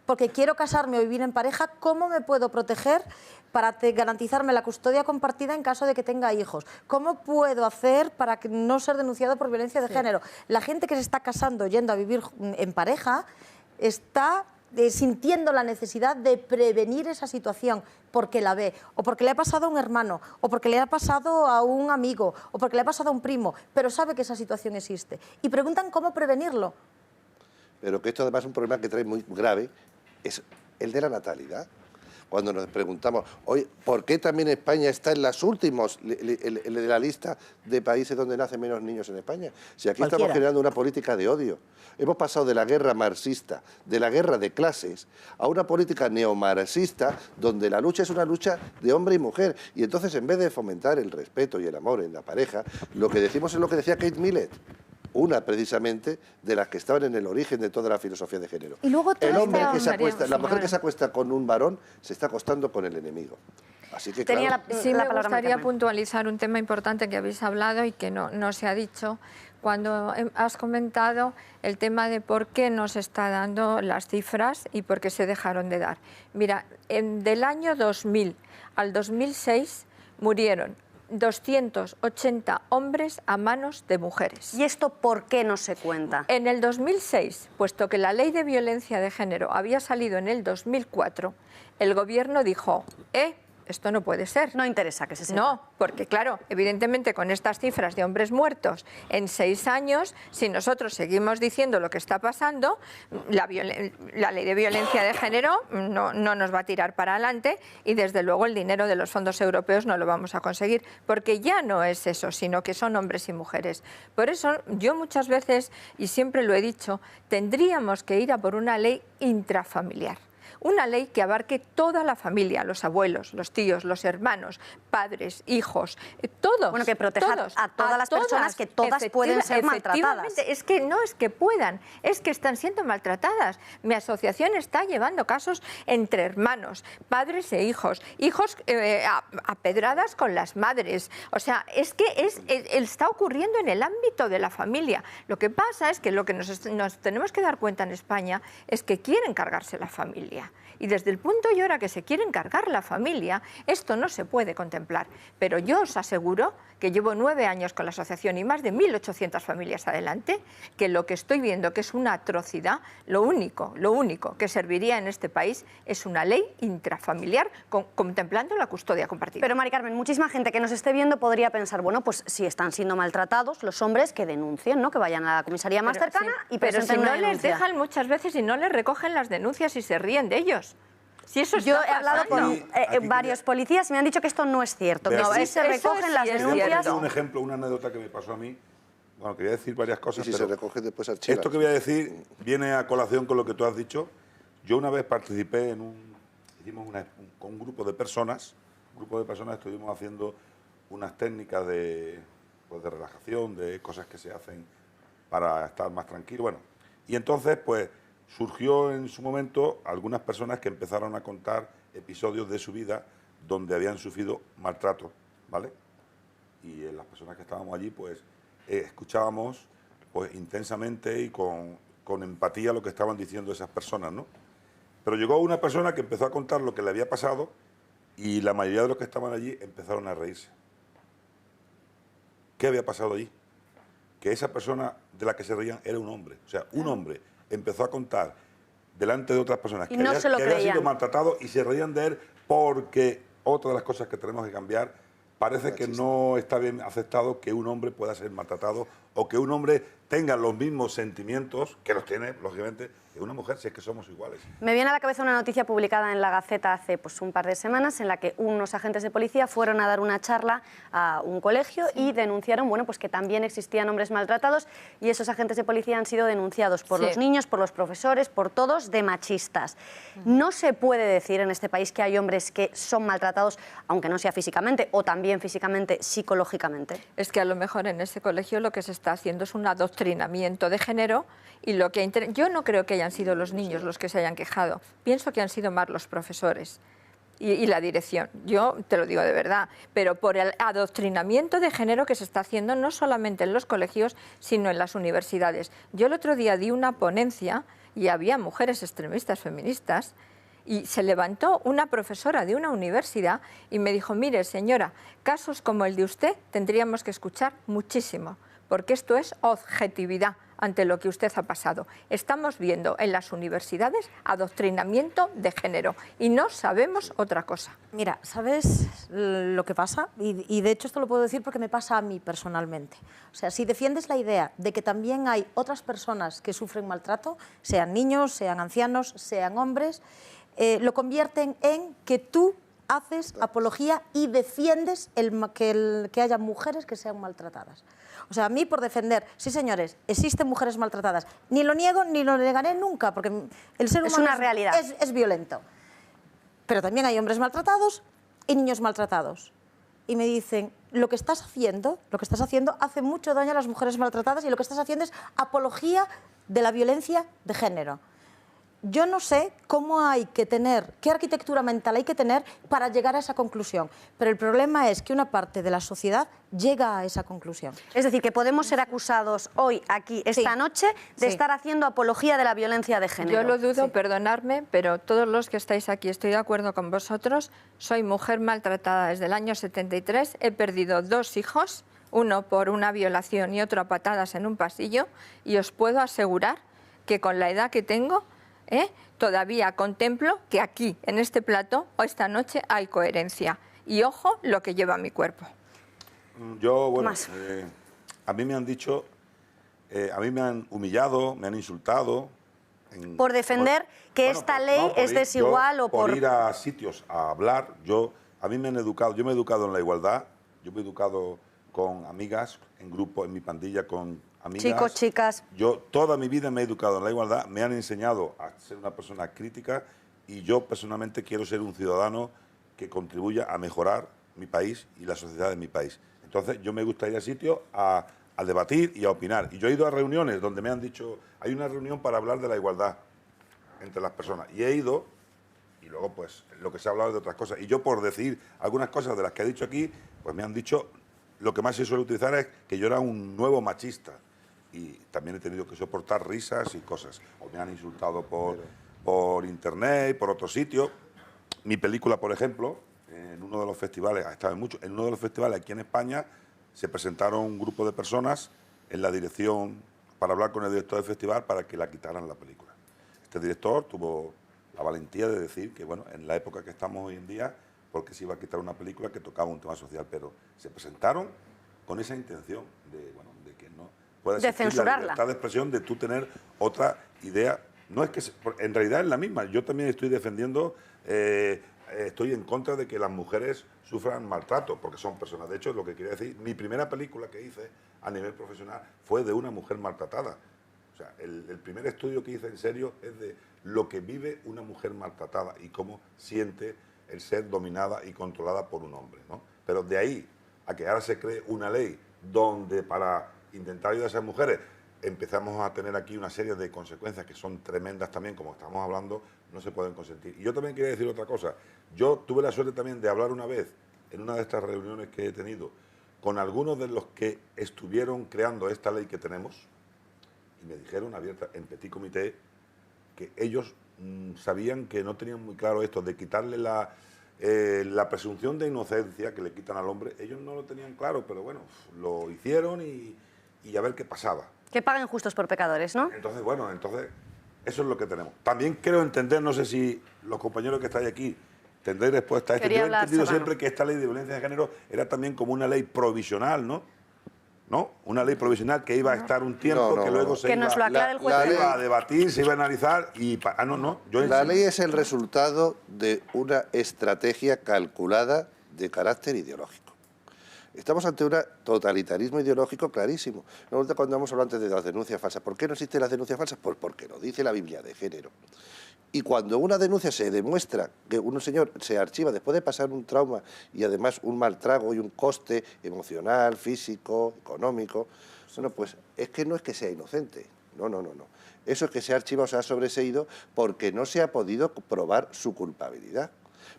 S3: Porque quiero casarme o vivir en pareja, ¿cómo me puedo proteger para garantizarme la custodia compartida en caso de que tenga hijos? ¿Cómo puedo hacer para no ser denunciado por violencia de género? La gente que se está casando, yendo a vivir en pareja, está sintiendo la necesidad de prevenir esa situación porque la ve, o porque le ha pasado a un hermano, o porque le ha pasado a un amigo, o porque le ha pasado a un primo, pero sabe que esa situación existe. Y preguntan cómo prevenirlo.
S5: pero que esto además es un problema que trae muy grave, es el de la natalidad. Cuando nos preguntamos, hoy, ¿por qué también España está en las últimos de la lista de países donde nacen menos niños en España? Si aquí estamos generando una política de odio. Hemos pasado de la guerra marxista, de la guerra de clases, a una política neomarxista donde la lucha es una lucha de hombre y mujer. Y entonces, en vez de fomentar el respeto y el amor en la pareja, lo que decimos es lo que decía Kate Millett, una precisamente de las que estaban en el origen de toda la filosofía de género.
S2: Y luego
S5: el hombre que se acuesta, la mujer que se acuesta con un varón se está acostando con el enemigo. Así que, claro,
S18: sí me gustaría puntualizar un tema importante que habéis hablado y que no se ha dicho. Cuando has comentado el tema de por qué no se está dando las cifras y por qué se dejaron de dar. Mira, del año 2000 al 2006 murieron 280 hombres a manos de mujeres.
S1: ¿Y esto por qué no se cuenta?
S18: En el 2006, puesto que la ley de violencia de género había salido en el 2004, el gobierno dijo, esto no puede ser.
S1: No interesa que se sepa.
S18: No, porque claro, evidentemente con estas cifras de hombres muertos en 6 años, si nosotros seguimos diciendo lo que está pasando, la ley de violencia de género no nos va a tirar para adelante y desde luego el dinero de los fondos europeos no lo vamos a conseguir, porque ya no es eso, sino que son hombres y mujeres. Por eso yo muchas veces, y siempre lo he dicho, tendríamos que ir a por una ley intrafamiliar. Una ley que abarque toda la familia, los abuelos, los tíos, los hermanos, padres, hijos, todos.
S1: Bueno, que proteja a todas las personas, que todas pueden ser maltratadas.
S18: Es que no es que puedan, es que están siendo maltratadas. Mi asociación está llevando casos entre hermanos, padres e hijos apedradas con las madres. O sea, es que está ocurriendo en el ámbito de la familia. Lo que pasa es que lo que nos tenemos que dar cuenta en España es que quieren cargarse la familia. Y desde el punto y hora que se quieren cargar la familia, esto no se puede contemplar. Pero yo os aseguro que llevo 9 años con la asociación y más de 1.800 familias adelante, que lo que estoy viendo que es una atrocidad, lo único que serviría en este país es una ley intrafamiliar contemplando la custodia compartida.
S1: Pero, Mari Carmen, muchísima gente que nos esté viendo podría pensar, bueno, pues si están siendo maltratados los hombres, que denuncien, ¿no? Que vayan a la comisaría más cercana y presenten una denuncia.
S18: Pero si no les dejan muchas veces y no les recogen las denuncias y se ríen de ellos. Si eso
S1: yo he hablado con varios policías y me han dicho que esto no es cierto, que si se recogen las denuncias...
S21: Un ejemplo, una anécdota que me pasó a mí. Bueno, quería decir varias cosas,
S5: y si
S21: pero
S5: se recoge después archivas.
S21: Esto que voy a decir viene a colación con lo que tú has dicho. Yo una vez participé con un grupo de personas. Estuvimos haciendo unas técnicas de relajación, de cosas que se hacen para estar más tranquilo. Bueno, y entonces, pues, surgió en su momento algunas personas que empezaron a contar episodios de su vida donde habían sufrido maltrato, ¿vale? Y las personas que estábamos allí, pues, escuchábamos pues intensamente y con empatía lo que estaban diciendo esas personas, ¿no? Pero llegó una persona que empezó a contar lo que le había pasado y la mayoría de los que estaban allí empezaron a reírse. ¿Qué había pasado allí? Que esa persona de la que se reían era un hombre. O sea, un hombre empezó a contar delante de otras personas que había sido maltratado y se reían de él porque otra de las cosas que tenemos que cambiar, parece que no está bien aceptado que un hombre pueda ser maltratado o que un hombre tenga los mismos sentimientos que los tiene, lógicamente, que una mujer, si es que somos iguales.
S1: Me viene a la cabeza una noticia publicada en La Gaceta hace un par de semanas en la que unos agentes de policía fueron a dar una charla a un colegio y denunciaron pues que también existían hombres maltratados y esos agentes de policía han sido denunciados por los niños, por los profesores, por todos, de machistas. No se puede decir en este país que hay hombres que son maltratados, aunque no sea físicamente, o también físicamente, psicológicamente.
S18: Es que a lo mejor en ese colegio lo que se está haciendo es un adoctrinamiento de género y lo que yo no creo que hayan sido los niños los que se hayan quejado. Pienso que han sido más los profesores y la dirección. Yo te lo digo de verdad, pero por el adoctrinamiento de género que se está haciendo no solamente en los colegios, sino en las universidades. Yo el otro día di una ponencia y había mujeres extremistas feministas y se levantó una profesora de una universidad y me dijo, mire señora, casos como el de usted tendríamos que escuchar muchísimo, porque esto es objetividad. ante lo que usted ha pasado. Estamos viendo en las universidades adoctrinamiento de género y no sabemos otra cosa.
S3: Mira, ¿sabes lo que pasa? Y de hecho esto lo puedo decir porque me pasa a mí personalmente. O sea, si defiendes la idea de que también hay otras personas que sufren maltrato, sean niños, sean ancianos, sean hombres, lo convierten en que tú haces apología y defiendes que haya mujeres que sean maltratadas. O sea, a mí por defender, sí señores, existen mujeres maltratadas. Ni lo niego ni lo negaré nunca, porque el ser humano
S1: es una realidad.
S3: Es violento. Pero también hay hombres maltratados y niños maltratados. Y me dicen, lo que estás haciendo hace mucho daño a las mujeres maltratadas y lo que estás haciendo es apología de la violencia de género. Yo no sé cómo hay que tener, qué arquitectura mental hay que tener para llegar a esa conclusión, pero el problema es que una parte de la sociedad llega a esa conclusión.
S1: Es decir, que podemos ser acusados hoy, aquí, esta noche, de estar haciendo apología de la violencia de género.
S18: Yo lo dudo, perdonadme, pero todos los que estáis aquí, estoy de acuerdo con vosotros. Soy mujer maltratada desde el año 73, he perdido 2 hijos, uno por una violación y otro a patadas en un pasillo, y os puedo asegurar que con la edad que tengo, todavía contemplo que aquí, en este plato, o esta noche, hay coherencia. Y ojo lo que lleva mi cuerpo.
S21: Yo, bueno, a mí me han dicho, a mí me han humillado, me han insultado.
S1: Por defender que esta ley es desigual o por
S21: ir a sitios a hablar. A mí me han educado, yo me he educado en la igualdad, yo me he educado con amigas, en grupo, en mi pandilla, con amigas.
S1: Chicos, chicas.
S21: Yo toda mi vida me he educado en la igualdad, me han enseñado a ser una persona crítica y yo personalmente quiero ser un ciudadano que contribuya a mejorar mi país y la sociedad de mi país. Entonces yo me gusta ir a sitios a debatir y a opinar. Y yo he ido a reuniones donde me han dicho, hay una reunión para hablar de la igualdad entre las personas. Y he ido, y luego pues lo que se ha hablado de otras cosas. Y yo por decir algunas cosas de las que he dicho aquí, pues me han dicho, lo que más se suele utilizar es que yo era un nuevo machista. Y también he tenido que soportar risas y cosas. O me han insultado por internet, por otro sitio. Mi película, por ejemplo, en uno de los festivales, ha estado en muchos, en uno de los festivales aquí en España, se presentaron un grupo de personas en la dirección para hablar con el director del festival para que la quitaran la película. Este director tuvo la valentía de decir que, bueno, en la época que estamos hoy en día, porque se iba a quitar una película que tocaba un tema social, pero se presentaron con esa intención de, bueno, de que no pueda existir la libertad de expresión, de tú tener otra idea. No es que en realidad es la misma. Yo también estoy defendiendo, estoy en contra de que las mujeres sufran maltrato, porque son personas. De hecho, lo que quería decir, mi primera película que hice a nivel profesional fue de una mujer maltratada. O sea, el primer estudio que hice en serio es de lo que vive una mujer maltratada y cómo siente el ser dominada y controlada por un hombre, ¿no? Pero de ahí a que ahora se cree una ley donde para intentar ayudar a esas mujeres empezamos a tener aquí una serie de consecuencias que son tremendas también, como estamos hablando, no se pueden consentir. Y yo también quería decir otra cosa. Yo tuve la suerte también de hablar una vez en una de estas reuniones que he tenido con algunos de los que estuvieron creando esta ley que tenemos y me dijeron abierta en petit comité que ellos sabían que no tenían muy claro esto de quitarle la presunción de inocencia que le quitan al hombre. Ellos no lo tenían claro, pero bueno, lo hicieron y a ver qué pasaba.
S1: Que paguen justos por pecadores, ¿no?
S21: Entonces, bueno, eso es lo que tenemos. También quiero entender, no sé si los compañeros que estáis aquí tendréis respuesta a esto. Yo he entendido siempre que esta ley de violencia de género era también como una ley provisional, ¿no? ¿No? Una ley provisional que iba a estar un tiempo, que luego se iba a debatir, se iba a analizar y...
S5: La ley es el resultado de una estrategia calculada de carácter ideológico. Estamos ante un totalitarismo ideológico clarísimo. Cuando hemos hablado antes de las denuncias falsas, ¿por qué no existen las denuncias falsas? Pues porque lo dice la Biblia de género. Y cuando una denuncia se demuestra que un señor se archiva después de pasar un trauma y además un mal trago y un coste emocional, físico, económico, bueno, pues es que no es que sea inocente. No. Eso es que se ha archivado, se ha sobreseído porque no se ha podido probar su culpabilidad.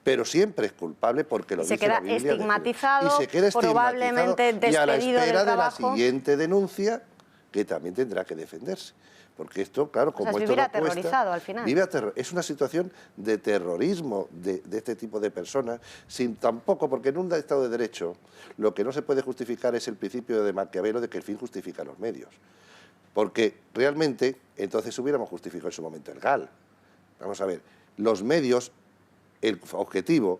S5: Pero siempre es culpable porque lo dice la Biblia.
S1: Y se queda probablemente despedido
S5: y a la espera
S1: del
S5: de la siguiente denuncia que también tendrá que defenderse. Porque esto, claro, como esto
S1: vivir
S5: no
S1: aterrorizado al final.
S5: Es una situación de terrorismo de este tipo de personas, sin tampoco, porque en un Estado de Derecho lo que no se puede justificar es el principio de Maquiavelo de que el fin justifica los medios. porque realmente entonces hubiéramos justificado en su momento el GAL. Vamos a ver, los medios, el objetivo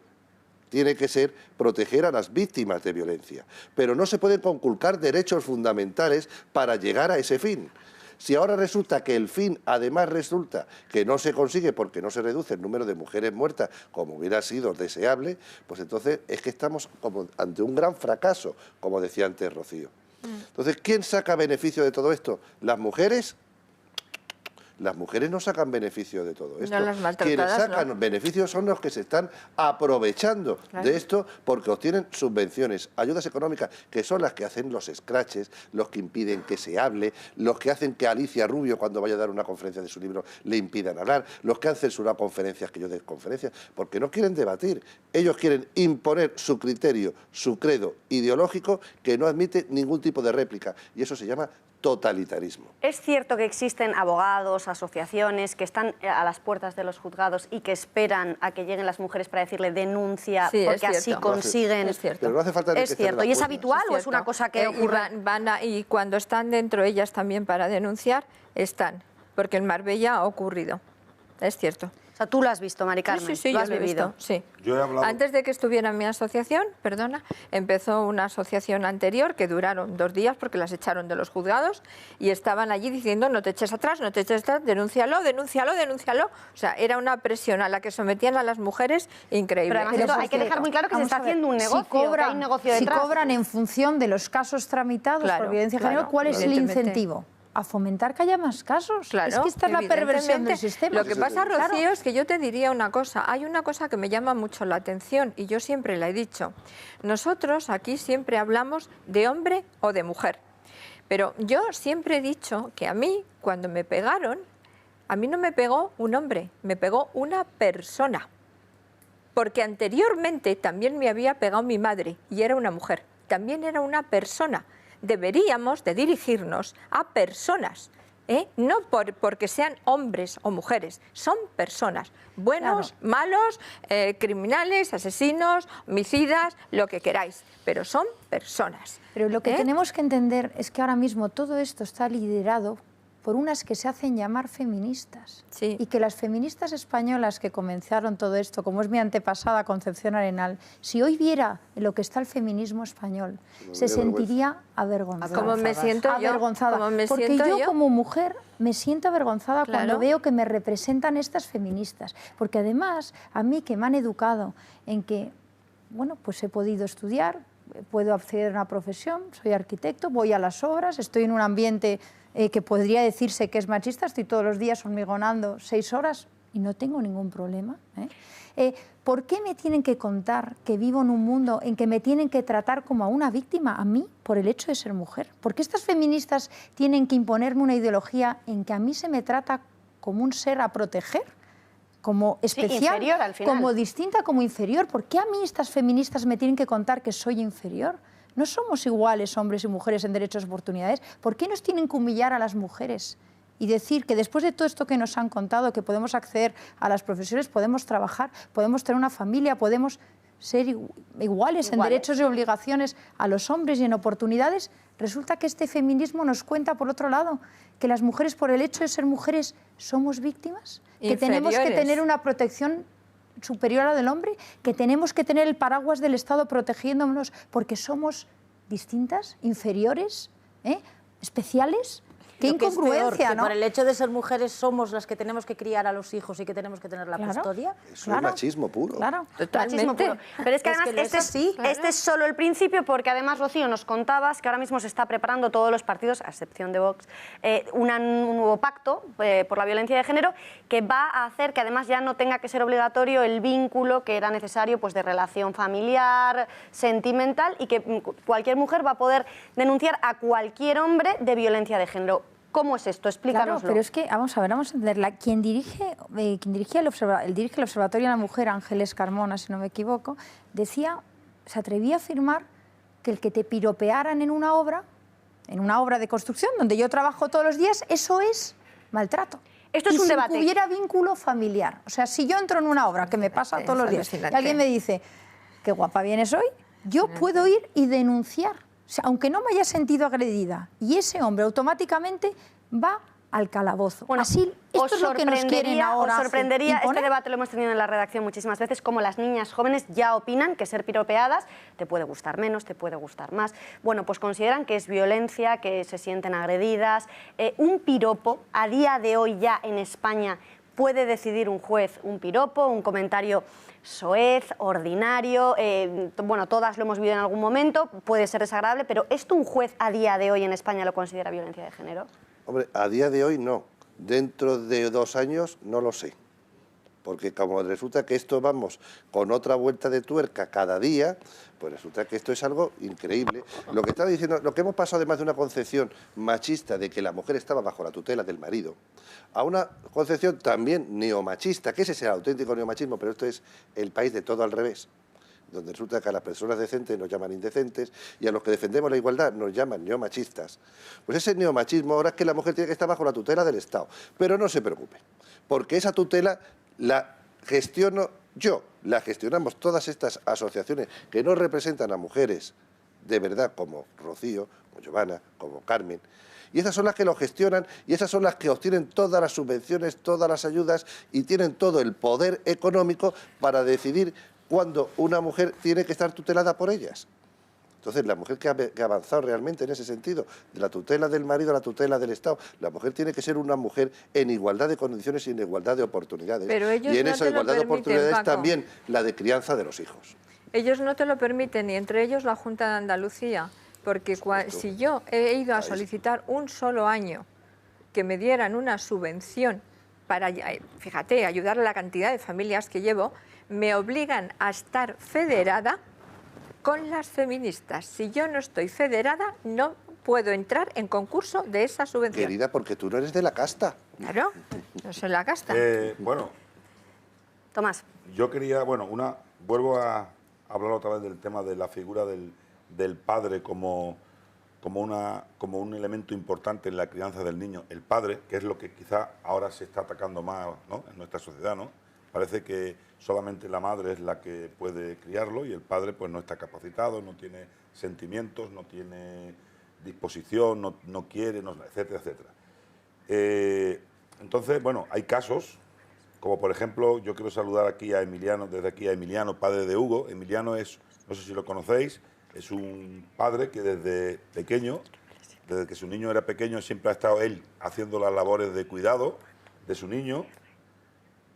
S5: tiene que ser proteger a las víctimas de violencia, pero no se pueden conculcar derechos fundamentales para llegar a ese fin. Si ahora resulta que el fin, además resulta que no se consigue porque no se reduce el número de mujeres muertas como hubiera sido deseable, pues entonces es que estamos como ante un gran fracaso, como decía antes Rocío. Entonces, ¿quién saca beneficio de todo esto? ¿Las mujeres? Las mujeres no sacan beneficio de todo esto.
S18: No, las maltratadas,
S5: quienes sacan
S18: no.
S5: beneficios son los que se están aprovechando de esto porque obtienen subvenciones, ayudas económicas, que son las que hacen los scratches, los que impiden que se hable, los que hacen que Alicia Rubio, cuando vaya a dar una conferencia de su libro, le impidan hablar, los que han censurado conferencias, que yo dé conferencias, porque no quieren debatir. Ellos quieren imponer su criterio, su credo ideológico, que no admite ningún tipo de réplica, y eso se llama totalitarismo.
S1: Es cierto que existen abogados, asociaciones que están a las puertas de los juzgados y que esperan a que lleguen las mujeres para decirle denuncia,
S18: Sí,
S1: porque
S18: es
S1: así
S18: cierto.
S1: consiguen...
S18: Es cierto.
S5: Pero no hace falta ni que
S1: Es
S5: estén en
S1: cierto.
S5: la
S1: ¿Y es
S5: puerta.
S1: habitual o es una cosa que ocurre?
S18: Y cuando están dentro ellas también para denunciar, están, porque en Marbella ha ocurrido. Es cierto.
S1: O sea, tú lo has visto, Mari Carmen,
S18: Sí,
S1: lo
S18: yo
S1: has
S18: lo he
S1: vivido.
S18: visto, sí.
S21: Yo he hablado...
S18: Antes de que estuviera en mi asociación, perdona, empezó una asociación anterior que duraron 2 días porque las echaron de los juzgados y estaban allí diciendo no te eches atrás, no te eches atrás, denúncialo, denúncialo, denúncialo. O sea, era una presión a la que sometían a las mujeres increíble.
S1: Pero además hay que dejar muy claro que se está haciendo un negocio, que hay un negocio
S2: si
S1: detrás.
S2: cobran en función de los casos tramitados por violencia de género, ¿cuál es el
S18: evidentemente.
S2: incentivo? A fomentar que haya más casos.
S18: Claro,
S2: es que esta es la perversión del
S18: evidentemente.
S2: sistema.
S18: Lo que pasa, Rocío, es que yo te diría una cosa. Hay una cosa que me llama mucho la atención y yo siempre la he dicho. Nosotros aquí siempre hablamos de hombre o de mujer. Pero yo siempre he dicho que a mí, cuando me pegaron, a mí no me pegó un hombre, me pegó una persona. Porque anteriormente también me había pegado mi madre y era una mujer. También era una persona. Deberíamos de dirigirnos a personas, no porque sean hombres o mujeres, son personas, buenos, malos, criminales, asesinos, homicidas, lo que queráis, pero son personas.
S2: Pero lo que tenemos que entender es que ahora mismo todo esto está liderado por unas que se hacen llamar feministas. Y que las feministas españolas que comenzaron todo esto, como es mi antepasada Concepción Arenal, si hoy viera en lo que está el feminismo español, se sentiría avergonzada.
S18: Como me siento yo.
S2: Avergonzada.
S18: Como me
S2: Porque
S18: siento yo
S2: como mujer me siento avergonzada
S18: Claro.
S2: cuando veo que me representan estas feministas. Porque además, a mí que me han educado en que, bueno, pues he podido estudiar, puedo acceder a una profesión, soy arquitecto, voy a las obras, estoy en un ambiente que podría decirse que es machista, estoy todos los días hormigonando 6 horas y no tengo ningún problema. ¿Por qué me tienen que contar que vivo en un mundo en que me tienen que tratar como a una víctima, a mí, por el hecho de ser mujer? ¿Por qué estas feministas tienen que imponerme una ideología en que a mí se me trata como un ser a proteger? Como especial,
S1: inferior al final.
S2: como distinta, como inferior. ¿Por qué a mí estas feministas me tienen que contar que soy inferior? ¿No somos iguales hombres y mujeres en derechos y oportunidades? ¿Por qué nos tienen que humillar a las mujeres y decir que después de todo esto que nos han contado, que podemos acceder a las profesiones, podemos trabajar, podemos tener una familia, podemos ser iguales en derechos y obligaciones a los hombres y en oportunidades? Resulta que este feminismo nos cuenta, por otro lado, que las mujeres, por el hecho de ser mujeres, somos víctimas, que tenemos que
S18: Inferiores.
S2: tener una protección superior a la del hombre, que tenemos que tener el paraguas del Estado protegiéndonos porque somos distintas, inferiores, especiales. Qué
S3: Lo que es peor,
S2: incongruencia,
S3: que
S2: ¿no?
S3: por el hecho de ser mujeres somos las que tenemos que criar a los hijos y que tenemos que tener la custodia.
S5: Eso es machismo puro.
S1: Machismo puro. Pero es que además
S3: que
S1: este,
S3: es así.
S1: este es solo el principio, porque además, Rocío, nos contabas que ahora mismo se está preparando todos los partidos, a excepción de Vox, un nuevo pacto por la violencia de género que va a hacer que además ya no tenga que ser obligatorio el vínculo que era necesario, pues, de relación familiar, sentimental, y que cualquier mujer va a poder denunciar a cualquier hombre de violencia de género. ¿Cómo es esto? Explícanoslo.
S2: Claro, pero es que, vamos a ver, vamos a entenderla. Quien dirige el Observatorio de la Mujer, Ángeles Carmona, si no me equivoco, se atrevía a afirmar que el que te piropearan en una obra de construcción, donde yo trabajo todos los días, eso es maltrato.
S1: Esto es un debate.
S2: Si hubiera vínculo familiar. O sea, si yo entro en una obra, que me pasa todos los días, y alguien me dice, qué guapa vienes hoy, yo puedo ir y denunciar. O sea, aunque no me haya sentido agredida, y ese hombre automáticamente va al calabozo.
S1: Bueno,
S2: así, esto es lo que nos quieren ahora.
S1: Os sorprendería,
S2: imponer.
S1: este debate lo hemos tenido en la redacción muchísimas veces, como las niñas jóvenes ya opinan que ser piropeadas te puede gustar menos, te puede gustar más. Bueno, pues consideran que es violencia, que se sienten agredidas. Un piropo, a día de hoy ya en España, puede decidir un juez un piropo, un comentario soez, ordinario, bueno, todas lo hemos vivido en algún momento, puede ser desagradable, pero ¿esto un juez a día de hoy en España lo considera violencia de género?
S5: Hombre, a día de hoy no. Dentro de 2 años no lo sé. Porque como resulta que esto vamos con otra vuelta de tuerca cada día, pues resulta que esto es algo increíble. Lo que estaba diciendo, lo que hemos pasado además de una concepción machista de que la mujer estaba bajo la tutela del marido, a una concepción también neomachista, que ese es el auténtico neomachismo, pero esto es el país de todo al revés, donde resulta que a las personas decentes nos llaman indecentes y a los que defendemos la igualdad nos llaman neomachistas. Pues ese neomachismo ahora es que la mujer tiene que estar bajo la tutela del Estado. Pero no se preocupe, porque esa tutela la gestiono yo, la gestionamos todas estas asociaciones que no representan a mujeres de verdad, como Rocío, como Giovanna, como Carmen. Y esas son las que lo gestionan y esas son las que obtienen todas las subvenciones, todas las ayudas y tienen todo el poder económico para decidir cuando una mujer tiene que estar tutelada por ellas. Entonces, la mujer que ha avanzado realmente en ese sentido, de la tutela del marido a la tutela del Estado, la mujer tiene que ser una mujer en igualdad de condiciones y en igualdad de oportunidades.
S18: Pero ellos
S5: y en
S18: no
S5: esa
S18: te lo
S5: igualdad de
S18: permiten,
S5: oportunidades
S18: Paco.
S5: también la de crianza de los hijos.
S18: Ellos no te lo permiten, y entre ellos la Junta de Andalucía, porque si yo he ido a solicitar un solo año que me dieran una subvención para, fíjate, ayudar a la cantidad de familias que llevo, me obligan a estar federada con las feministas. Si yo no estoy federada, no puedo entrar en concurso de esa subvención.
S5: Querida, porque tú no eres de la casta.
S18: Claro, no soy la casta.
S21: Bueno,
S1: Tomás.
S21: yo quería, vuelvo a hablar otra vez del tema de la figura del padre como un elemento importante en la crianza del niño. El padre, que es lo que quizá ahora se está atacando más, ¿no?, en nuestra sociedad, ¿no? Parece que solamente la madre es la que puede criarlo y el padre pues no está capacitado, no tiene sentimientos, no tiene disposición, no quiere, etcétera, etcétera. Entonces, bueno, hay casos, como por ejemplo, yo quiero saludar aquí a Emiliano, desde aquí a Emiliano, padre de Hugo. Emiliano es, no sé si lo conocéis, es un padre que desde pequeño, desde que su niño era pequeño, siempre ha estado él haciendo las labores de cuidado de su niño.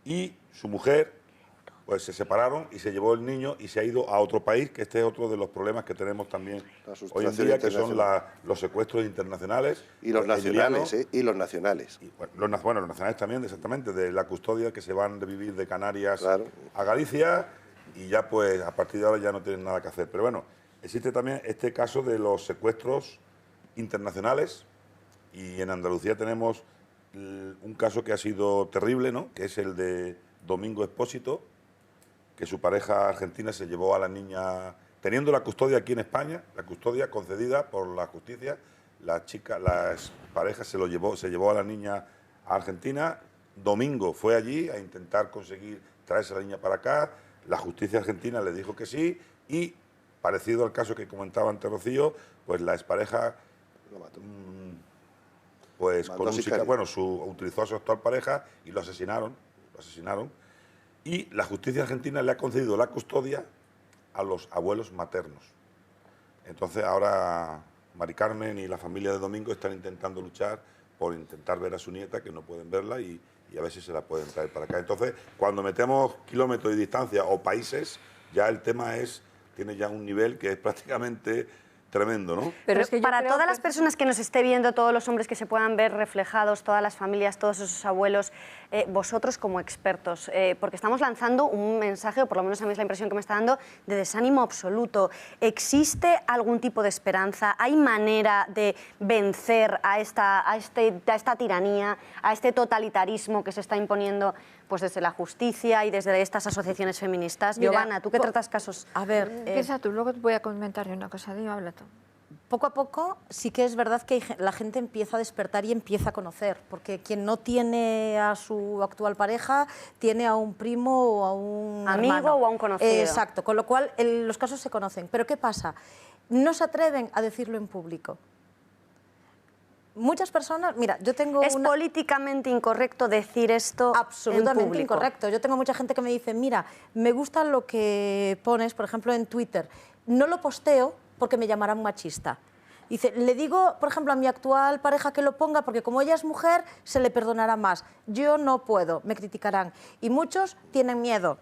S21: Y su mujer, pues se separaron y se llevó el niño y se ha ido a otro país, que este es otro de los problemas que tenemos también hoy en día, que son los secuestros internacionales.
S5: Y los nacionales, y los nacionales.
S21: Y, los nacionales también, exactamente, de la custodia, que se van de vivir de Canarias a Galicia y ya pues a partir de ahora ya no tienen nada que hacer. Pero bueno, existe también este caso de los secuestros internacionales y en Andalucía tenemos un caso que ha sido terrible, ¿no?, que es el de Domingo Expósito, que su pareja argentina se llevó a la niña, teniendo la custodia aquí en España, la custodia concedida por la justicia, la pareja se llevó a la niña a Argentina. Domingo fue allí a intentar conseguir traerse a la niña para acá, la justicia argentina le dijo que sí y, parecido al caso que comentaba antes Rocío, pues la expareja
S5: lo mató.
S21: Pues con utilizó a su actual pareja y lo asesinaron. Y la justicia argentina le ha concedido la custodia a los abuelos maternos. Entonces ahora Mari Carmen y la familia de Domingo están intentando luchar por intentar ver a su nieta, que no pueden verla, y a ver si se la pueden traer para acá. Entonces, cuando metemos kilómetros de distancia o países, ya el tema tiene ya un nivel que es prácticamente tremendo, ¿no?
S1: Pero es que para todas las personas que nos esté viendo, todos los hombres que se puedan ver reflejados, todas las familias, todos esos abuelos, vosotros como expertos, porque estamos lanzando un mensaje, o por lo menos a mí es la impresión que me está dando, de desánimo absoluto. ¿Existe algún tipo de esperanza? ¿Hay manera de vencer a esta tiranía, a este totalitarismo que se está imponiendo pues desde la justicia y desde estas asociaciones feministas?
S18: Mira,
S1: Giovanna, tú que tratas casos...
S3: A ver...
S18: Empieza tú, luego voy a comentar una cosa. Dime, habla tú.
S3: Poco a poco sí que es verdad que la gente empieza a despertar y empieza a conocer, porque quien no tiene a su actual pareja tiene a un primo o a un
S1: amigo
S3: hermano.
S1: o a un conocido.
S3: Exacto, con lo cual los casos se conocen. Pero ¿qué pasa? No se atreven a decirlo en público. muchas personas... Mira, yo tengo
S1: ¿Es políticamente incorrecto decir esto
S3: absolutamente
S1: en público?
S3: Incorrecto. Yo tengo mucha gente que me dice, mira, me gusta lo que pones, por ejemplo, en Twitter. No lo posteo porque me llamarán machista. Dice, le digo, por ejemplo, a mi actual pareja que lo ponga porque como ella es mujer, se le perdonará más. Yo no puedo, me criticarán. Y muchos tienen miedo.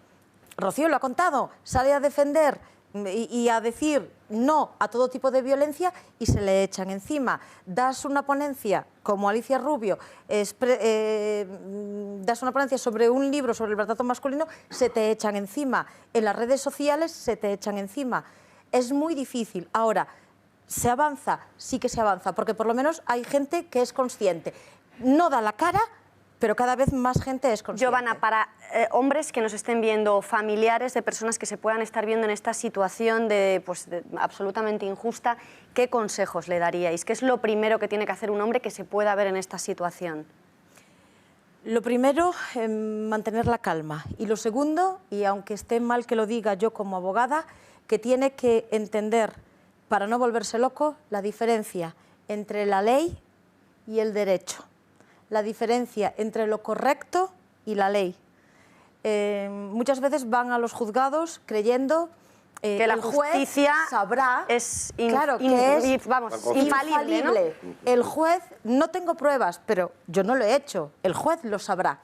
S3: Rocío lo ha contado, sale a defender y a decir no a todo tipo de violencia y se le echan encima. Das una ponencia, como Alicia Rubio, das una ponencia sobre un libro sobre el maltrato masculino, se te echan encima. En las redes sociales se te echan encima. Es muy difícil. Ahora, ¿se avanza? Sí que se avanza, porque por lo menos hay gente que es consciente. No da la cara, pero cada vez más gente es consciente.
S1: Giovanna, para hombres que nos estén viendo, familiares de personas que se puedan estar viendo en esta situación de absolutamente injusta, ¿qué consejos le daríais? ¿Qué es lo primero que tiene que hacer un hombre que se pueda ver en esta situación?
S3: Lo primero, mantener la calma. Y lo segundo, y aunque esté mal que lo diga yo como abogada, que tiene que entender, para no volverse loco, la diferencia entre la ley y el derecho. La diferencia entre lo correcto y la ley. Muchas veces van a los juzgados creyendo
S1: que la justicia
S3: sabrá,
S1: es
S3: infalible, ¿no? El juez, no tengo pruebas, pero yo no lo he hecho, el juez lo sabrá.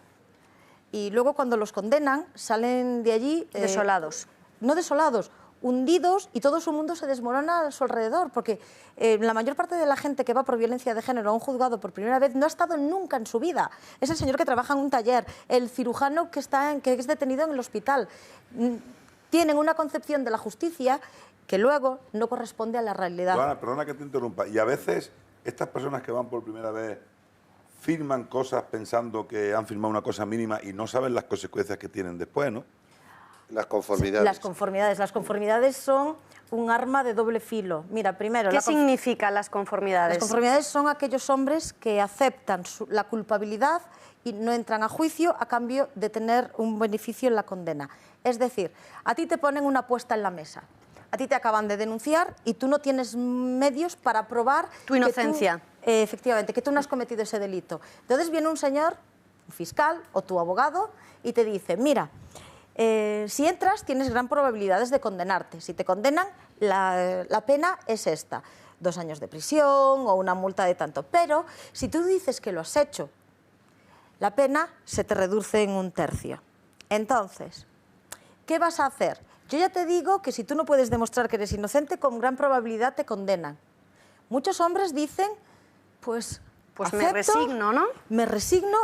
S3: Y luego cuando los condenan, salen de allí...
S1: desolados.
S3: No desolados, hundidos, y todo su mundo se desmorona a su alrededor, porque la mayor parte de la gente que va por violencia de género a un juzgado por primera vez no ha estado nunca en su vida. Es el señor que trabaja en un taller, el cirujano que es detenido en el hospital. Tienen una concepción de la justicia que luego no corresponde a la realidad.
S21: Giovanna, perdona que te interrumpa. Y a veces estas personas que van por primera vez firman cosas pensando que han firmado una cosa mínima y no saben las consecuencias que tienen después, ¿no?
S5: Las conformidades.
S3: Las conformidades. Las conformidades son un arma de doble filo. Mira, primero...
S1: ¿Qué significan las conformidades?
S3: Las conformidades son aquellos hombres que aceptan la culpabilidad y no entran a juicio a cambio de tener un beneficio en la condena. Es decir, a ti te ponen una apuesta en la mesa. A ti te acaban de denunciar y tú no tienes medios para probar...
S1: Tu inocencia.
S3: Efectivamente, que tú no has cometido ese delito. Entonces viene un señor, un fiscal o tu abogado, y te dice, mira... si entras, tienes gran probabilidades de condenarte. Si te condenan, la pena es esta. 2 años de prisión o una multa de tanto. Pero si tú dices que lo has hecho, la pena se te reduce en 1/3. Entonces, ¿qué vas a hacer? Yo ya te digo que si tú no puedes demostrar que eres inocente, con gran probabilidad te condenan. Muchos hombres dicen, pues
S1: acepto, me resigno, ¿no?
S3: Me resigno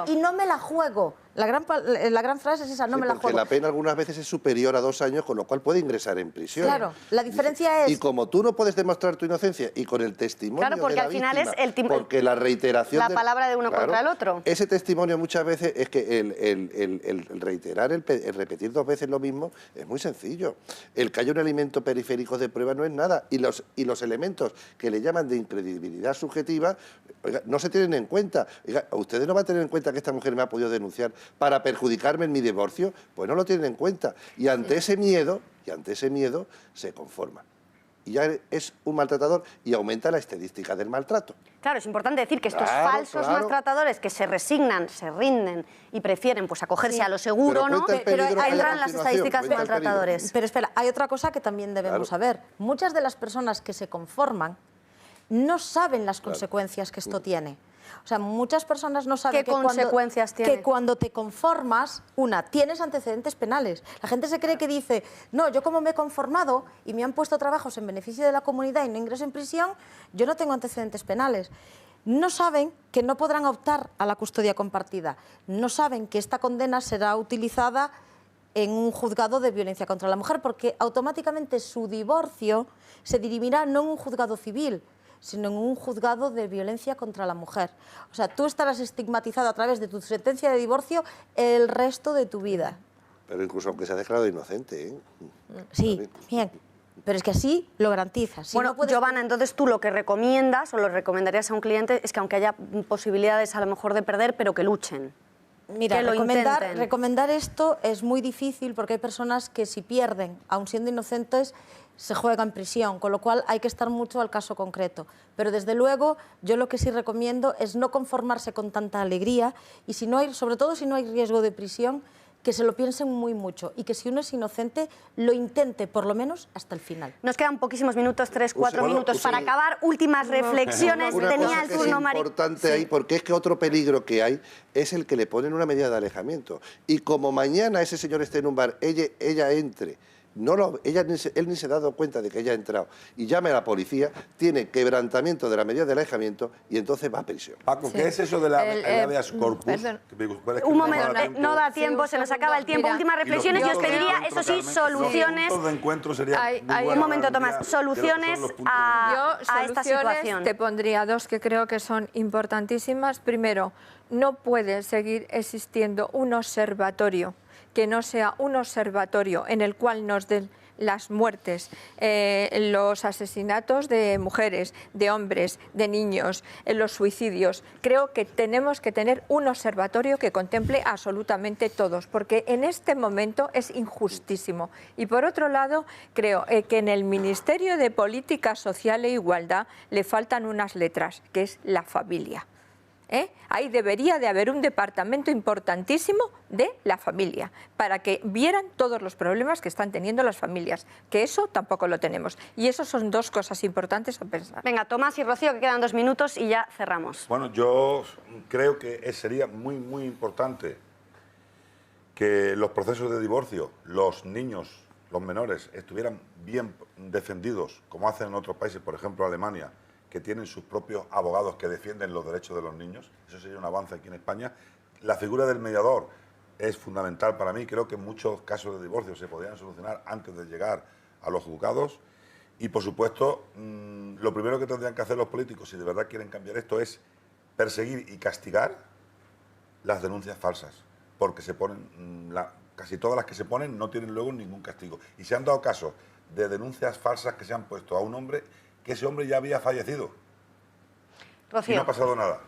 S3: y no me la juego. La gran frase es esa, no me la juego.
S5: Porque la pena algunas veces es superior a 2 años, con lo cual puede ingresar en prisión.
S3: Claro, la diferencia es...
S5: Y como tú no puedes demostrar tu inocencia y con el testimonio
S1: claro, porque
S5: de la
S1: al final
S5: víctima,
S1: es
S5: porque la reiteración...
S1: La palabra de uno contra el otro.
S5: Ese testimonio muchas veces es que el reiterar, el repetir 2 veces lo mismo es muy sencillo. El que haya un elemento periférico de prueba no es nada. Y los elementos que le llaman de incredibilidad subjetiva, oiga, no se tienen en cuenta. Oiga, ¿ustedes no van a tener en cuenta que esta mujer me ha podido denunciar para perjudicarme en mi divorcio? Pues no lo tienen en cuenta. Y ante ese miedo se conforman. Y ya es un maltratador y aumenta la estadística del maltrato.
S1: Claro, es importante decir que estos falsos maltratadores que se resignan, se rinden y prefieren pues acogerse a lo seguro, ¿no? Pero entran las estadísticas de maltratadores.
S3: Pero espera, hay otra cosa que también debemos saber. Muchas de las personas que se conforman no saben las consecuencias que esto tiene. O sea, muchas personas no saben
S1: ¿Qué consecuencias tiene?
S3: Que cuando te conformas, tienes antecedentes penales. La gente se cree que dice, no, yo como me he conformado y me han puesto trabajos en beneficio de la comunidad y no ingreso en prisión, yo no tengo antecedentes penales. No saben que no podrán optar a la custodia compartida. No saben que esta condena será utilizada en un juzgado de violencia contra la mujer, porque automáticamente su divorcio se dirimirá no en un juzgado civil, sino en un juzgado de violencia contra la mujer. O sea, tú estarás estigmatizado a través de tu sentencia de divorcio el resto de tu vida.
S5: Pero incluso aunque se ha declarado inocente, ¿eh?
S3: Sí, bien. Pero es que así lo garantizas. Si
S1: bueno, no Giovanna, entonces tú lo que recomiendas o lo recomendarías a un cliente es que aunque haya posibilidades a lo mejor de perder, pero que luchen.
S3: Mira,
S1: que
S3: recomendar esto es muy difícil porque hay personas que si pierden, aun siendo inocentes, se juega en prisión, con lo cual hay que estar mucho al caso concreto. Pero desde luego, yo lo que sí recomiendo es no conformarse con tanta alegría y si no hay, sobre todo si no hay riesgo de prisión, que se lo piensen muy mucho y que si uno es inocente lo intente por lo menos hasta el final.
S1: Nos quedan poquísimos minutos, 3-4 minutos para acabar. Últimas reflexiones. Tenía el turno Mari.
S5: Es importante ahí, porque es que otro peligro que hay es el que le ponen una medida de alejamiento. Y como mañana ese señor esté en un bar, ella entre, él ni se ha dado cuenta de que ella ha entrado y llame a la policía, tiene quebrantamiento de la medida de alejamiento y entonces va a prisión.
S21: Paco, ¿qué es eso de la habeas corpus?
S1: Un momento, no da tiempo, se nos acaba el tiempo. Últimas reflexiones, yo os pediría, eso sí, soluciones. Un momento, Tomás, soluciones a esta situación.
S18: Te pondría dos que creo que son importantísimas. Primero, no puede seguir existiendo un observatorio que no sea un observatorio en el cual nos den las muertes, los asesinatos de mujeres, de hombres, de niños, los suicidios. Creo que tenemos que tener un observatorio que contemple absolutamente todos, porque en este momento es injustísimo. Y por otro lado, creo que en el Ministerio de Política Social e Igualdad le faltan unas letras, que es la familia. Ahí debería de haber un departamento importantísimo de la familia, para que vieran todos los problemas que están teniendo las familias, que eso tampoco lo tenemos. Y eso son dos cosas importantes a pensar.
S1: Venga, Tomás y Rocío, que quedan 2 minutos y ya cerramos.
S21: Bueno, yo creo que sería muy, muy importante que los procesos de divorcio, los niños, los menores, estuvieran bien defendidos, como hacen en otros países, por ejemplo Alemania, que tienen sus propios abogados que defienden los derechos de los niños. Eso sería un avance aquí en España. La figura del mediador es fundamental para mí. Creo que muchos casos de divorcio se podrían solucionar antes de llegar a los juzgados. Y, por supuesto, lo primero que tendrían que hacer los políticos, si de verdad quieren cambiar esto, es perseguir y castigar las denuncias falsas. Porque se ponen, casi todas las que se ponen no tienen luego ningún castigo. Y se han dado casos de denuncias falsas que se han puesto a un hombre que ese hombre ya había fallecido.
S1: Rocío.
S21: Y no ha pasado nada.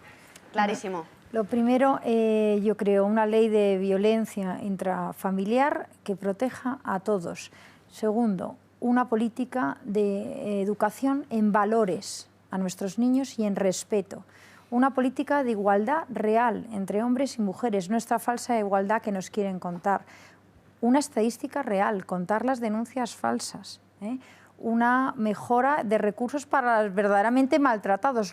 S1: Clarísimo.
S2: Lo primero, yo creo, una ley de violencia intrafamiliar que proteja a todos. Segundo, una política de educación en valores a nuestros niños y en respeto. Una política de igualdad real entre hombres y mujeres, no esta falsa igualdad que nos quieren contar. Una estadística real, contar las denuncias falsas. Una mejora de recursos para los verdaderamente maltratados,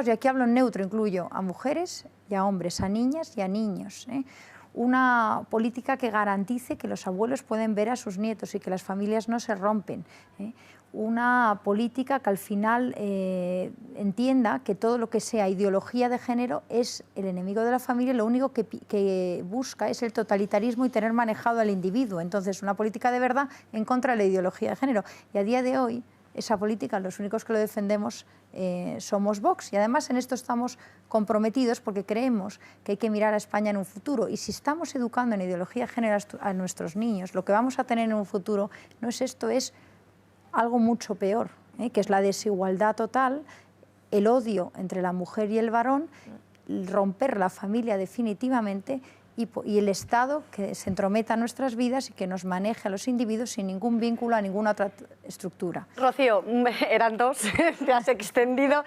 S2: y aquí hablo en neutro, incluyo a mujeres y a hombres, a niñas y a niños. Una política que garantice que los abuelos pueden ver a sus nietos y que las familias no se rompen. Una política que al final entienda que todo lo que sea ideología de género es el enemigo de la familia y lo único que busca es el totalitarismo y tener manejado al individuo. Entonces, una política de verdad en contra de la ideología de género. Y a día de hoy, esa política, los únicos que lo defendemos somos Vox. Y además en esto estamos comprometidos porque creemos que hay que mirar a España en un futuro. Y si estamos educando en ideología de género a nuestros niños, lo que vamos a tener en un futuro no es esto, es algo mucho peor, que es la desigualdad total, el odio entre la mujer y el varón, romper la familia definitivamente y el Estado que se entrometa en nuestras vidas y que nos maneje a los individuos sin ningún vínculo a ninguna otra estructura.
S1: Rocío, eran 2, te has extendido.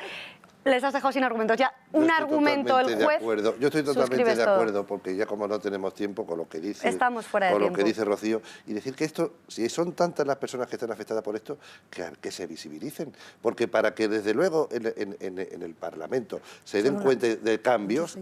S1: Les has dejado sin argumentos. Ya un argumento el juez.
S5: Yo estoy totalmente de acuerdo, porque ya como no tenemos tiempo con lo que dice,
S1: estamos fuera de tiempo.
S5: Con lo que dice Rocío, y decir que esto, si son tantas las personas que están afectadas por esto, que se visibilicen, porque para que desde luego en el Parlamento se den cuenta de cambios,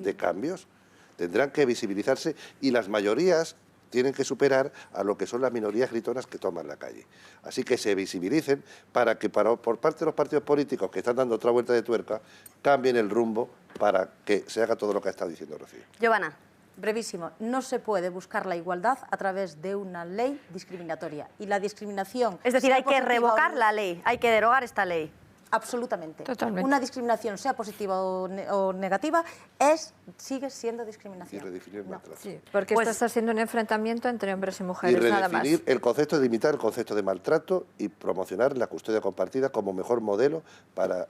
S5: tendrán que visibilizarse y las mayorías tienen que superar a lo que son las minorías gritonas que toman la calle. Así que se visibilicen para que por parte de los partidos políticos que están dando otra vuelta de tuerca, cambien el rumbo para que se haga todo lo que ha estado diciendo Rocío.
S1: Giovanna.
S3: Brevísimo, no se puede buscar la igualdad a través de una ley discriminatoria. Y la discriminación...
S1: Es decir, hay que revocar la ley, hay que derogar esta ley.
S3: Absolutamente.
S18: Totalmente.
S3: Una discriminación, sea positiva o negativa, sigue siendo discriminación.
S5: Y redefinir el maltrato.
S18: Sí, porque esto está siendo un enfrentamiento entre hombres y mujeres,
S5: y
S18: nada más.
S5: redefinir el concepto de imitar el concepto de maltrato y promocionar la custodia compartida como mejor modelo para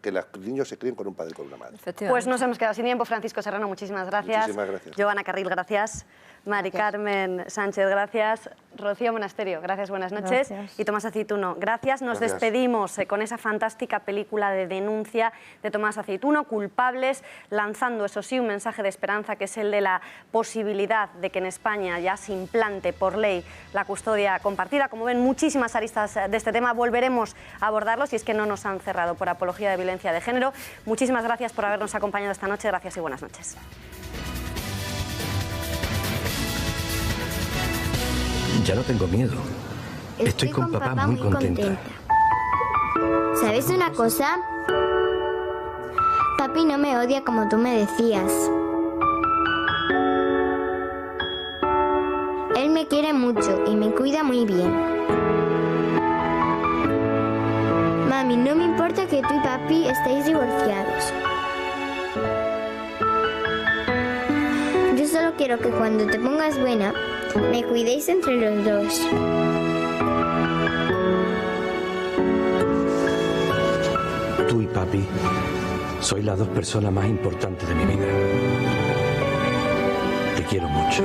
S5: que los niños se críen con un padre y con una madre.
S1: Pues nos hemos quedado sin tiempo. Francisco Serrano, muchísimas gracias.
S5: Muchísimas gracias.
S1: Joana Carril, gracias. Mari Carmen Sánchez, gracias. Rocío Monasterio, gracias, buenas noches.
S2: Gracias.
S1: Y Tomás Aceituno, gracias. Nos
S5: Gracias.
S1: despedimos con esa fantástica película de denuncia de Tomás Aceituno, Culpables, lanzando, eso sí, un mensaje de esperanza, que es el de la posibilidad de que en España ya se implante por ley la custodia compartida. Como ven, muchísimas aristas de este tema. Volveremos a abordarlos, y es que no nos han cerrado por apología de violencia de género. Muchísimas gracias por habernos acompañado esta noche. Gracias y buenas noches.
S19: Ya no tengo miedo. Estoy con papá muy contenta.
S4: ¿Sabes una cosa? Papi no me odia como tú me decías. Él me quiere mucho y me cuida muy bien. Mami, no me importa que tú y papi estéis divorciados. Yo solo quiero que cuando te pongas buena, me cuidéis entre los dos.
S19: Tú y papi sois las dos personas más importantes de mi vida. Te quiero mucho.